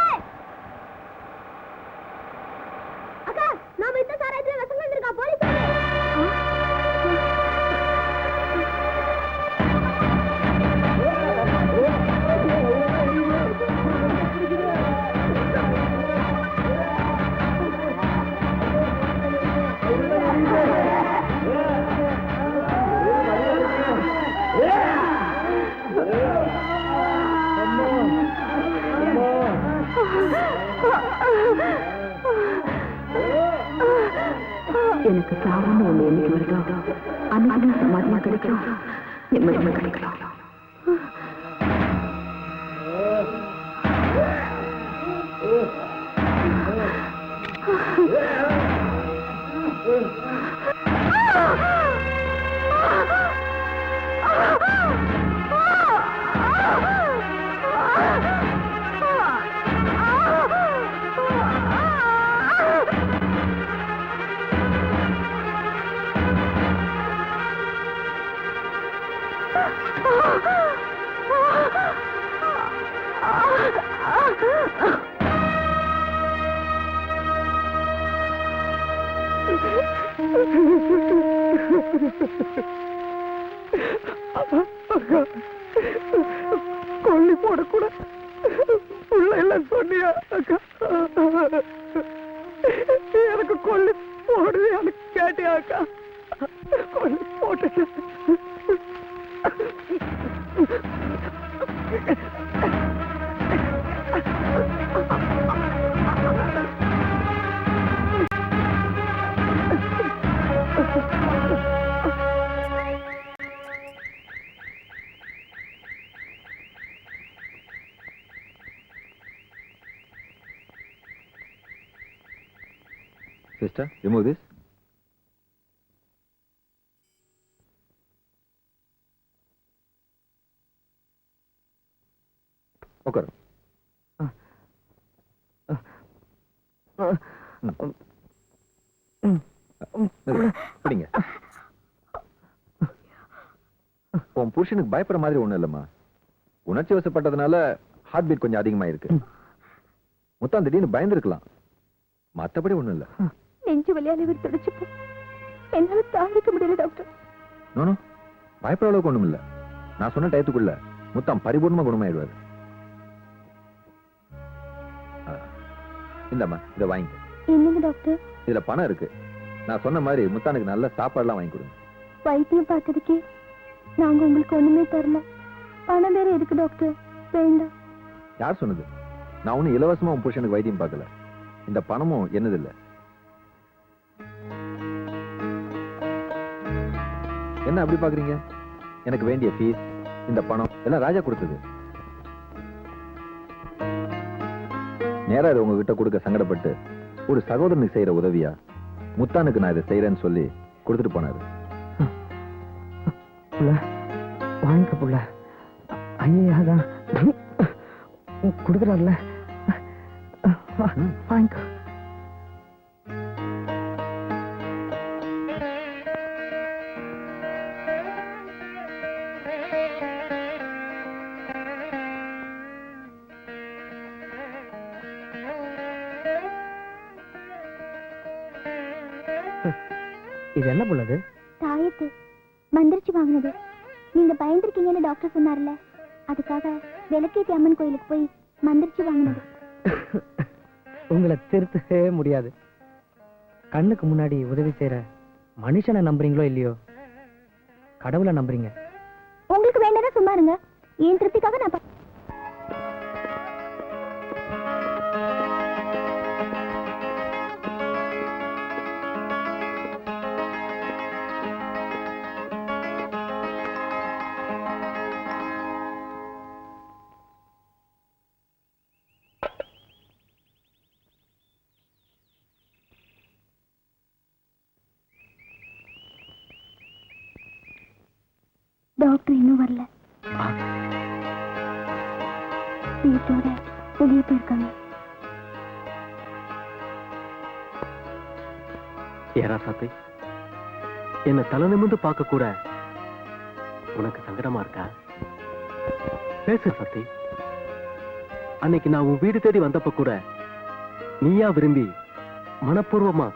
A: அக்கா நாம இந்த சாராயத்துல வசம் வந்திருக்கா. போலீஸ் வருது.
F: எனக்கு சாவுன்னு ஒண்ணு என்னைக்கு வருதோ அன்னைக்கு சமாதிமா கிடைக்கும், நிம்மதிமா கிடைக்கலாம்.
C: கொல்லி போடக்கூட உள்ள எல்லாம் சொன்னியா அக்கா? எனக்கு கொல்லி போடுவியான்னு கேட்டியா அக்கா? கொல்லி போட்டு
J: Sister, remove this. Okay. பிடிங்க. உன் புருஷனுக்கு பயப்படுற மாதிரி ஒண்ணும் இல்லம்மா. உணர்ச்சி வசப்பட்டதுனால ஹார்ட் பீட் கொஞ்சம் அதிகமா இருக்கு. மொத்தம் திடீர்னு பயந்துருக்கலாம், மத்தபடி ஒண்ணும் இல்ல.
F: நெஞ்சு வலியால இவர் துடிச்சுப்போ என்னால தாங்கிக்க முடியல டாக்டர்.
J: நோ பயப்படுற அளவுக்கு ஒண்ணும் இல்ல. நான் சொன்ன டயத்துக்குள்ள முத்தம் பரிபூர்ணமா குணமாயிடுவாரு. இந்தம்மா இதை வாங்கிக்க.
F: என்னங்க டாக்டர்?
J: இதுல பணம் இருக்கு. நான் சொன்ன மாதிரி முத்தானுக்கு நல்ல சாப்பாடுலாம் வாங்கி கொடுங்க.
F: வைத்தியம் பார்த்ததுக்கே நாங்க உங்களுக்கு ஒண்ணுமே தரல. பணம் வேற எதுக்கு டாக்டர்? வேண்டாம்.
J: யார் சொன்னது? நான் ஒன்னும் இலவசமா உன் புருஷனுக்கு வைத்தியம் பார்க்கல. இந்த பணமும் என்னது இல்ல. என்ன அப்படி பாக்குறீங்க? எனக்கு வேண்டிய ஃபீஸ், இந்த பணம் எல்லாம் ராஜா கொடுத்தது. நேரா இதை உங்ககிட்ட கொடுக்க சங்கடப்பட்டு ஒரு சகோதரனுக்கு செய்யற உதவியா முத்தானுக்கு நான் இதை செய்யறேன்னு சொல்லி கொடுத்துட்டு போனாரு.
C: வாங்கிக்க புள்ள. ஐயாதான் கொடுக்குறாருல, வாங்கிக்க. இது என்ன புள்ளது?
F: தாயத்து மந்திரிச்சு வாங்கினது. நீங்க பயந்துருக்கீங்கன்னு டாக்டர் சொன்னார்ல, அதுக்காக விளக்கேத்தி அம்மன் கோயிலுக்கு போய் மந்திரிச்சு வாங்கினது.
C: உங்களை திருத்தவே முடியாது. கண்ணுக்கு முன்னாடி உதவி செய்யற மனுஷனை நம்புறீங்களோ இல்லையோ, கடவுளை நம்புறீங்க.
F: உங்களுக்கு வேண்டதா சும்மா இருங்க. என் திருப்திக்காக நான் டாக்டர் இன்னும் வரல. இன்னைக்கோட வெளியே போயிருக்காங்க.
D: ஏரா சாத்தி, என்ன தலை நிமிர்ந்து பார்க்க கூட உனக்கு சங்கடமா இருக்கா? பேசு சத்தி. அன்னைக்கு நான் உன் வீடு தேடி வந்தப்ப கூட நீயா விரும்பி மனப்பூர்வமா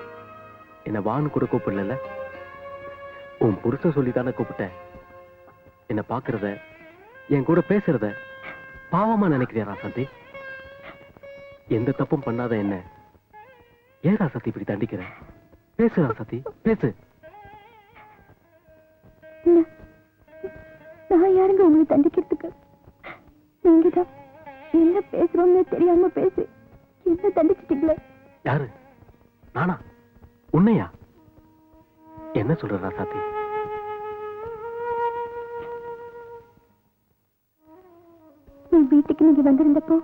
D: என்ன வான்னு கூட கூப்பிடல. உன் புருஷன் சொல்லித்தானே கூப்பிட்ட. என்ன பாக்குறத, என் கூட பேசுறத பாவமா நினைக்கிறியா ராசாத்தி? எந்த தப்பும் பண்ணாத என்ன ஏன் ராசாத்தி இப்படி தண்டிக்கிற? பேசு ராசாத்தி, பேசு.
F: நான் யாருங்க உங்களை தண்டிக்கிறதுக்கு? நீங்கதான் என்ன பேசுறோம்னு தெரியாம பேசி என்ன தண்டிச்சிட்டீங்களே.
D: யாரு? நானா? உன்னையா? என்ன சொல்ற ராசாத்தி?
F: நீ வீட்டுக்கு நீங்க வந்திருந்தப்போ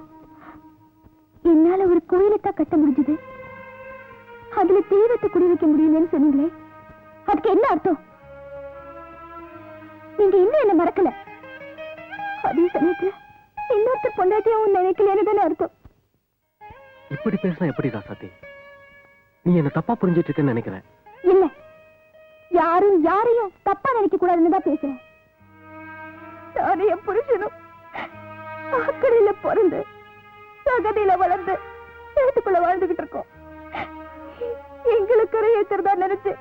F: என்னால ஒரு கோயிலைத்தான் கட்ட முடிஞ்சது, அதுல தீவிரத்தை குடி வைக்க முடியலன்னு சொன்னீங்களே, அதுக்கு என்ன அர்த்தம்? நீங்க இன்னும் என்ன மறக்கல, அதே சமயத்துல இன்னொருத்தர் பொண்டாட்டியாவும் நினைக்கலன்னு தானே அர்த்தம்.
D: இப்படி பேசினா எப்படி ராசாத்தி? நீ என்ன தப்பா புரிஞ்சிட்டு இருக்கேன்னு நினைக்கிறேன்.
F: இல்ல, யாரும் யாரையும் தப்பா நினைக்க கூடாதுன்னு தான் பேசுறேன். நானும் என் புருஷனும் ஆக்கடையில பிறந்து சகதியில வளர்ந்து சேத்துக்குள்ள வாழ்ந்துகிட்டு இருக்கோம். எங்களுக்கு ஏத்துறதா நினைச்சு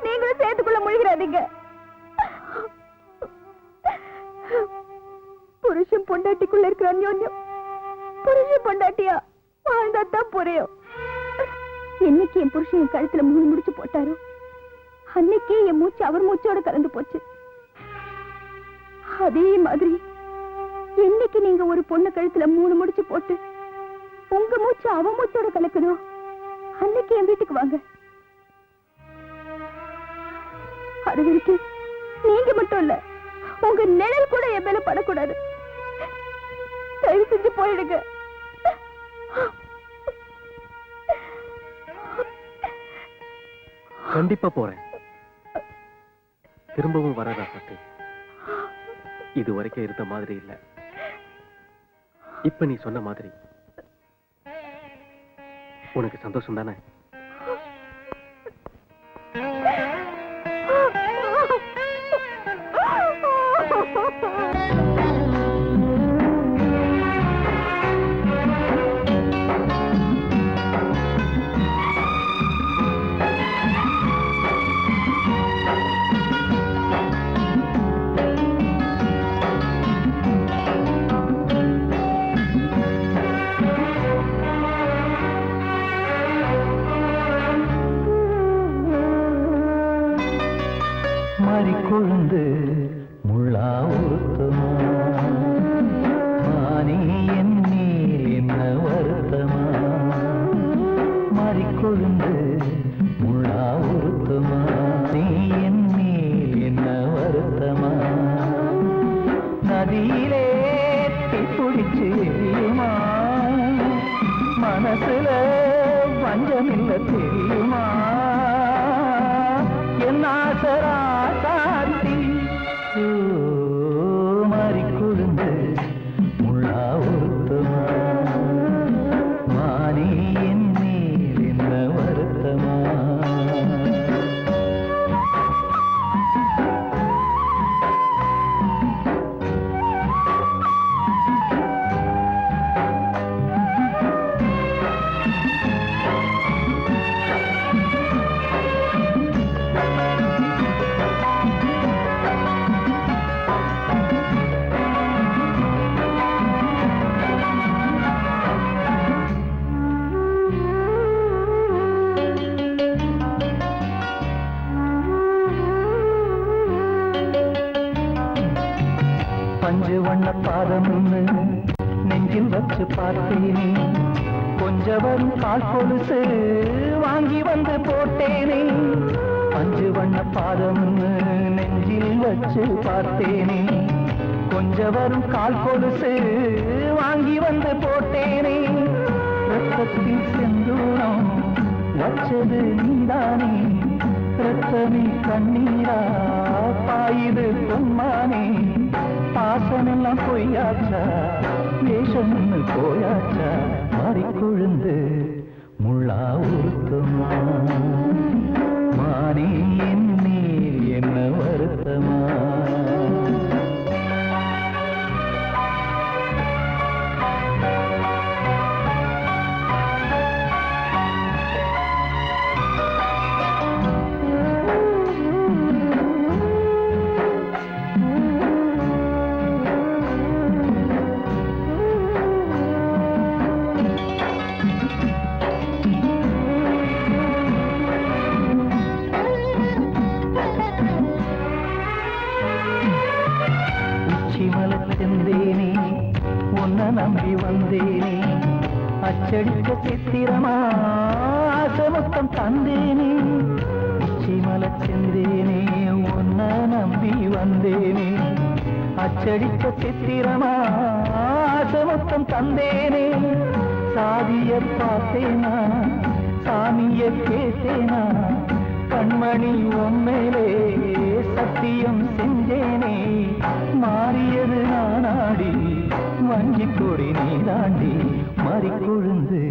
F: நீங்களும் சேத்துக்குள்ள முழுகிறாதீங்க. புருஷன் பொண்டாட்டிக்குள்ள இருக்கிற அந்யோன்யம் புருஷன் பொண்டாட்டியா வாழ்ந்தாத்தான் புரியும். என்னைக்கு என் புருஷன் என் கழுத்துல 3 முடிச்சு போட்டாரோ அன்னைக்கே என் மூச்சு அவர் மூச்சோட கலந்து போச்சு. அதே மாதிரி என்னைக்கு நீங்க ஒரு பொண்ணு கழுத்துல 3 முடிச்சு போட்டு உங்க மூச்சு அவ மூச்சோட கலக்குதோ அன்னைக்கு என் வீட்டுக்கு வாங்க. அது வரைக்கும் நீங்க மட்டும் இல்ல, உங்க நிழல் கூட என் மேல படக்கூடாது. தயவு செஞ்சு போயிடுங்க.
D: கண்டிப்பா போறேன். திரும்பவும் வர ராசாத்தி. இது வரைக்கும் இருந்த மாதிரி இல்ல. இப்ப நீ சொன்ன மாதிரி உனக்கு சந்தோஷம் தானே?
I: கொழுந்து முள்ளா உருத்தமா மானே என் மேல் என்ன வருத்தமா மாறிக்கொழுந்து முள்ளா உருத்தமா நீ என் மேல் என்ன வருத்தமா நதியிலே பிடிச்சு எரியுமா மனசுல வஞ்சமில்ல தெரியுமா என் ஆசரா சாந்தி மாறிக்கொழுந்து முள்ளா உருத்தமா மானே என் மேல் என்ன வருத்தமா பஞ்சு வண்ண பாதம் நெஞ்சில் வச்சு பார்த்தேனே கொஞ்சம் வரும் கால் கொலுசு வாங்கி வந்து போட்டேனே பஞ்சு வண்ண பாதம் நெஞ்சில் வச்சு பார்த்தேனே கொஞ்சம் வரும் கால் கொலுசு வாங்கி வந்து போட்டேனே ரத்தத்தில் செந்தூரம் வச்சது நீதானே ரத்தமே கண்ணீரா பாயுது பொன்மானே பாசமெல்லாம் பொய்யாச்சா வேஷம்னு போயாச்சா மாறிக்கொழுந்து முள்ளா உருத்தமா மானே என் மேல் என்ன வருத்தமா செந்தேனே உன்னை நம்பி வந்தேனே அச்சடிக்க சித்திரமா ஆசமொத்தம் தந்தேனே உச்சிமல செந்தேனே உன்னை நம்பி வந்தேனே அச்சடிக்க சித்திரமா ஆசமொத்தம் தந்தேனே சாதிய பார்த்தேனா சாமிய கேட்டேனா கண்மணி உம்மேலே சத்தியம் செஞ்சேனே மாறியது நானாடி வஞ்சி கொடி நீ தாண்டி மாறிக்கொழுந்து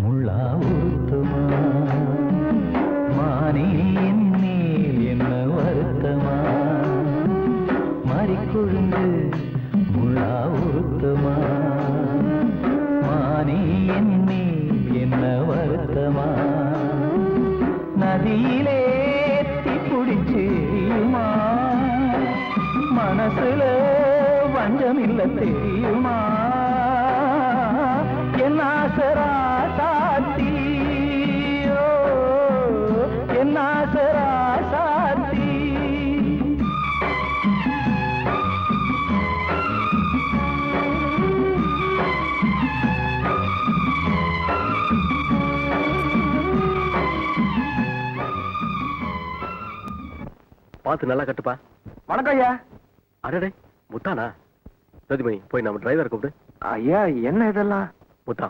I: முள்ளா உருத்தமா மானே என் மேல் என்ன வருத்தமா மாறிக்கொழுந்து முள்ளா உருத்தமா மானே என் மேல் என்ன வருத்தமா நதியிலே பிடிச்சியுமா மனசுல வஞ்சமில்ல தெரியுமா என் ஆசரா சாத்தியோ என் ஆசரா சாத்தி
D: பார்த்து நல்லா கட்டுப்பா.
C: வணக்கம் ஐயா.
D: அடடே முத்தானா? ரதிமணி போய் நம்ம டிரைவர் கூப்பிடு.
C: ஐயா என்ன இதெல்லாம்?
D: முத்தா,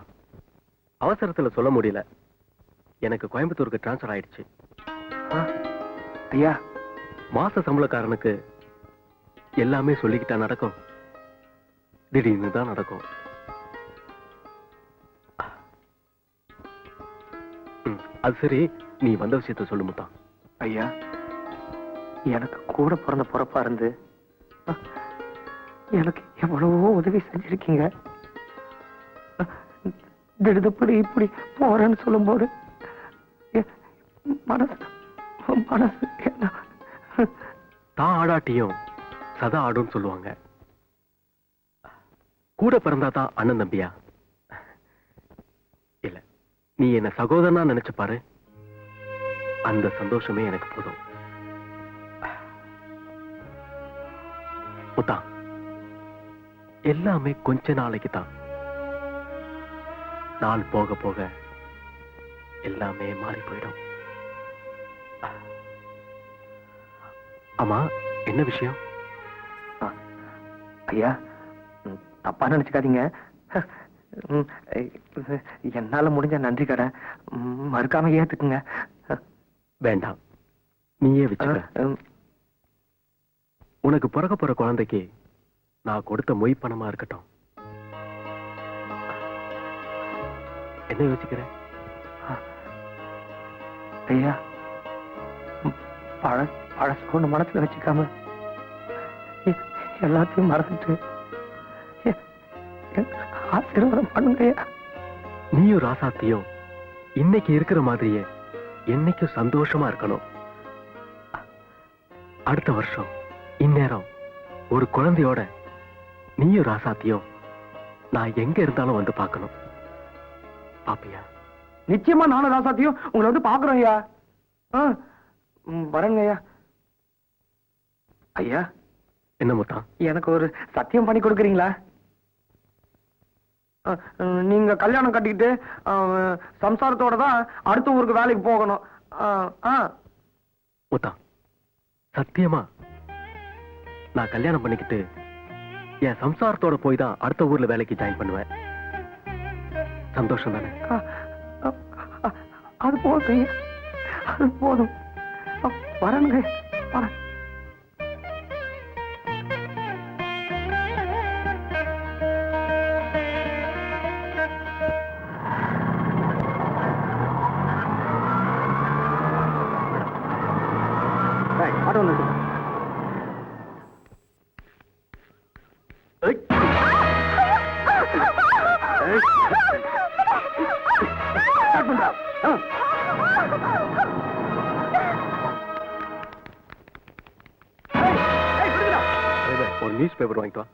D: அவசரத்துல சொல்ல முடியல, எனக்கு கோயம்புத்தூருக்கு டிரான்ஸ்பர் ஆயிடுச்சு.
C: ஐயா,
D: மாச சம்பளக்காரனுக்கு எல்லாமே சொல்லிக்கிட்டா நடக்கும்? திடீர்னு தான் நடக்கும். அது சரி, நீ வந்த விஷயத்த சொல்லு முத்தா.
C: ஐயா, எனக்கு கூட பிறந்த பொறப்பா இருந்து எனக்கு எவ்வளவோ உதவி செஞ்சிருக்கீங்க. திடுதுப்படி இப்படி போறேன்னு சொல்லும் போது மனசு
D: தான் ஆடாட்டியும் சதா ஆடும் சொல்லுவாங்க. கூட பிறந்தா தான் அண்ணன் தம்பியா? இல்ல, நீ என்ன சகோதரனா நினைச்சு பாரு, அந்த சந்தோஷமே எனக்கு போதும். முத்தா, எல்லாமே கொஞ்ச நாளைக்கு தான். நாள் போக போக எல்லாமே மாறி போயிடும். ஆமா, என்ன விஷயம்?
C: ஐயா, தப்பா நினைச்சுக்காதீங்க. என்னால முடிஞ்ச நன்றி கடை மறுக்காம ஏத்துக்குங்க.
D: வேண்டாம், நீயே வச்சுக்க. உனக்கு பிறக்க போற குழந்தைக்கு நான் கொடுத்த மொய் பணமா இருக்கட்டும். என்ன யோசிக்கிற?
C: ஐயா, பழசோன்னு மனசுல வச்சுக்காம எல்லாத்தையும் மறந்துட்டு ஆசீர்வாதம் பண்ணுங்க.
D: நீயும் ராசாத்தியும் இன்னைக்கு இருக்கிற மாதிரியே என்னைக்கும் சந்தோஷமா இருக்கணும். அடுத்த வருஷம் இந்நேரம் ஒரு குழந்தையோட நீயும் ராசாத்தியும் நான் எங்க இருந்தாலும் வந்து பார்க்கணும். பாப்பியா?
C: நிச்சயமா நானும் ராசாத்தியும் உங்களை வந்து பாக்குறோம் ஐயா. வரேங்க ஐயா. ஐயா,
D: என்ன முத்தா?
C: எனக்கு ஒரு சத்தியம் பண்ணி கொடுக்குறீங்களா? நீங்க கல்யாணம் கட்டிக்கிட்டு சம்சாரத்தோட தான் அடுத்த ஊருக்கு வேலைக்கு போகணும்.
D: முத்தா, சத்தியமா நான் கல்யாணம் பண்ணிக்கிட்டு என் சம்சாரத்தோட போய் தான் அடுத்த ஊர்ல வேலைக்கு ஜாயின் பண்ணுவேன். சந்தோஷம் தானே?
C: அது போதும், அது போதும். வரணுங்க, வரேன். ஆட்டோ வந்து
D: ஒரு நியூஸ் பேப்பர் வாங்கிட்டு வா.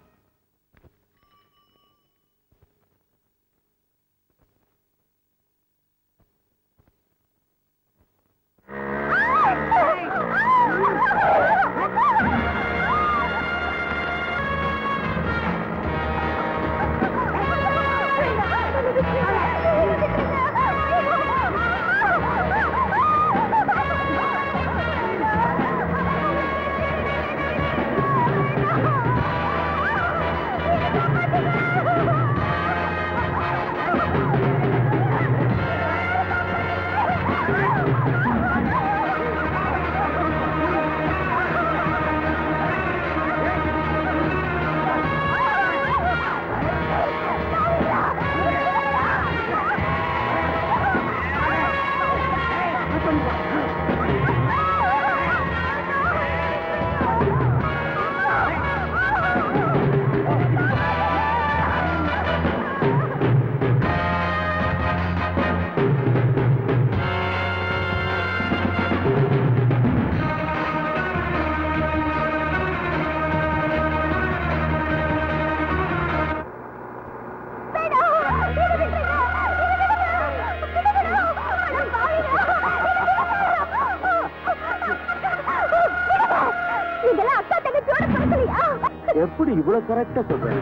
E: எப்படி இவ்வளவு கரெக்டா சொல்றேன்?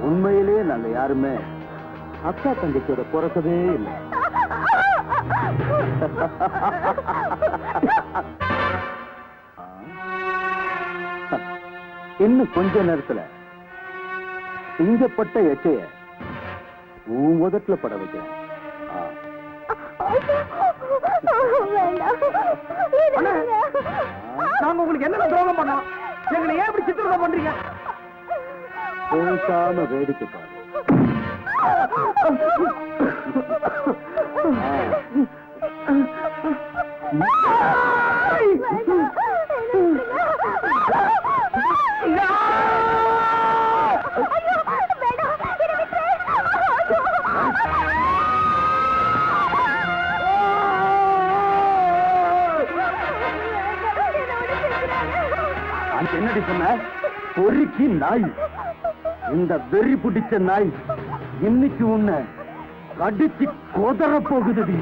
E: உண்மையிலேயே நாங்க யாருமே அக்கா தங்கச்சியோட பிறக்கவே இல்லை. இன்னும் கொஞ்ச நேரத்துல சிங்கப்பட்ட எச்சைய உன் முதட்டுல பட வைக்கிறேன்.
C: நாங்க உங்களுக்கு என்ன துரோகம் பண்ணோம்? எங்களை ஏன் இப்படி சித்திரவதை பண்றீங்க?
E: பேசாம வேடிக்கை பாரு. என்னடி சொன்ன? பொறுக்கி நாய். இந்த வெறி பிடிச்ச நாய் இன்னைக்கு உன்னை கடிச்சு கொதற போகுது.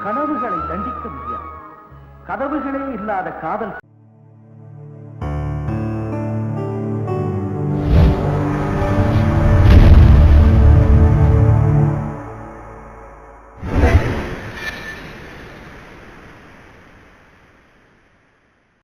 B: கனவுகளை தண்டிக்க முடியாது. கதவுகளே இல்லாத காதல்